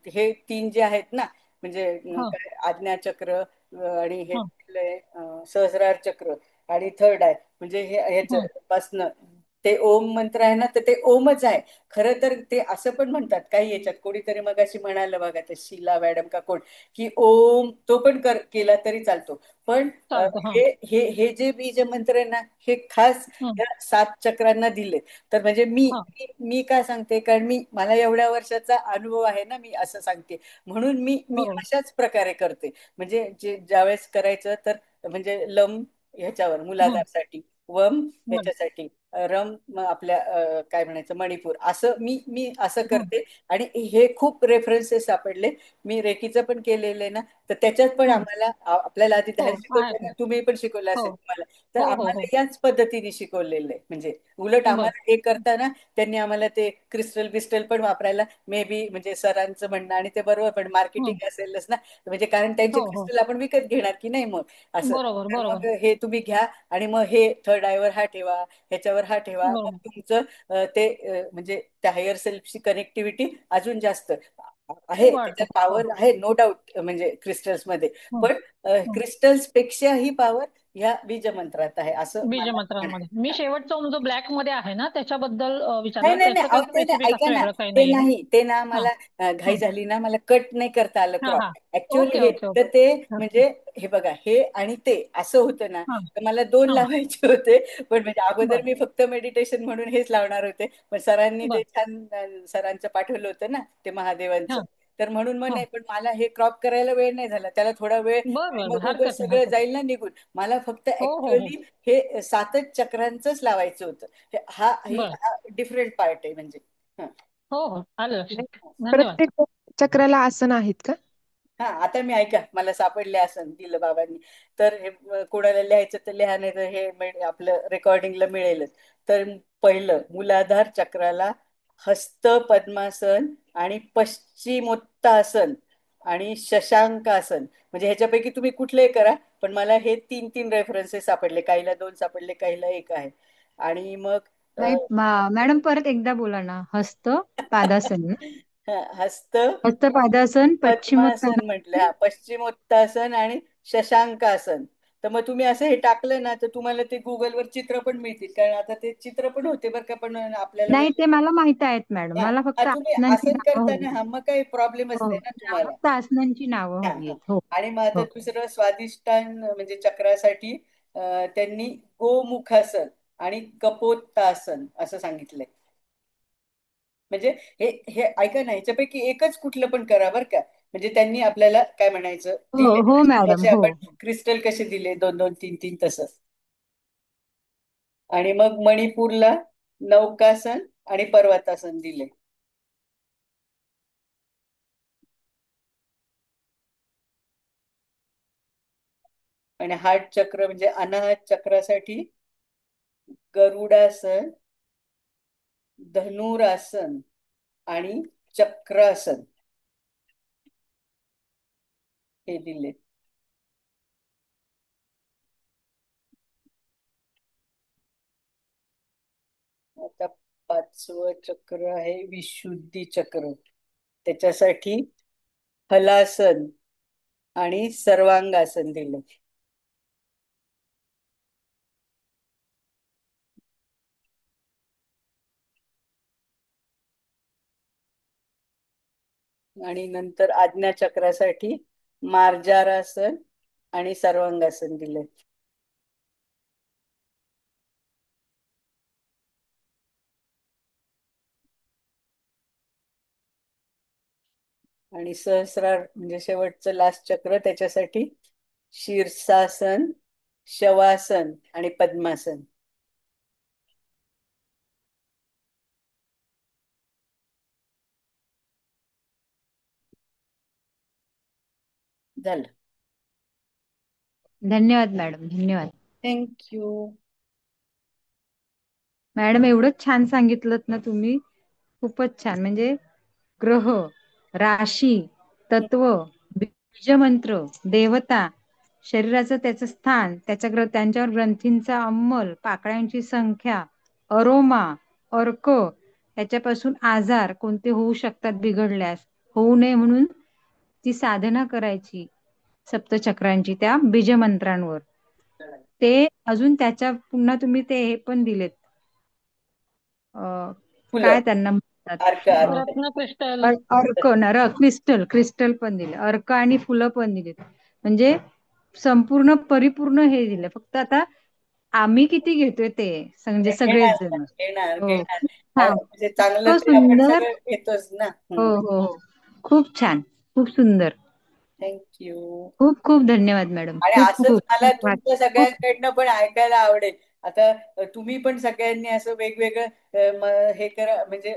हे तीन जे आहेत ना, म्हणजे हा काय आज्ञाचक्र, आणि हे हा कुठलंय, सहस्रार चक्र, आणि थर्ड आहे म्हणजे हे ह्याच हा पासनं ते ओम मंत्र आहे ना, तर ते ओमच आहे. खरं तर ते असं पण म्हणतात काही याच्यात, कोणीतरी मगाशी म्हणालं बघा, ते शीला मॅडम का कोण, की ओम तो पण केला तरी चालतो. पण चालतं हा हे हे हे जे बीज मंत्र आहे ना, हे खास हं, या 7 चक्रांना दिले. तर म्हणजे मी हा मी मी काय सांगते, कारण मला एवढ्या वर्षाचा अनुभव आहे ना, मी असं सांगते. म्हणून मी बरोबर अशाच प्रकारे करते. म्हणजे जे ज्यावेळेस करायचं तर म्हणजे लम ह्याच्यावर हं, मुलाधारसाठी, वम बरं ह्याच्यासाठी, रम आपल्या काय म्हणायचं मणिपूर, असं मी असं हं, करते. आणि हे खूप रेफरन्सेस सापडले. मी रेकीचं पण केलेलं आहे ना, तर त्याच्यात पण हं. आम्हाला आपल्याला आधी हो ध्यान आहेत शिकवलं ना ना, तुम्ही पण शिकवलं हो असेल तुम्हाला, तर हो हो हो आम्हाला याच पद्धतीने शिकवलेलं आहे. म्हणजे उलट बर आम्हाला हे करताना त्यांनी आम्हाला ते क्रिस्टल बिस्टल पण वापरायला, मे बी म्हणजे सरांचं म्हणणं, आणि ते बरोबर, पण हं, मार्केटिंग असेलच ना, म्हणजे कारण त्यांचे हो हो क्रिस्टल आपण विकत घेणार की नाही मग, असं. बरोबर तर बरोबर मग हे तुम्ही घ्या, आणि मग हे थर्ड आयवर हा ठेवा, ह्याच्यावर हा ठेवा, मग बरोबर तुमचं ते म्हणजे त्या हायर सेल्फची कनेक्टिव्हिटी अजून जास्त आहे, वाढते त्याच्यात हो पॉवर आहे, नो डाऊट, म्हणजे क्रिस्टल्स मध्ये. हं, पण हं. क्रिस्टल्स पेक्षाही पॉवर ह्या बीज मंत्रात आहे, असं मला बीजमंत्रांमध्ये मी म्हणायचं. शेवटचा ओम जो ब्लॅक मध्ये आहे ना त्याच्याबद्दल नाही विचारलं, नाही नाही, त्याचं अहो काही ते नाही, स्पेसिफिक ऐका असं ना, वेगळं काही ते नाहीये नाही, ते ना हा मला घाई हं. झाली ना, मला कट नाही करता आलं हा क्रॉप. हा ऍक्च्युअली ओके हे ओके तर ओके ते ओके म्हणजे हे बघा, हे आणि ते असं होतं ना, हा तर मला दोन हा लावायचे होते. पण म्हणजे अगोदर बर मी फक्त मेडिटेशन म्हणून हेच लावणार होते, पण सरांनी बर ते छान सरांचं पाठवलं होतं ना, ते हा महादेवांचं. तर म्हणून मग हा नाही, पण मला हे क्रॉप करायला वेळ नाही झाला, त्याला थोडा वेळ, बर आणि बर बर मग उगाच हरकत नाही सगळं हरकत जाईल ना निघून. मला फक्त नाही हो हो हो ऍक्च्युअली हे 7च चक्रांचंच लावायचं होतं. बर हा डिफरंट पार्ट आहे म्हणजे. हं. हो हो आलं लक्षात धन्यवाद प्रत्येक चक्राला आसन आहेत का? हा, आता मी ऐका, मला सापडले असं दिलं बाबांनी. तर हे कोणाला लिहायचं तर लिहा, नाही तर हे आपलं रेकॉर्डिंगला मिळेलच. तर पहिलं मूलाधार चक्राला हस्त पद्मासन आणि पश्चिमोत्तासन आणि शशांकासन, म्हणजे ह्याच्यापैकी तुम्ही कुठलेही करा, पण मला हे 3 रेफरन्सेस सापडले, काहीला 2 सापडले, काहीला 1 आहे. आणि मग नाही मॅडम परत एकदा बोला ना. हस्त पादासन ना? हस्त हस्त पादासन पद्मासन म्हटलं, पश्चिमोत्तानासन. हा पश्चिमोत्तासन आणि शशांकासन. तर मग तुम्ही असं हे टाकलं ना, तर तुम्हाला ते गुगलवर चित्र पण मिळतील, कारण आता ते चित्र पण होते बरं का, पण आपल्याला नाही ते मला माहित आहेत मॅडम. हा मला हा, फक्त तुम्ही आसनांची आसन नावं करताना हवी. हा मग काही प्रॉब्लेमच हो नाही ना तुम्हाला. फक्त आसनांची नावं हा हवी हा. आहेत. हो आणि मग आता हो दुसरं स्वादिष्टान म्हणजे चक्रासाठी त्यांनी गोमुखासन आणि कपोत्तासन असं सांगितलंय. म्हणजे हे हे ऐका ना, ह्याच्यापैकी एकच कुठलं पण करा बरं का. म्हणजे त्यांनी आपल्याला काय म्हणायचं हो दिले, हो मॅडम जसे हो आपण क्रिस्टल कसे दिले 2 2 3 3 तसं. आणि मग मणिपूरला नौकासन आणि पर्वतासन दिले. आणि हार्ट चक्र म्हणजे अनाहत चक्रासाठी गरुडासन, धनुरासन आणि चक्रासन हे दिले. आता 5वं चक्र आहे विशुद्धी चक्र, त्याच्यासाठी हलासन आणि सर्वांगासन दिलं. आणि नंतर आज्ञा चक्रासाठी मार्जारासन आणि सर्वांगासन दिले. आणि सहस्रार म्हणजे शेवटचं लास्ट चक्र, त्याच्यासाठी शीर्षासन शवासन आणि पद्मासन. झालं. धन्यवाद मॅडम, धन्यवाद. थँक्यू. मॅडम एवढंच छान सांगितलं ना तुम्ही, खूपच छान. म्हणजे ग्रह, राशी, तत्व, बीजमंत्र, देवता, शरीराचं त्याचं स्थान, त्यांच्यावर ग्रंथींचा अंमल, पाकळ्यांची संख्या, अरोमा, अर्क, त्याच्यापासून आजार कोणते होऊ शकतात बिघडल्यास, होऊ नये म्हणून ती साधना करायची सप्तचक्रांची त्या बीजमंत्रांवर. ते अजून त्याच्या पुन्हा तुम्ही ते हे पण दिलेत, काय त्यांना म्हणतात, रत्न क्रिस्टल, अर्क ना, क्रिस्टल पण दिले, अर्क आणि फुलं पण दिलीत. म्हणजे संपूर्ण परिपूर्ण हे दिलं. फक्त आता आम्ही किती घेतोय ते म्हणजे सगळेच जण. घेणार हो, घेणार. हा, म्हणजे चांगलं इतकं ते आपण सुंदर. सगळं घेतोच ना. हो हो हो, खूप छान, खूप सुंदर. थँक्यू. खूप खूप धन्यवाद मॅडम. आणि खूप असंच खूप मला खूप तुमच्या सगळ्यांकडनं पण ऐकायला आवडेल. आता तुम्ही पण सगळ्यांनी असं वेगवेगळं हे करा. म्हणजे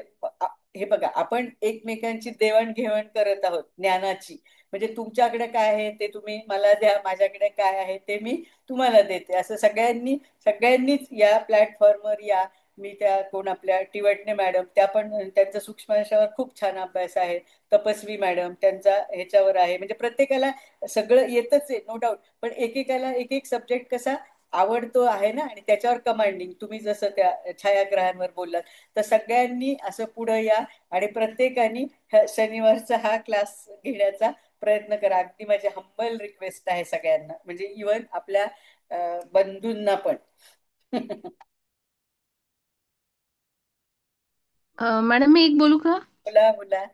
हे बघा, आपण एकमेकांची देवाणघेवाण करत आहोत ज्ञानाची. म्हणजे तुमच्याकडे काय आहे ते तुम्ही मला द्या, माझ्याकडे काय आहे ते मी तुम्हाला देते. असं सगळ्यांनीच या प्लॅटफॉर्मवर या. मी त्या कोण आपल्या टिवटणे मॅडम, त्या पण त्यांचा सूक्ष्मांशावर खूप छान अभ्यास आहे. तपस्वी मॅडम त्यांचा ह्याच्यावर आहे. म्हणजे प्रत्येकाला सगळं येतच आहे, नो डाऊट. पण एकेकाला एक एक सब्जेक्ट कसा आवडतो आहे ना, आणि त्याच्यावर कमांडिंग. तुम्ही जसं त्या छायाग्रहांवर बोललात, तर सगळ्यांनी असं पुढे या आणि प्रत्येकाने शनिवारचा हा क्लास घेण्याचा प्रयत्न करा. अगदी माझी हंबल रिक्वेस्ट आहे सगळ्यांना, म्हणजे इव्हन आपल्या बंधूंना पण. मॅडम मी एक बोलू का? बोला बोला.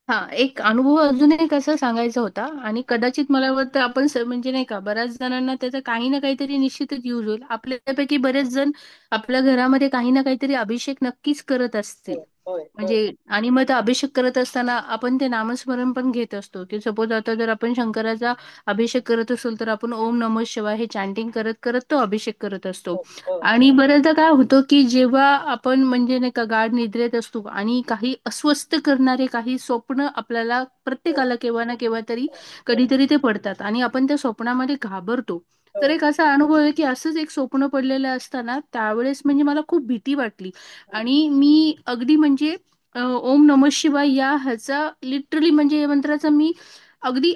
हा, एक अनुभव अजून एक असं सांगायचा होता, आणि कदाचित मला वाटतं आपण म्हणजे नाही का, बऱ्याच जणांना त्याचा काही ना काहीतरी निश्चितच यूज होईल. आपल्यापैकी बरेच जण आपल्या घरामध्ये काही ना काहीतरी अभिषेक नक्कीच करत असतील. म्हणजे आणि मग ते अभिषेक करत असताना आपण ते नामस्मरण पण घेत असतो. की सपोज आता जर आपण शंकराचा अभिषेक करत असेल तर आपण ओम नमः शिवाय हे चॅन्टिंग करत करत तो अभिषेक करत असतो. आणि बऱ्याचदा काय होतं की जेव्हा आपण म्हणजे नाही का गाढ निद्रेत असतो आणि काही अस्वस्थ करणारे काही स्वप्न आपल्याला प्रत्येकाला केव्हा ना केव्हा तरी कधीतरी ते पडतात आणि आपण त्या स्वप्नामध्ये घाबरतो. तर एक असा अनुभव आहे की असंच एक स्वप्न पडलेलं असताना त्यावेळेस म्हणजे मला खूप भीती वाटली आणि मी अगदी म्हणजे ओम नमः शिवाय या ह्याचा लिटरली म्हणजे या मंत्राचा मी अगदी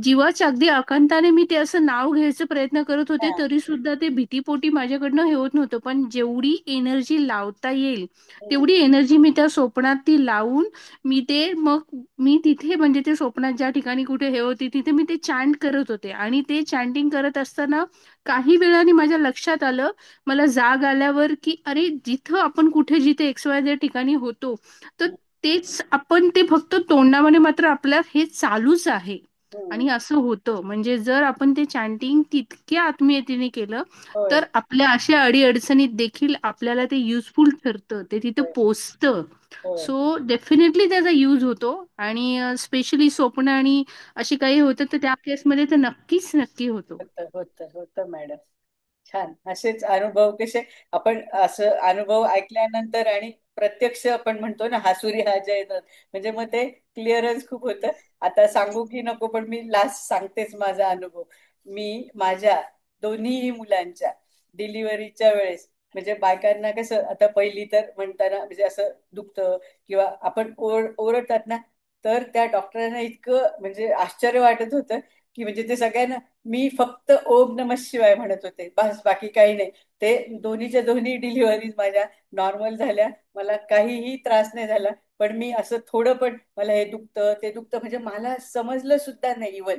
जीवाच्या अगदी आकांताने मी ते असं नाव घ्यायचा प्रयत्न करत होते, तरी सुद्धा ते भीतीपोटी माझ्याकडनं हे होत नव्हतं. पण जेवढी एनर्जी लावता येईल तेवढी एनर्जी मी त्या स्वप्नात ती लावून मग मी तिथे म्हणजे ते स्वप्नात ज्या ठिकाणी कुठे हे होती तिथे मी ते चॅन्ट करत होते. आणि ते चॅन्टिंग करत असताना काही वेळाने माझ्या लक्षात आलं, मला जाग आल्यावर, की अरे जिथं आपण कुठे जिथे XYZ ठिकाणी होतो तर तेच आपण ते फक्त तोंडामध्ये मात्र आपल्या हे चालूच आहे. आणि असं होतं म्हणजे जर आपण ते चॅन्टिंग तितक्या आत्मीयतेने केलं तर आपल्या अशा अडीअडचणीत देखील आपल्याला ते युजफुल ठरतं, ते तिथे पोचतं. सो डेफिनेटली त्याचा यूज होतो. आणि स्पेशली स्वप्न आणि अशी काही होतं तर त्या केसमध्ये तर नक्कीच नक्की होतो. होतं मॅडम. छान. असेच अनुभव कसे आपण असं अनुभव ऐकल्यानंतर आणि प्रत्यक्ष आपण म्हणतो ना हासुरी हाजा येतात, म्हणजे मग ते क्लिअरन्स खूप होतं. आता सांगू की नको, पण मी लास्ट सांगतेच माझा अनुभव. मी माझ्या दोन्ही मुलांच्या डिलिव्हरीच्या वेळेस, म्हणजे बायकांना कसं आता पहिली तर म्हणताना म्हणजे असं दुखतं किंवा आपण ओरडतात ना, तर त्या डॉक्टरांना इतकं म्हणजे आश्चर्य वाटत होतं की म्हणजे ते सगळ्यांना मी फक्त ओम नमः शिवाय म्हणत होते, बस बाकी काही नाही. ते दोन्हीच्या दोन्ही डिलिव्हरीज माझ्या नॉर्मल झाल्या, मला काहीही त्रास नाही झाला. पण मी असं थोडं पण मला हे दुखतं ते दुखतं म्हणजे मला समजलं सुद्धा नाही इवन,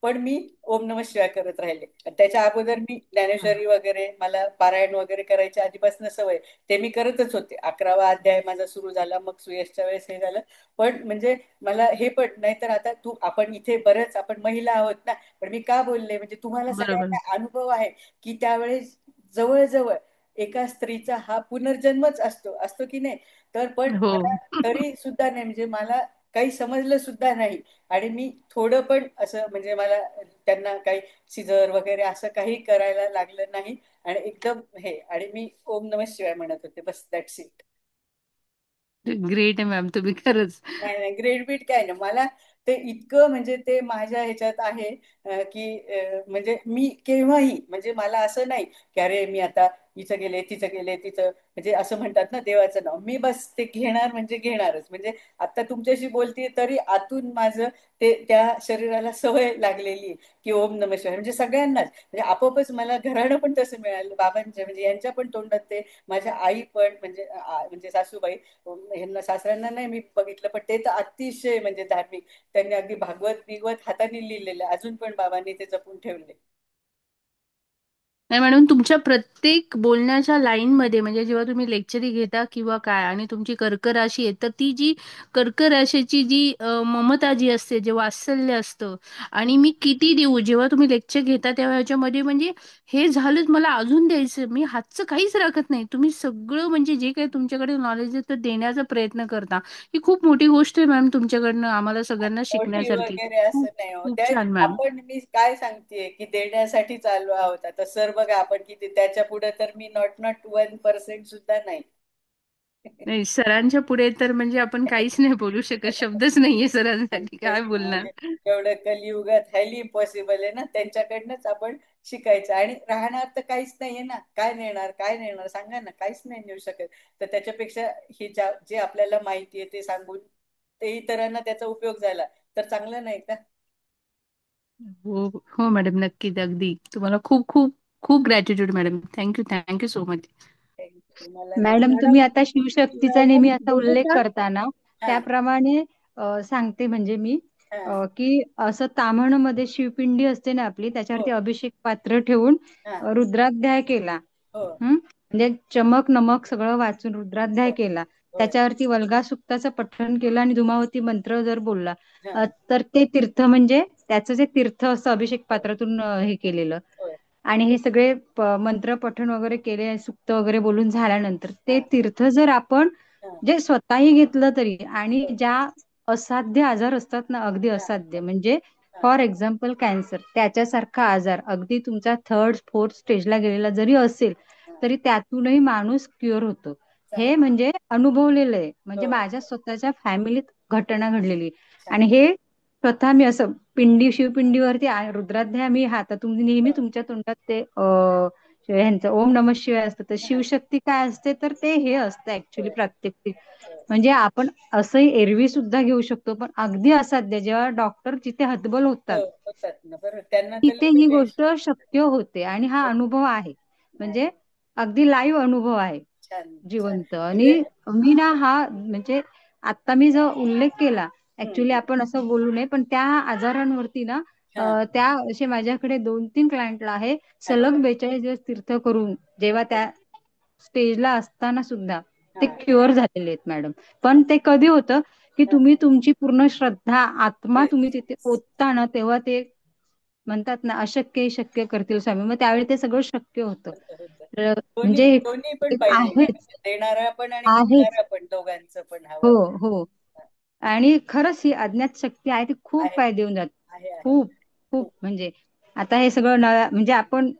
पण मी ओम नमः शिवाय करत राहिले. त्याच्या अगोदर मी ज्ञानेश्वरी वगैरे मला पारायण वगैरे करायच्या आधीपासून सवय, ते मी करतच होते. 11वा अध्याय माझा सुरू झाला, मग सुयशच्या वेळेस हे झालं. पण म्हणजे मला हे पण नाही तर आता आपण इथे बरेच आपण महिला आहोत ना, पण मी का बोलले म्हणजे तुम्हाला बरोबर. सगळ्यांना अनुभव आहे की त्यावेळेस जवळजवळ एका स्त्रीचा हा पुनर्जन्मच असतो असतो की नाही. तर पण हो. मला तरी सुद्धा नाही म्हणजे मला काही समजलं सुद्धा नाही. आणि मी थोडं पण असं म्हणजे मला त्यांना काही सिझर वगैरे असं काही करायला लागलं नाही. आणि एकदम हे, आणि मी ओम नमः शिवाय म्हणत होते, बस दॅट्स इट. ग्रेट आहे मॅम तुम्ही खरंच. नाही नाही, ग्रेड बीट काय नाही मला. ते इतकं म्हणजे ते माझ्या ह्याच्यात आहे, की म्हणजे मी केव्हाही, म्हणजे मला असं नाही की अरे मी आता इथं गेले तिथं गेले तिथं, म्हणजे असं म्हणतात ना देवाचं नाव, मी बस ते घेणार म्हणजे घेणारच. म्हणजे आता तुमच्याशी बोलते तरी आतून माझं ते त्या शरीराला सवय लागलेली आहे की ओम नमः शिवाय. म्हणजे सगळ्यांनाच, म्हणजे आपोआपच मला घराणं पण तसं मिळालं बाबांच्या, म्हणजे यांच्या पण तोंडात ते, माझ्या आई पण म्हणजे म्हणजे सासूबाई, ह्यांना सासऱ्यांना नाही मी बघितलं, पण ते तर अतिशय म्हणजे धार्मिक. त्यांनी अगदी भागवत बिगवत हाताने लिहिलेलं, अजून पण बाबांनी ते जपून ठेवले. नाही मॅडम, तुमच्या प्रत्येक बोलण्याच्या लाईनमध्ये म्हणजे जेव्हा तुम्ही लेक्चरी घेता किंवा काय, आणि तुमची कर्क राशी आहे, तर ती जी कर्क राशीची जी ममता जी असते, जे वात्सल्य असतं, आणि मी किती देऊ, जेव्हा तुम्ही लेक्चर घेता तेव्हा ह्याच्यामध्ये म्हणजे हे झालंच मला अजून द्यायचं, मी हातचं काहीच राखत नाही. तुम्ही सगळं म्हणजे जे काही तुमच्याकडे नॉलेज आहे तर देण्याचा प्रयत्न करता. ही खूप मोठी गोष्ट आहे मॅम तुमच्याकडनं आम्हाला सगळ्यांना मोठी शिकण्यासारखी. वगैरे असं खूप नाही हो. खूप त्या छान मॅम. आपण, मी काय सांगतेय की देण्यासाठी चालू आहोत. आता सर बघा आपण किती, त्याच्या पुढे तर मी नॉट नॉट 1% सुद्धा नाही. नाही, सरांच्या पुढे तर म्हणजे आपण काहीच नाही बोलू शकत, शब्दच नाहीये सरांसाठी, तेच काय ना, बोलणार. म्हणजे एवढं कलियुगात हायली इम्पॉसिबल आहे ना, त्यांच्याकडनंच आपण शिकायचं. आणि राहणार तर काहीच नाहीये ना, काय नेणार काय नेणार सांगा ना, काहीच नाही नेऊ शकत. तर त्याच्यापेक्षा हे जे आपल्याला माहिती आहे ते सांगून ते इतरांना त्याचा उपयोग झाला तर चांगलं नाही का? हो हो मॅडम, नक्कीच, अगदी. तुम्हाला खूप खूप खूप gratitude madam. Thank you, thank you so much. Thank you. मला मॅडम तुम्ही आता शिवशक्तीचा नेहमी असा उल्लेख करताना, हा त्याप्रमाणे सांगते म्हणजे मी, हा की असं ताम्हणमध्ये शिवपिंडी असते ना आपली, हो त्याच्यावरती अभिषेक पात्र ठेवून हा रुद्राध्याय केला. हो म्हणजे चमक नमक सगळं वाचून रुद्राध्याय हो केला, होय त्याच्यावरती वल्गा सुक्ताचं पठण केलं आणि धुमावती मंत्र जर बोलला, हा तर ते तीर्थ म्हणजे त्याचं जे तीर्थ असं अभिषेक पात्रातून हे केलेलं. होय आणि हे सगळे मंत्र पठण वगैरे केले, सुक्त वगैरे बोलून झाल्यानंतर हा ते तीर्थ जर आपण हा जे स्वतःही घेतलं तरी, आणि होय ज्या असाध्य आजार असतात ना, अगदी हा असाध्य म्हणजे हा फॉर एक्झाम्पल कॅन्सर, त्याच्यासारखा आजार अगदी तुमचा 3rd 4th स्टेजला गेलेला जरी असेल, हा तरी त्यातूनही माणूस क्युअर होतो. हे चांगलं. म्हणजे अनुभवलेलं आहे, म्हणजे होय माझ्या स्वतःच्या फॅमिलीत घटना घडलेली. आणि छान. हे स्वतः मी असं शिवपिंडीवरती रुद्राध्याय मी तुम्ही नेहमी हो तुमच्या तोंडात ते ह्यांचं ओम नमः शिवाय असतं, तर हा शिवशक्ती काय असते, तर ते हे असतं ऍक्च्युली होय प्रात्यक्षिक. होय म्हणजे आपण असंही एरवी सुद्धा घेऊ शकतो, पण अगदी असाध्य जेव्हा डॉक्टर जिथे हतबल हो होतात, होतात ना, बरोबर, त्यांना तर तिथे ही गोष्ट लिमिटेशन. शक्य होते. आणि हा अनुभव आहे, नाही म्हणजे अगदी लाईव्ह अनुभव आहे, छान छान जिवंत. आणि म्हणजे मी ना हा म्हणजे आता मी जो उल्लेख केला, ऍक्च्युली हम्म आपण असं बोलू नये, पण त्या आजारांवरती ना हा त्या असे माझ्याकडे 2-3 क्लायंटला आहे, अच्छा सलग 42 दिवस तीर्थ करून जेव्हा ओके त्या स्टेजला असताना सुद्धा ते हा क्युअर झालेले आहेत मॅडम. पण ते कधी होतं, की हा तुम्ही तुमची पूर्ण श्रद्धा आत्मा येस तुम्ही तिथे ओतता ना, तेव्हा ते म्हणतात ना, अशक्य शक्य करतील स्वामी, मग त्यावेळी ते सगळं शक्य होतं. होतं होतं. तर दोन्ही म्हणजे दोन्ही पण एक पाहिजे काय, आहेच म्हणजे देणारा पण आणि आहेच घेणारा पण, दोघांचं पण हो हवंय. हो. आणि खरंच ही अज्ञात शक्ती आहे, ती खूप आहे फायदे देऊन जाते. आहे खूप खूप खूप. म्हणजे आता हे सगळं म्हणजे आपण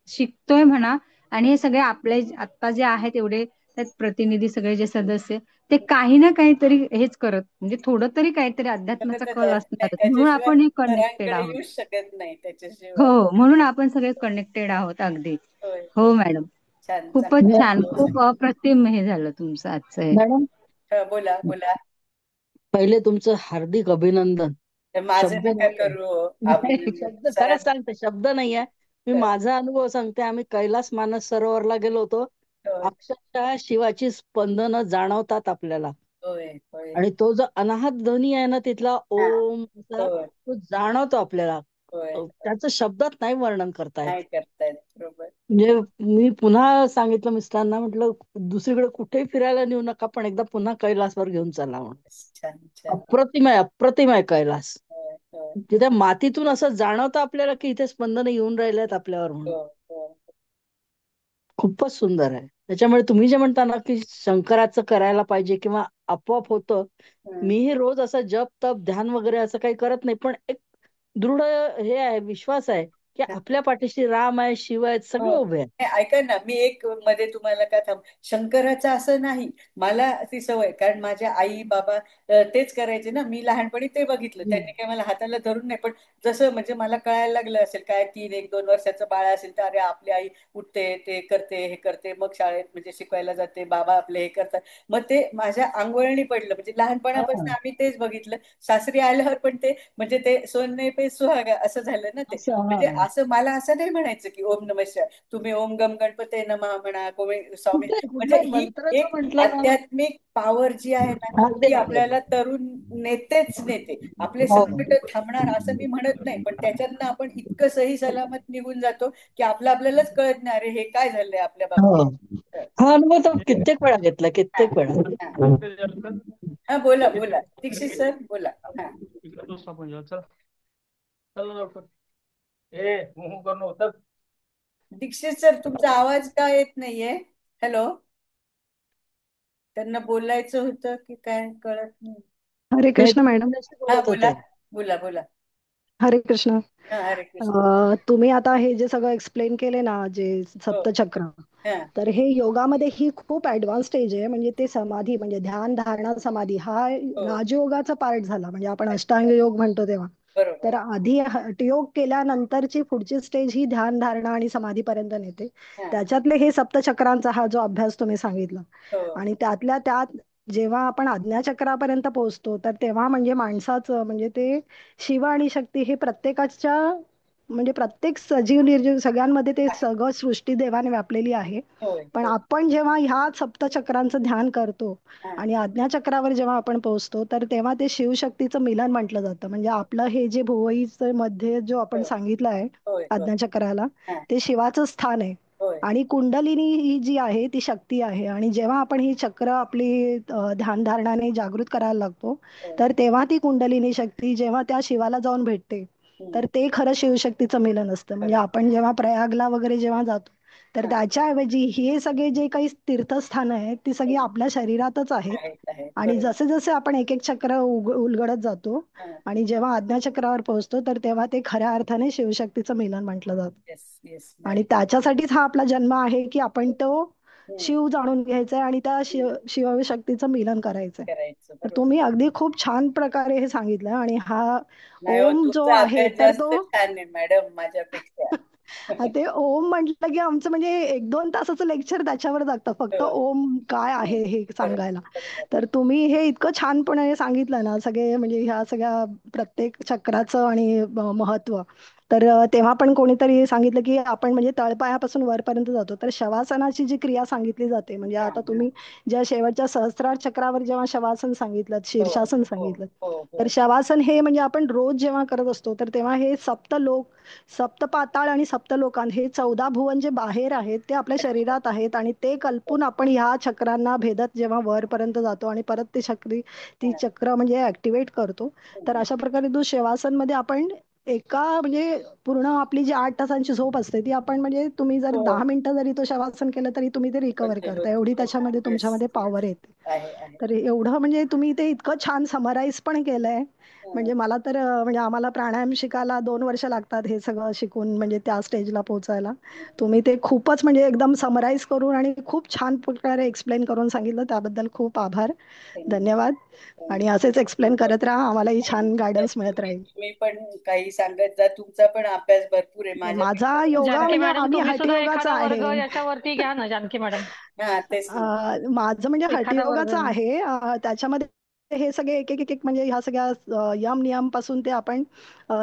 शिकतोय म्हणा, आणि हे सगळे आपले आता जे आहेत एवढे त्यात प्रतिनिधी सगळे जे सदस्य, ते काही ना काहीतरी हेच करत, म्हणजे थोडं तरी काहीतरी अध्यात्माचा करतच कल आहेत. नाही असणारच, म्हणून त्याच्याशिवाय आपण हे कनेक्टेड सरांकडे आहोत. येऊच शकत नाही हो, त्याच्याशिवाय. म्हणून आपण सगळे कनेक्टेड आहोत अगदी. होय होय. हो मॅडम, छान, खूपच चांगला छान, अनुभव खूप अप्रतिम हे झालं तुमचं आजचं हे. मॅडम, बोला बोला. पहिले तुमचं हार्दिक अभिनंदन. तर माझे शब्द नका नाहीये. करू नाही, अभिनंदन शब्द सरां. खरंच सांगते, शब्द नाहीये. मी माझा अनुभव सांगते. आम्ही कैलास मानस सरोवरला गेलो होतो. होय अक्षरशः शिवाची स्पंदनं जाणवतात आपल्याला. होय होय. आणि तो जो अनाहत ध्वनी आहे ना तिथला, हा ओम असा, होय तो जाणवतो आपल्याला. होय. त्याचं शब्दात नाही वर्णन करता नाही येत. करतायत बरोबर. म्हणजे मी पुन्हा सांगितलं मिस्टरांना, म्हटलं दुसरीकडे कुठेही फिरायला नेऊ नका, पण एकदा पुन्हा कैलासवर घेऊन चला म्हणून. छान छान. अप्रतिम आहे, अप्रतिम आहे कैलास. होय होय. तिथे मातीतून असं जाणवतं आपल्याला की इथे स्पंदनं येऊन राहिले आहेत आपल्यावर म्हणून. हो हो. खूपच सुंदर आहे. त्याच्यामुळे तुम्ही जे म्हणता ना की शंकराचं करायला पाहिजे किंवा आपोआप होतं, मीही रोज असं जप तप ध्यान वगैरे असं काही करत नाही, पण एक दृढ हे आहे, विश्वास आहे की आपल्या पाठीशी राम आहे, शिव आहेत, हो. सगळे उभे आहेत. नाही, ऐका ना, मी एक मध्ये तुम्हाला काय थांब, शंकराचं असं नाही, मला ती सवय, कारण माझ्या आई बाबा तेच करायचे ना, मी लहानपणी ते बघितलं, त्यांनी काय मला हाताला धरून नाही, पण जसं म्हणजे मला कळायला लागलं असेल, काय 3-1-2 वर्षाचं बाळ असेल तर अरे आपली आई उठते, ते करते, हे करते, मग शाळेत म्हणजे शिकवायला जाते, बाबा आपले हे करतात, मग ते माझ्या अंगवळणी पडलं, म्हणजे लहानपणापासून हा, आम्ही तेच बघितलं. सासरी आल्यावर पण ते म्हणजे ते सोने पे सुहागा असं झालं ना ते, असं म्हणजे असं मला असं नाही म्हणायचं की ओम नमः शिवाय, तुम्ही ओम गम गणपते नमः म्हणा, स्वामी, कुठलाही म्हणजे कुठलाही ही मंत्राचं एक म्हटलं ना. आध्यात्मिक पॉवर जी आहे ना, अगदी ती अगदी आपल्याला अगदी. तरुण नेतेच नेते. आपले हो संकट थांबणार असं मी म्हणत नाही, पण त्याच्यातनं आपण इतकं सही सलामत निघून जातो की आपल्यालाच कळत नाही, अरे हे काय झालंय आपल्या हो, बाबतीत. हा अनुभव तो कित्येक वेळा घेतला, हा, कित्येक वेळा. हा. हा, बोला बोला दीक्षित सर, बोला. हा, दीक्षित सर, तुमचा आवाज का येत नाहीये? हॅलो, त्यांना बोलायचं होतं की काय कळत नाही. हरे नाही कृष्ण तर मॅडम. तुमच्याशी हा, बोलत बोला होते. बोला बोला. हरे कृष्ण. हा, हरे कृष्ण. तुम्ही आता हे जे सगळं एक्सप्लेन केले ना, जे हो. सप्तचक्र, हा, तर हे योगामध्ये ही खूप ऍडव्हान्स स्टेज आहे. म्हणजे ते समाधी, म्हणजे ध्यान धारणा समाधी हा हो, राजयोगाचा पार्ट झाला. म्हणजे आपण अष्टांग अच्छा, योग म्हणतो तेव्हा. बरोबर. तर आधी हठयोग केल्यानंतरची पुढची स्टेज ही ध्यान धारणा आणि समाधीपर्यंत नेते. हा, त्याच्यातले हे सप्तचक्रांचा हा जो अभ्यास तुम्ही सांगितला, हो, आणि त्यातल्या त्यात जेव्हा आपण आज्ञाचक्रापर्यंत पोहोचतो, तर तेव्हा म्हणजे माणसाचं म्हणजे ते शिव आणि शक्ती हे प्रत्येकाच्या, म्हणजे प्रत्येक सजीव निर्जीव सगळ्यांमध्ये ते आहे. सगळं सृष्टी देवाने व्यापलेली आहे. होय पण होय. आपण जेव्हा ह्या सप्तचक्रांचं ध्यान करतो हा, आणि आज्ञाचक्रावर जेव्हा आपण पोहोचतो, तर तेव्हा ते शिवशक्तीचं मिलन म्हटलं जातं. म्हणजे आपलं हे जे भुवईचं मध्ये जो आपण हो, सांगितलं आहे होय होय. आज्ञाचक्राला, हा, ते शिवाचं स्थान आहे. होय आणि कुंडलिनी ही जी आहे ती शक्ती आहे. आणि जेव्हा आपण ही चक्र आपली ध्यानधारणाने जागृत करायला लागतो, होय. तर तेव्हा ती कुंडलिनी शक्ती जेव्हा त्या शिवाला जाऊन भेटते, हम्म, तर ते खरं शिवशक्तीचं मिलन असतं. म्हणजे खरं. आपण जेव्हा प्रयागला वगैरे जेव्हा जातो, तर हा, त्याच्याऐवजी हे सगळे जे काही तीर्थस्थानं आहेत ती सगळी हम्म, आपल्या शरीरातच आहेत. आहेत आहेत, आणि बरोबर. जसे जसे आपण एक एक चक्र उलगडत जातो हा, आणि जेव्हा आज्ञाचक्रावर पोहोचतो, तर तेव्हा ते खऱ्या अर्थाने शिवशक्तीचं मिलन म्हटलं जातं. येस येस आणि मॅडम. त्याच्यासाठीच हा आपला जन्म आहे की आपण तो हम्म, शिव जाणून घ्यायचा आहे आणि त्या शिवशक्तीचं मिलन करायचंय. करायचं, तर बरोबर. तुम्ही अगदी खूप छान प्रकारे हे सांगितलं. आणि हा नाही हो, ओम जो तुमचा आहे, अभ्यास तर जास्त तो छान आहे मॅडम माझ्यापेक्षा. ते ओम म्हटलं की आमचं म्हणजे 1-2 तासाचं लेक्चर त्याच्यावर जातं, फक्त हो, ओम काय हो, आहे हे बरोबर सांगायला. बरोबर. तर तुम्ही हे इतकं छानपणे सांगितलं ना, सगळे म्हणजे ह्या सगळ्या प्रत्येक चक्राचं आणि महत्व. तर तेव्हा पण कोणीतरी सांगितलं की आपण म्हणजे तळपायापासून वरपर्यंत जातो. तर शवासनाची जी क्रिया सांगितली जाते, म्हणजे हा आता हा, तुम्ही ज्या शेवटच्या सहस्त्रार चक्रावर जेव्हा शवासन सांगितलं, हो शीर्षासन हो सांगितलं, हो तर हो. शवासन हे म्हणजे आपण रोज जेव्हा करत असतो, तर तेव्हा हे सप्तलोक, सप्तपाताळ आणि सप्तलोकांत हे 14 भुवन जे बाहेर आहेत ते आपल्या अच्छा. शरीरात आहेत. आणि ते कल्पून आपण ह्या चक्रांना भेदत जेव्हा वरपर्यंत जातो आणि परत ते ती हा, चक्र म्हणजे ऍक्टिव्हेट करतो. तर हम्म, अशा प्रकारे शवासन मध्ये आपण एका म्हणजे पूर्ण आपली जी 8 तासांची झोप असते ती आपण म्हणजे तुम्ही जर हो, 10 मिनिटं जरी तो शवासन केलं तरी तुम्ही ते रिकवर होते करता, होते एवढी होते. त्याच्यामध्ये येस तुमच्यामध्ये येस, पॉवर येते. आहे आहे. तर एवढं म्हणजे तुम्ही ते इतकं छान समराईज पण केलंय. हं, म्हणजे मला तर म्हणजे आम्हाला प्राणायाम शिकायला 2 वर्ष लागतात हे सगळं शिकून म्हणजे त्या स्टेजला पोहोचायला. तुम्ही ते खूपच म्हणजे एकदम समराईज करून आणि खूप छान प्रकारे एक्सप्लेन करून सांगितलं, त्याबद्दल खूप आभार, थँक्यू धन्यवाद. आणि थँक्यू. असेच एक्सप्लेन करत राहा, आम्हालाही छान तर गायडन्स मिळत तुम्ही राहील. तुम्ही पण काही सांगत जा, तुमचा पण अभ्यास भरपूर आहे माझा माझ्यापेक्षा योगा जानकी म्हणजे मॅडम, आम्ही तुम्ही सुद्धा हठयोगाचा एखादा वर्ग आहे. याच्यावरती घ्या ना, जानकी मॅडम. हा, तेच ना. माझं म्हणजे एखादा वर्ग. हठयोगाचं आहे. त्याच्यामध्ये हे सगळे एक एक एक एक म्हणजे ह्या सगळ्या यम नियम पासून ते आपण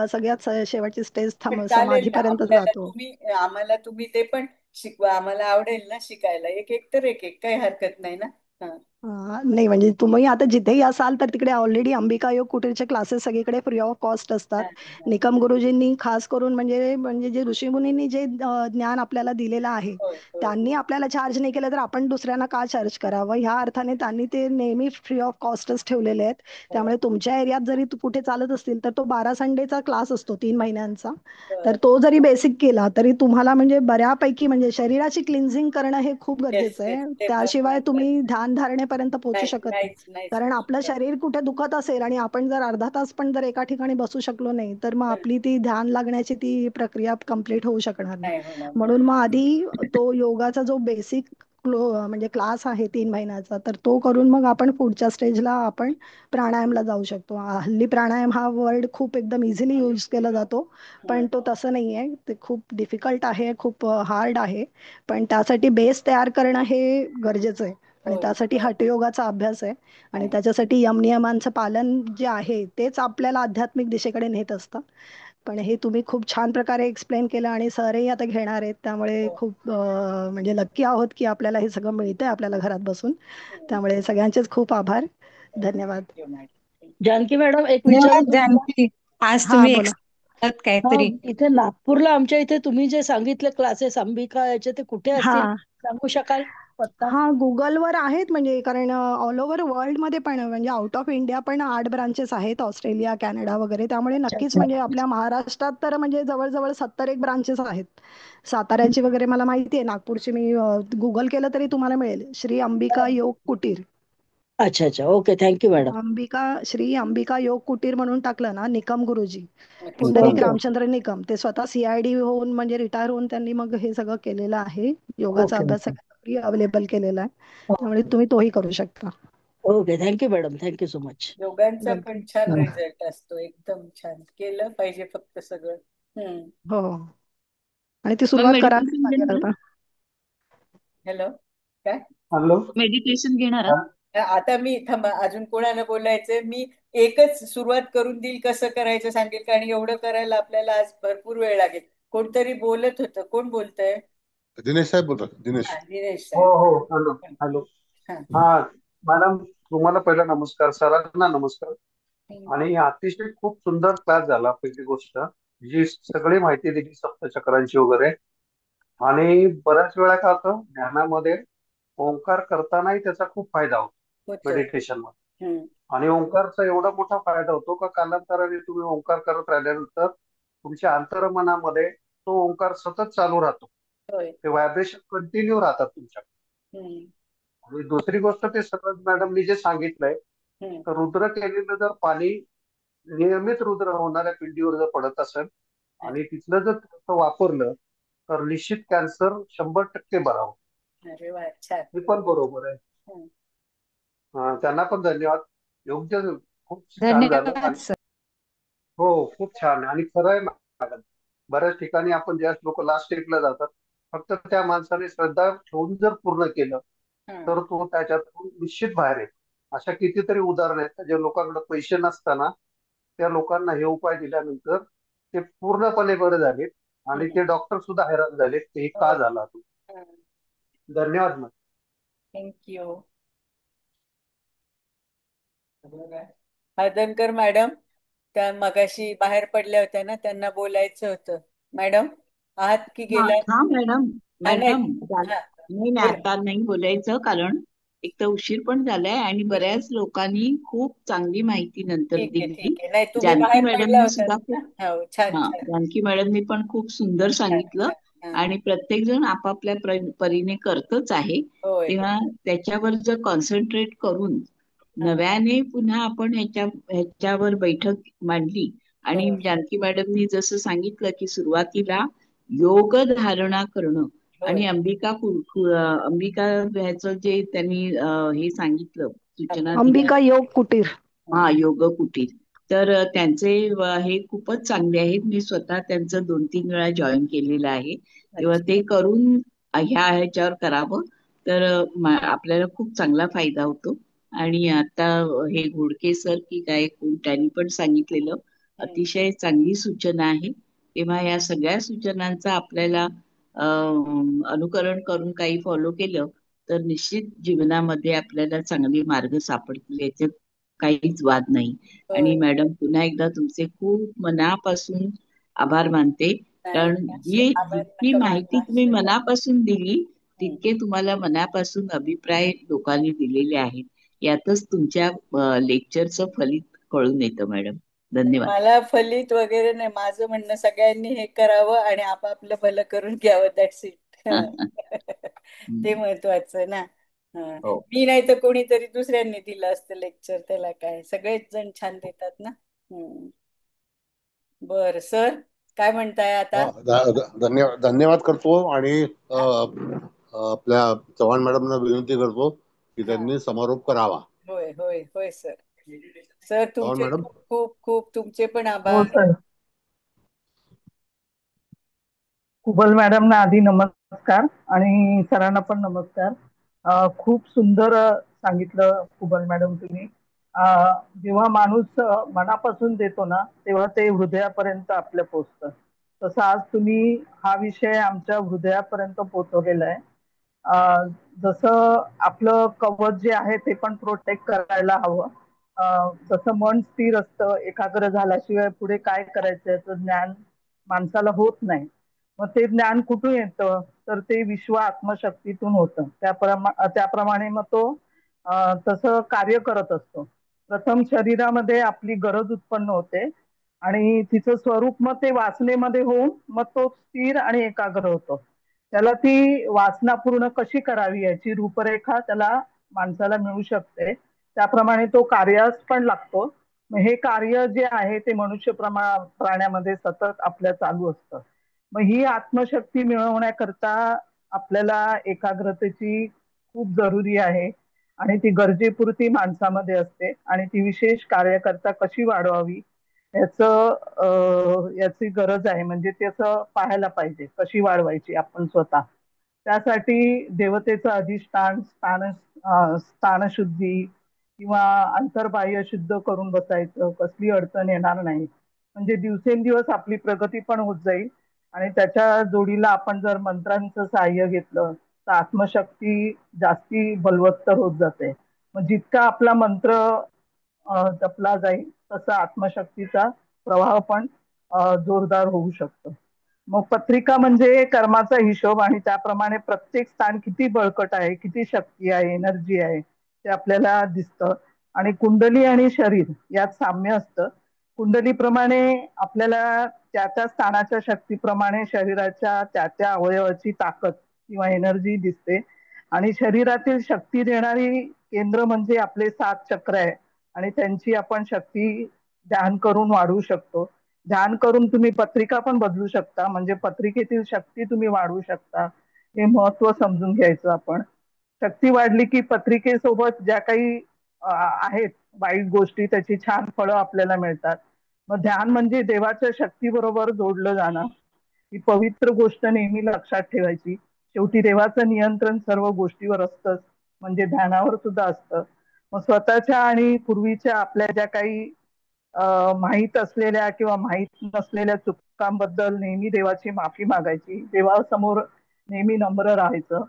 सगळ्यात शेवटची स्टेज पण चालेल ना, समाधीपर्यंत आपल्याला जातो. आम्हाला तुम्ही ते पण शिकवा, आम्हाला आवडेल ना शिकायला. एक एक तर एक एक काही हरकत नाही ना. हा, नाही म्हणजे तुम्ही आता जिथेही असाल तर तिकडे ऑलरेडी अंबिका योग कुटीरचे क्लासेस सगळीकडे फ्री ऑफ कॉस्ट असतात. निकम गुरुजींनी खास करून म्हणजे म्हणजे जे ऋषीमुनींनी जे ज्ञान आपल्याला दिलेलं आहे त्यांनी आपल्याला चार्ज नाही केलं तर आपण दुसऱ्यांना का चार्ज करावं, ह्या अर्थाने त्यांनी ते नेहमी फ्री ऑफ कॉस्टच ठेवलेले आहेत. त्यामुळे तुमच्या एरियात जरी कुठे चालत असतील तर तो 12 संडेचा क्लास असतो 3 महिन्यांचा. तर तो जरी बेसिक केला तरी तुम्हाला म्हणजे बऱ्यापैकी म्हणजे शरीराची क्लिन्झिंग करणं हे खूप गरजेचं आहे. त्याशिवाय तुम्ही ध्यान धारणेपर्यंत पोहोचू शकत नाही. कारण आपलं शरीर कुठे दुखत असेल आणि आपण जर अर्धा तास पण जर एका ठिकाणी बसू शकलो नाही तर मग आपली ती ध्यान लागण्याची ती प्रक्रिया कम्प्लीट होऊ शकणार नाही. म्हणून मग आधी तो योगाचा जो बेसिक म्हणजे क्लास आहे 3 महिन्याचा तर तो करून मग आपण पुढच्या स्टेजला आपण प्राणायामला जाऊ शकतो. हल्ली प्राणायाम हा वर्ड खूप एकदम इझिली यूज केला जातो पण तो तसं नाही आहे. ते खूप डिफिकल्ट आहे, खूप हार्ड आहे. पण त्यासाठी बेस तयार करणं हे गरजेचं आहे आणि त्यासाठी हठयोगाचा अभ्यास आहे आणि त्याच्यासाठी यमनियमांचं पालन जे आहे तेच आपल्याला आध्यात्मिक दिशेकडे नेत असतं. पण हे तुम्ही खूप छान प्रकारे एक्सप्लेन केलं आणि सरही आता घेणार आहेत त्यामुळे खूप म्हणजे लक्की आहोत की आपल्याला हे सगळं मिळतंय आपल्याला घरात बसून. त्यामुळे सगळ्यांचेच खूप आभार. धन्यवाद. जानकी मॅडम एक विचारू धन्यवाद जानकी. आज हा तुम्ही बोला. काहीतरी इथे नागपूरला आमच्या इथे तुम्ही जे सांगितले क्लासेस अंबिका याचे ते कुठे असतील हा सांगू शकाल पत्ता? हा गुगलवर आहेत म्हणजे कारण ऑल ओव्हर वर्ल्डमध्ये पण म्हणजे आउट ऑफ इंडिया पण 8 ब्रांचेस आहेत, ऑस्ट्रेलिया कॅनडा वगैरे. त्यामुळे नक्कीच म्हणजे आपल्या महाराष्ट्रात तर म्हणजे जवळजवळ 70 एक ब्रांचेस आहेत. साताऱ्याची वगैरे मला माहिती आहे, नागपूरची मी गुगल केलं तरी तुम्हाला मिळेल. श्री अंबिका योग कुटीर. अच्छा अच्छा, okay, thank you madam. Shri Ambika योग कुटीर म्हणून टाकलं ना, निकम गुरुजी पुंडलिक रामचंद्र निकम ते स्वतः CID होऊन म्हणजे रिटायर होऊन त्यांनी मग हे सगळं केलेलं आहे. योगाचा ओके अभ्यास फ्री अवेलेबल केलेला आहे त्यामुळे तुम्ही तोही करू शकता. Okay, thank you madam, thank you so much. योगांचा पण छान रिझल्ट असतो, एकदम छान. केलं पाहिजे फक्त सगळं. हो आणि ती सुरुवात करा. हॅलो, काय हॅलो, मेडिटेशन घेणार आता मी थांबा, अजून कोणाला बोलायचंय? मी एकच सुरुवात करून देईल, कसं करायचं सांगेल, कारण एवढं करायला आपल्याला आज भरपूर वेळ लागेल. कोणतरी बोलत होतं, कोण बोलतंय? दिनेश साहेब बोलतात. दिनेश. दिनेश हो साहेब. हो, हॅलो हॅलो. हा मॅडम, तुम्हाला पहिला नमस्कार, सरांना नमस्कार. आणि अतिशय खूप सुंदर क्लास झाला. पहिली गोष्ट जी सगळी माहिती दिली सप्तचक्रांची वगैरे. आणि बऱ्याच वेळा काय होतं ध्यानामध्ये ओंकार करतानाही त्याचा खूप फायदा होतो मेडिटेशन मध्ये. आणि ओंकारचा एवढा मोठा फायदा होतो का कालांतराने तुम्ही ओंकार करत राहिल्यानंतर तुमच्या अंतर्मनामध्ये तो ओंकार सतत चालू राहतो. ते व्हायब्रेशन कंटिन्यू राहतात तुमच्याकडे. आणि दुसरी गोष्ट ते सगळं मॅडमनी जे सांगितलंय, तर रुद्र केलेलं जर पाणी नियमित रुद्र होणाऱ्या पिंडीवर जर पडत असेल आणि तिथलं जर वापरलं तर निश्चित कॅन्सर 100% बरा होतो. अरे वा, छान. हे पण बरोबर आहे. त्यांना पण धन्यवाद. योग्य, खूप छान झालं. हो, खूप छान. आणि खरं आहे मॅडम, बऱ्याच ठिकाणी आपण ज्या लोक लास्ट स्टेपला जातात फक्त त्या माणसाने श्रद्धा ठेवून जर पूर्ण केलं तर तो त्याच्यातून निश्चित बाहेर येतो. अशा कितीतरी उदाहरण आहेत ज्या लोकांकडे पैसे नसताना त्या लोकांना हे उपाय दिल्यानंतर ते पूर्णपणे बरे झालेत आणि ते डॉक्टर सुद्धा हैराण झालेत की हे का झाला. धन्यवाद मॅडम. थँक्यू. हळदणकर मॅडम त्या मगाशी बाहेर पडल्या होत्या ना, त्यांना बोलायचं होतं. मॅडम आहात की गेलात? हा मॅडम, मॅडम हा, नाही आता नाही बोलायचं, कारण एक तर उशीर पण झालाय आणि बऱ्याच लोकांनी खूप चांगली माहिती नंतर ठीक आहे, दिली. ठीक आहे. नाही, तुम्ही जानकी बाहेर पडला मॅडमनी होतात सुद्धा ना. खूप हो, छान छान. जानकी मॅडमनी पण खूप सुंदर सांगितलं आणि प्रत्येक जण आपापल्या परीने करतच आहे. तेव्हा त्याच्यावर जर कॉन्सन्ट्रेट करून नव्याने पुन्हा आपण ह्याच्यावर बैठक मांडली आणि जानकी मॅडमनी जसं सांगितलं की सुरुवातीला योग धारणा करणं आणि अंबिका ह्याचं जे त्यांनी हे सांगितलं, सूचना दिल्या, अंबिका योग कुटीर. हा, योग कुटीर, तर त्यांचे हे खूपच चांगले आहेत. मी स्वतः त्यांचं 2-3 वेळा जॉईन केलेलं आहे. तेव्हा ते करून ह्याच्यावर करावं तर आपल्याला खूप चांगला फायदा होतो. आणि आता हे घोडके सर की काय कोण त्यांनी पण सांगितलेलं अतिशय चांगली सूचना आहे. तेव्हा या सगळ्या सूचनांचा आपल्याला अनुकरण करून काही फॉलो केलं तर निश्चित जीवनामध्ये आपल्याला चांगले मार्ग सापडतील याच्यात काहीच वाद नाही. आणि मॅडम पुन्हा एकदा तुमचे खूप मनापासून आभार मानते. कारण जितकी माहिती तुम्ही मनापासून दिली तितके तुम्हाला मनापासून अभिप्राय लोकांनी दिलेले आहेत. यातच तुमच्या लेक्चरचं फलित कळून येतं मॅडम. धन्यवाद. मला फलित वगैरे नाही, माझं म्हणणं सगळ्यांनी हे करावं आणि आपापलं भलं करून घ्यावं. That's it. ते महत्वाचं ना. मी नाही तर कोणीतरी दुसऱ्यांनी दिलं असतं लेक्चर, त्याला काय, सगळेच जण छान देतात ना. बर सर, काय म्हणताय आता? धन्यवाद करतो आणि आपल्या चव्हाण मॅडमना विनंती करतो की त्यांनी समारोप करावा. होय होय होय सर. सर तुमचे मॅडम खूप खूप खूप तुमचे पण हो आभार. सर. कुबल मॅडमना आधी नमस्कार आणि सरांना पण नमस्कार. खूप सुंदर सांगितलं कुबल मॅडम तुम्ही. जेव्हा माणूस मनापासून देतो ना तेव्हा ते हृदयापर्यंत आपल्या पोचतं. तसं आज तुम्ही हा विषय आमच्या हृदयापर्यंत पोचवलेला आहे. जसं आपलं कवच जे आहे ते पण प्रोटेक्ट करायला हवं. जसं मन स्थिर असतं, एकाग्र झाल्याशिवाय पुढे काय करायचं याचं ज्ञान माणसाला होत नाही. मग ते ज्ञान कुठून येतं, तर ते विश्व आत्मशक्तीतून होतं. त्याप्रमाणे मग तो तसं कार्य करत असतो. प्रथम शरीरामध्ये आपली गरज उत्पन्न होते आणि तिचं स्वरूप मग ते वासनेमध्ये होऊन मग तो स्थिर आणि एकाग्र होतो. त्याला ती वासना पूर्ण कशी करावी याची रूपरेखा त्याला माणसाला मिळू शकते. त्याप्रमाणे तो कार्यास पण लागतो. मग हे कार्य जे आहे ते मनुष्य प्राण्यामध्ये सतत आपल्या चालू असतं. मग ही आत्मशक्ती मिळवण्याकरता आपल्याला एकाग्रतेची खूप जरुरी आहे आणि ती गरजेपुरती माणसामध्ये असते आणि ती विशेष कार्यकर्ता कशी वाढवावी याची गरज आहे. म्हणजे त्याचं पाहायला पाहिजे कशी वाढवायची आपण स्वतः. त्यासाठी देवतेचं अधिष्ठान, स्थानशुद्धी किंवा अंतर्बाह्य शुद्ध करून बसायचं, कसली अडचण येणार नाही. म्हणजे दिवसेंदिवस आपली प्रगती पण होत जाईल आणि त्याच्या जोडीला आपण जर मंत्रांचं सहाय्य घेतलं तर आत्मशक्ती जास्ती बलवत्तर होत जाते. मग जितका आपला मंत्र जपला जाईल तसा आत्मशक्तीचा प्रवाह पण जोरदार होऊ शकतो. मग पत्रिका म्हणजे कर्माचा हिशोब आणि त्याप्रमाणे प्रत्येक स्थान किती बळकट आहे, किती शक्ती आहे, एनर्जी आहे ते आपल्याला दिसतं. आणि कुंडली आणि शरीर यात साम्य असतं. कुंडलीप्रमाणे आपल्याला त्या त्या स्थानाच्या शक्तीप्रमाणे शरीराच्या त्या त्या अवयवाची ताकद किंवा एनर्जी दिसते. आणि शरीरातील शक्ती देणारी केंद्र म्हणजे आपले 7 चक्र आहे आणि त्यांची आपण शक्ती ध्यान करून वाढवू शकतो. ध्यान करून तुम्ही पत्रिका पण बदलू शकता, म्हणजे पत्रिकेतील शक्ती तुम्ही वाढवू शकता. हे महत्व समजून घ्यायचं आपण. शक्ती वाढली की पत्रिकेसोबत ज्या काही आहेत वाईट गोष्टी त्याची छान फळं आपल्याला मिळतात. मग ध्यान म्हणजे देवाच्या शक्तीबरोबर जोडलं जाणं. ही पवित्र गोष्ट नेहमी लक्षात ठेवायची. शेवटी देवाचं नियंत्रण सर्व गोष्टीवर असतंच, म्हणजे ध्यानावर सुद्धा असतं. मग स्वतःच्या आणि पूर्वीच्या आपल्या ज्या काही माहीत असलेल्या किंवा माहीत नसलेल्या चुकांबद्दल नेहमी देवाची माफी मागायची. देवासमोर नेहमी नम्र राहायचं.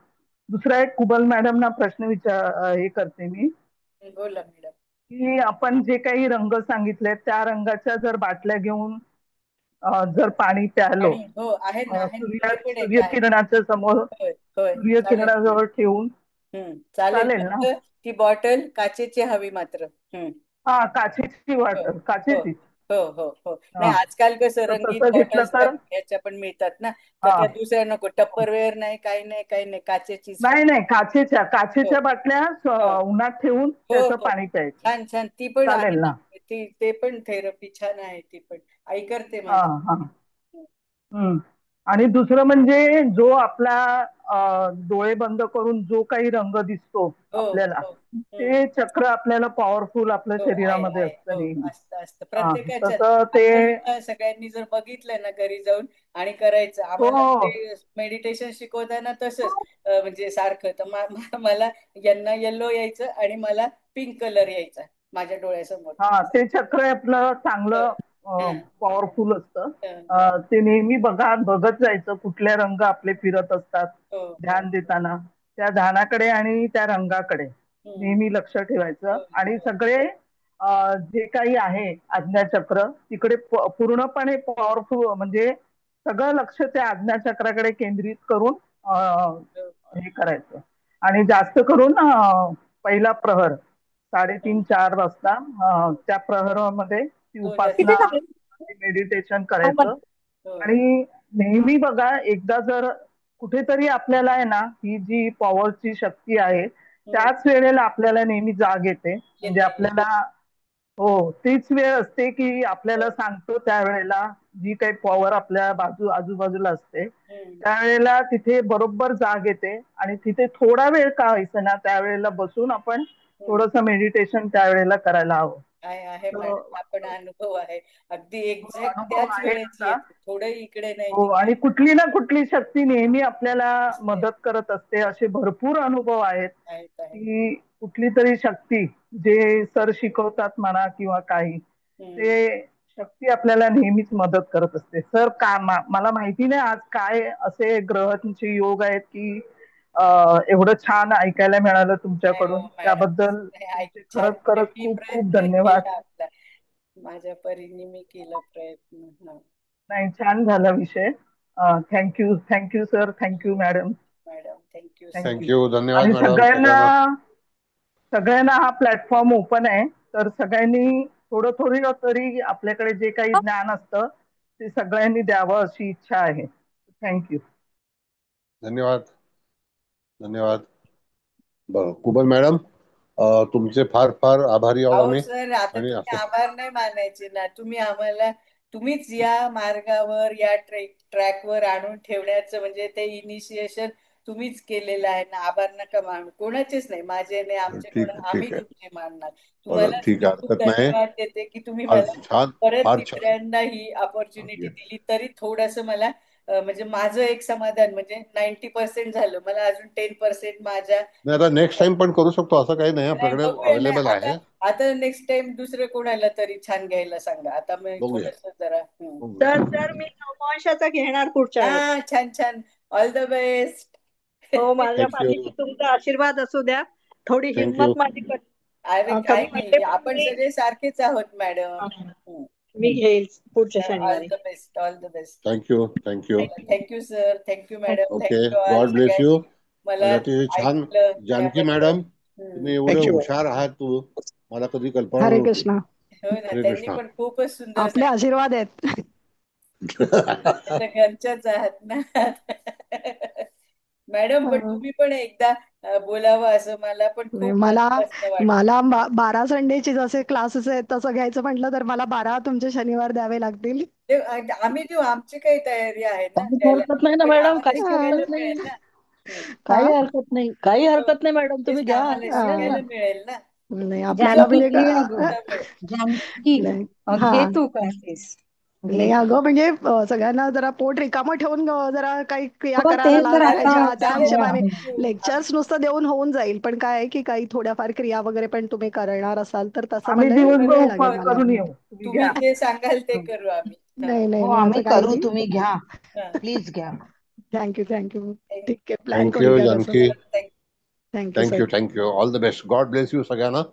दुसरा एक कुबल मॅडमना प्रश्न हे करते मी बोला मॅडम. की आपण जे काही रंग सांगितले त्या रंगाच्या जर बाटल्या घेऊन जर पाणी प्यालो, हो आहेत ना, सूर्यकिरणाच्या समोर सूर्यकिरणाजवळ ठेवून चालेल ना? ती बॉटल काचेची हवी मात्र. हा, काचेची बॉटल, काचेची. हो हो हो. नाही आजकाल कसं रंगीत बॉटल्स ह्याच्या पण मिळतात ना, तर त्या दुसऱ्या नको. टप्परवेअर नाही, काही नाही, काही नाही, काचेची. नाही नाही, काचेच्या बाटल्या उन्हात ठेवून त्याचं पाणी प्यायचं. छान छान. ती पण चालेल ना? ते पण थेरपी छान आहे. ती पण आई करते हा हा. आणि दुसरं म्हणजे जो आपला डोळे बंद करून जो काही रंग दिसतो आपल्याला, ते चक्र आपल्याला पॉवरफुल आपल्या शरीरामध्ये असतं नेहमी. असतं प्रत्येकाच्या. तसं ते सगळ्यांनी जर बघितलं ना घरी जाऊन आणि करायचं. आम्हाला मेडिटेशन शिकवताना तसंच, म्हणजे सारखं. तर मला यांना येल्लो यायचं आणि मला पिंक कलर यायचा माझ्या डोळ्यासमोर. हा, ते चक्र आपलं चांगलं पॉवरफुल असतं. ते नेहमी बघत जायचं कुठले रंग आपले फिरत असतात ध्यान देताना. त्या ध्यानाकडे आणि त्या रंगाकडे नेहमी लक्ष ठेवायचं. आणि सगळे जे काही आहे आज्ञाचक्र तिकडे पूर्णपणे पॉवरफुल, म्हणजे सगळं लक्ष त्या आज्ञाचक्राकडे केंद्रित करून हे करायचं. आणि जास्त करून पहिला प्रहर 3:30-4 वाजता त्या प्रहरामध्ये ती उपासना मेडिटेशन करायचं. आणि नेहमी बघा, एकदा जर कुठेतरी आपल्याला आहे ना ही जी पॉवरची शक्ती आहे त्याच वेळेला आपल्याला नेहमी जाग येते. म्हणजे आपल्याला हो तीच वेळ असते की आपल्याला सांगतो त्यावेळेला जी काही पॉवर आपल्या आजूबाजूला असते त्यावेळेला तिथे बरोबर जाग येते. आणि तिथे थोडा वेळ का ना त्यावेळेला बसून आपण थोडस मेडिटेशन त्यावेळेला करायला हवं. आहे मॅडम, आपण अनुभव आहे अगदी एक्झॅक्ट अनुभव त्याच आहे वेळेस त्याचा. येते, थोडं इकडे नाही हो, आणि कुठली ना कुठली शक्ती नेहमी आपल्याला मदत करत असते. असे भरपूर अनुभव आहेत की कुठली तरी शक्ती जे सर शिकवतात म्हणा किंवा काही, ते शक्ती आपल्याला नेहमीच मदत करत असते. सर मला माहिती नाही आज काय असे ग्रहांचे योग आहेत की एवढं छान ऐकायला मिळालं तुमच्याकडून. त्याबद्दल तुमचे खरंच खरंच मी खूप खूप प्रयत्न धन्यवाद. केला आपला, माझ्या परीने मी केला प्रयत्न. नाही, छान झाला विषय. Thank you sir, thank you madam. Madam thank you. Thank you, धन्यवाद आणि मॅडम सगळ्यांना. सगळ्यांना हा प्लॅटफॉर्म ओपन आहे, तर सगळ्यांनी थोडं तरी आपल्याकडे जे काही ज्ञान असतं ते सगळ्यांनी द्यावं अशी इच्छा आहे. थँक्यू. धन्यवाद. धन्यवाद. बरं, कुबल मॅडम तुमचे फार फार आभारी आहोत आम्ही. सर आता आणि तुम्ही असं आभार नाही मानायचे ना, तुम्ही आम्हाला तुम्हीच या मार्गावर या ट्रॅकवर आणून ठेवण्याचं म्हणजे ते इनिशिएशन तुम्हीच केलेलं आहे ना. आभार नका मानू, कोणाचेच नाही, माझे नाही, आमचे ठीक कोण, आहे, आम्ही ठीक आहे. तुमचे मानणार. बरं, तुम्हाला ठीक मी आहे, खूप हरकत नाही. धन्यवाद देते की तुम्ही फार मला छान, परत फार छान. तिसऱ्यांदा ही अपॉर्च्युनिटी दिली. तरी थोडस मला म्हणजे माझं एक समाधान म्हणजे 90% झालं. मला अजून 10% माझ्या नाही, आता नेक्स्ट टाइम पण करू शकतो, असं काही नाही, नाही, आपल्याकडे बघूया. नाही, अवेलेबल आहे. आता नेक्स्ट टाइम दुसरं कोणाला तरी छान घ्यायला सांगा. आता मी बघूया. थोडस जरा सर मी नववंशाचा घेणार पुढच्या वेळेस. छान छान. All the best. हो, माझ्या थँक्यू. पाठीशी तुमचा आशीर्वाद असू द्या. थोडी थँक्यू. हिंमत माझी अरे कमी काय वाटते, नाही, पण आपण सगळे सारखेच आहोत मॅडम. मी घेईल पुढच्या ऑल शनिवारी. The best, all the best. Thank you. Thank you. Thank you sir, thank you madam, okay, thank you all God bless you. सगळ्यांनी मला आणि अतिशय छान. ऐकलं जानकी त्याबद्दल. मॅडम, तुम्ही एवढे हुशार आहात, मला कधी कल्पना हरे नव्हती. कृष्णा. हो ना, हरे त्यांनी कृष्णा. पण खूपच सुंदर आपले आशीर्वाद आहेत. आता घरच्याच आहात ना. मॅडम पण तुम्ही पण एकदा बोलावं असं मला पण खूप मला मनापासून वाटतं. मला 12 संडेचे जसे क्लासेस आहेत तसं घ्यायचं म्हटलं तर मला 12 तुमचे शनिवार द्यावे लागतील. आम्ही देऊ, आमची काही तयारी आहे ना काही द्यायला. हरकत नाही ना पण मॅडम, आम्हाला काही शिकायला हरकत नाही. मिळेल ना. काही हरकत नाही, काही हरकत नाही मॅडम, तुम्ही घ्या. आम्हाला शिकायला मिळेल ना. नाही, आपल्याला म्हणजे नाही. घे तू क्लासेस. नाही अगं, म्हणजे सगळ्यांना जरा पोट रिकामं ठेवून जरा काही क्रिया करायला लागायच्या त्या हिशोबाने. लेक्चर्स नुसतं देऊन होऊन जाईल, पण काय आहे की काही थोड्याफार क्रिया वगैरे पण तुम्ही करणार असाल तर तसं आम्ही मला दिवसभर वेळ उपवास लागेल करून मला. येऊ, तुम्ही तुम्ही घ्या. जे सांगाल ते करू आम्ही. नाही नाही हो, नाही, आम्ही असं काही करू, नाही. तुम्ही घ्या, प्लीज घ्या. थँक्यू. ठीक आहे, प्लॅन थँक्यू करूया तसं. Janaki. Thank you sir. Thank you. Thank you. All the best. God bless you सगळ्यांना.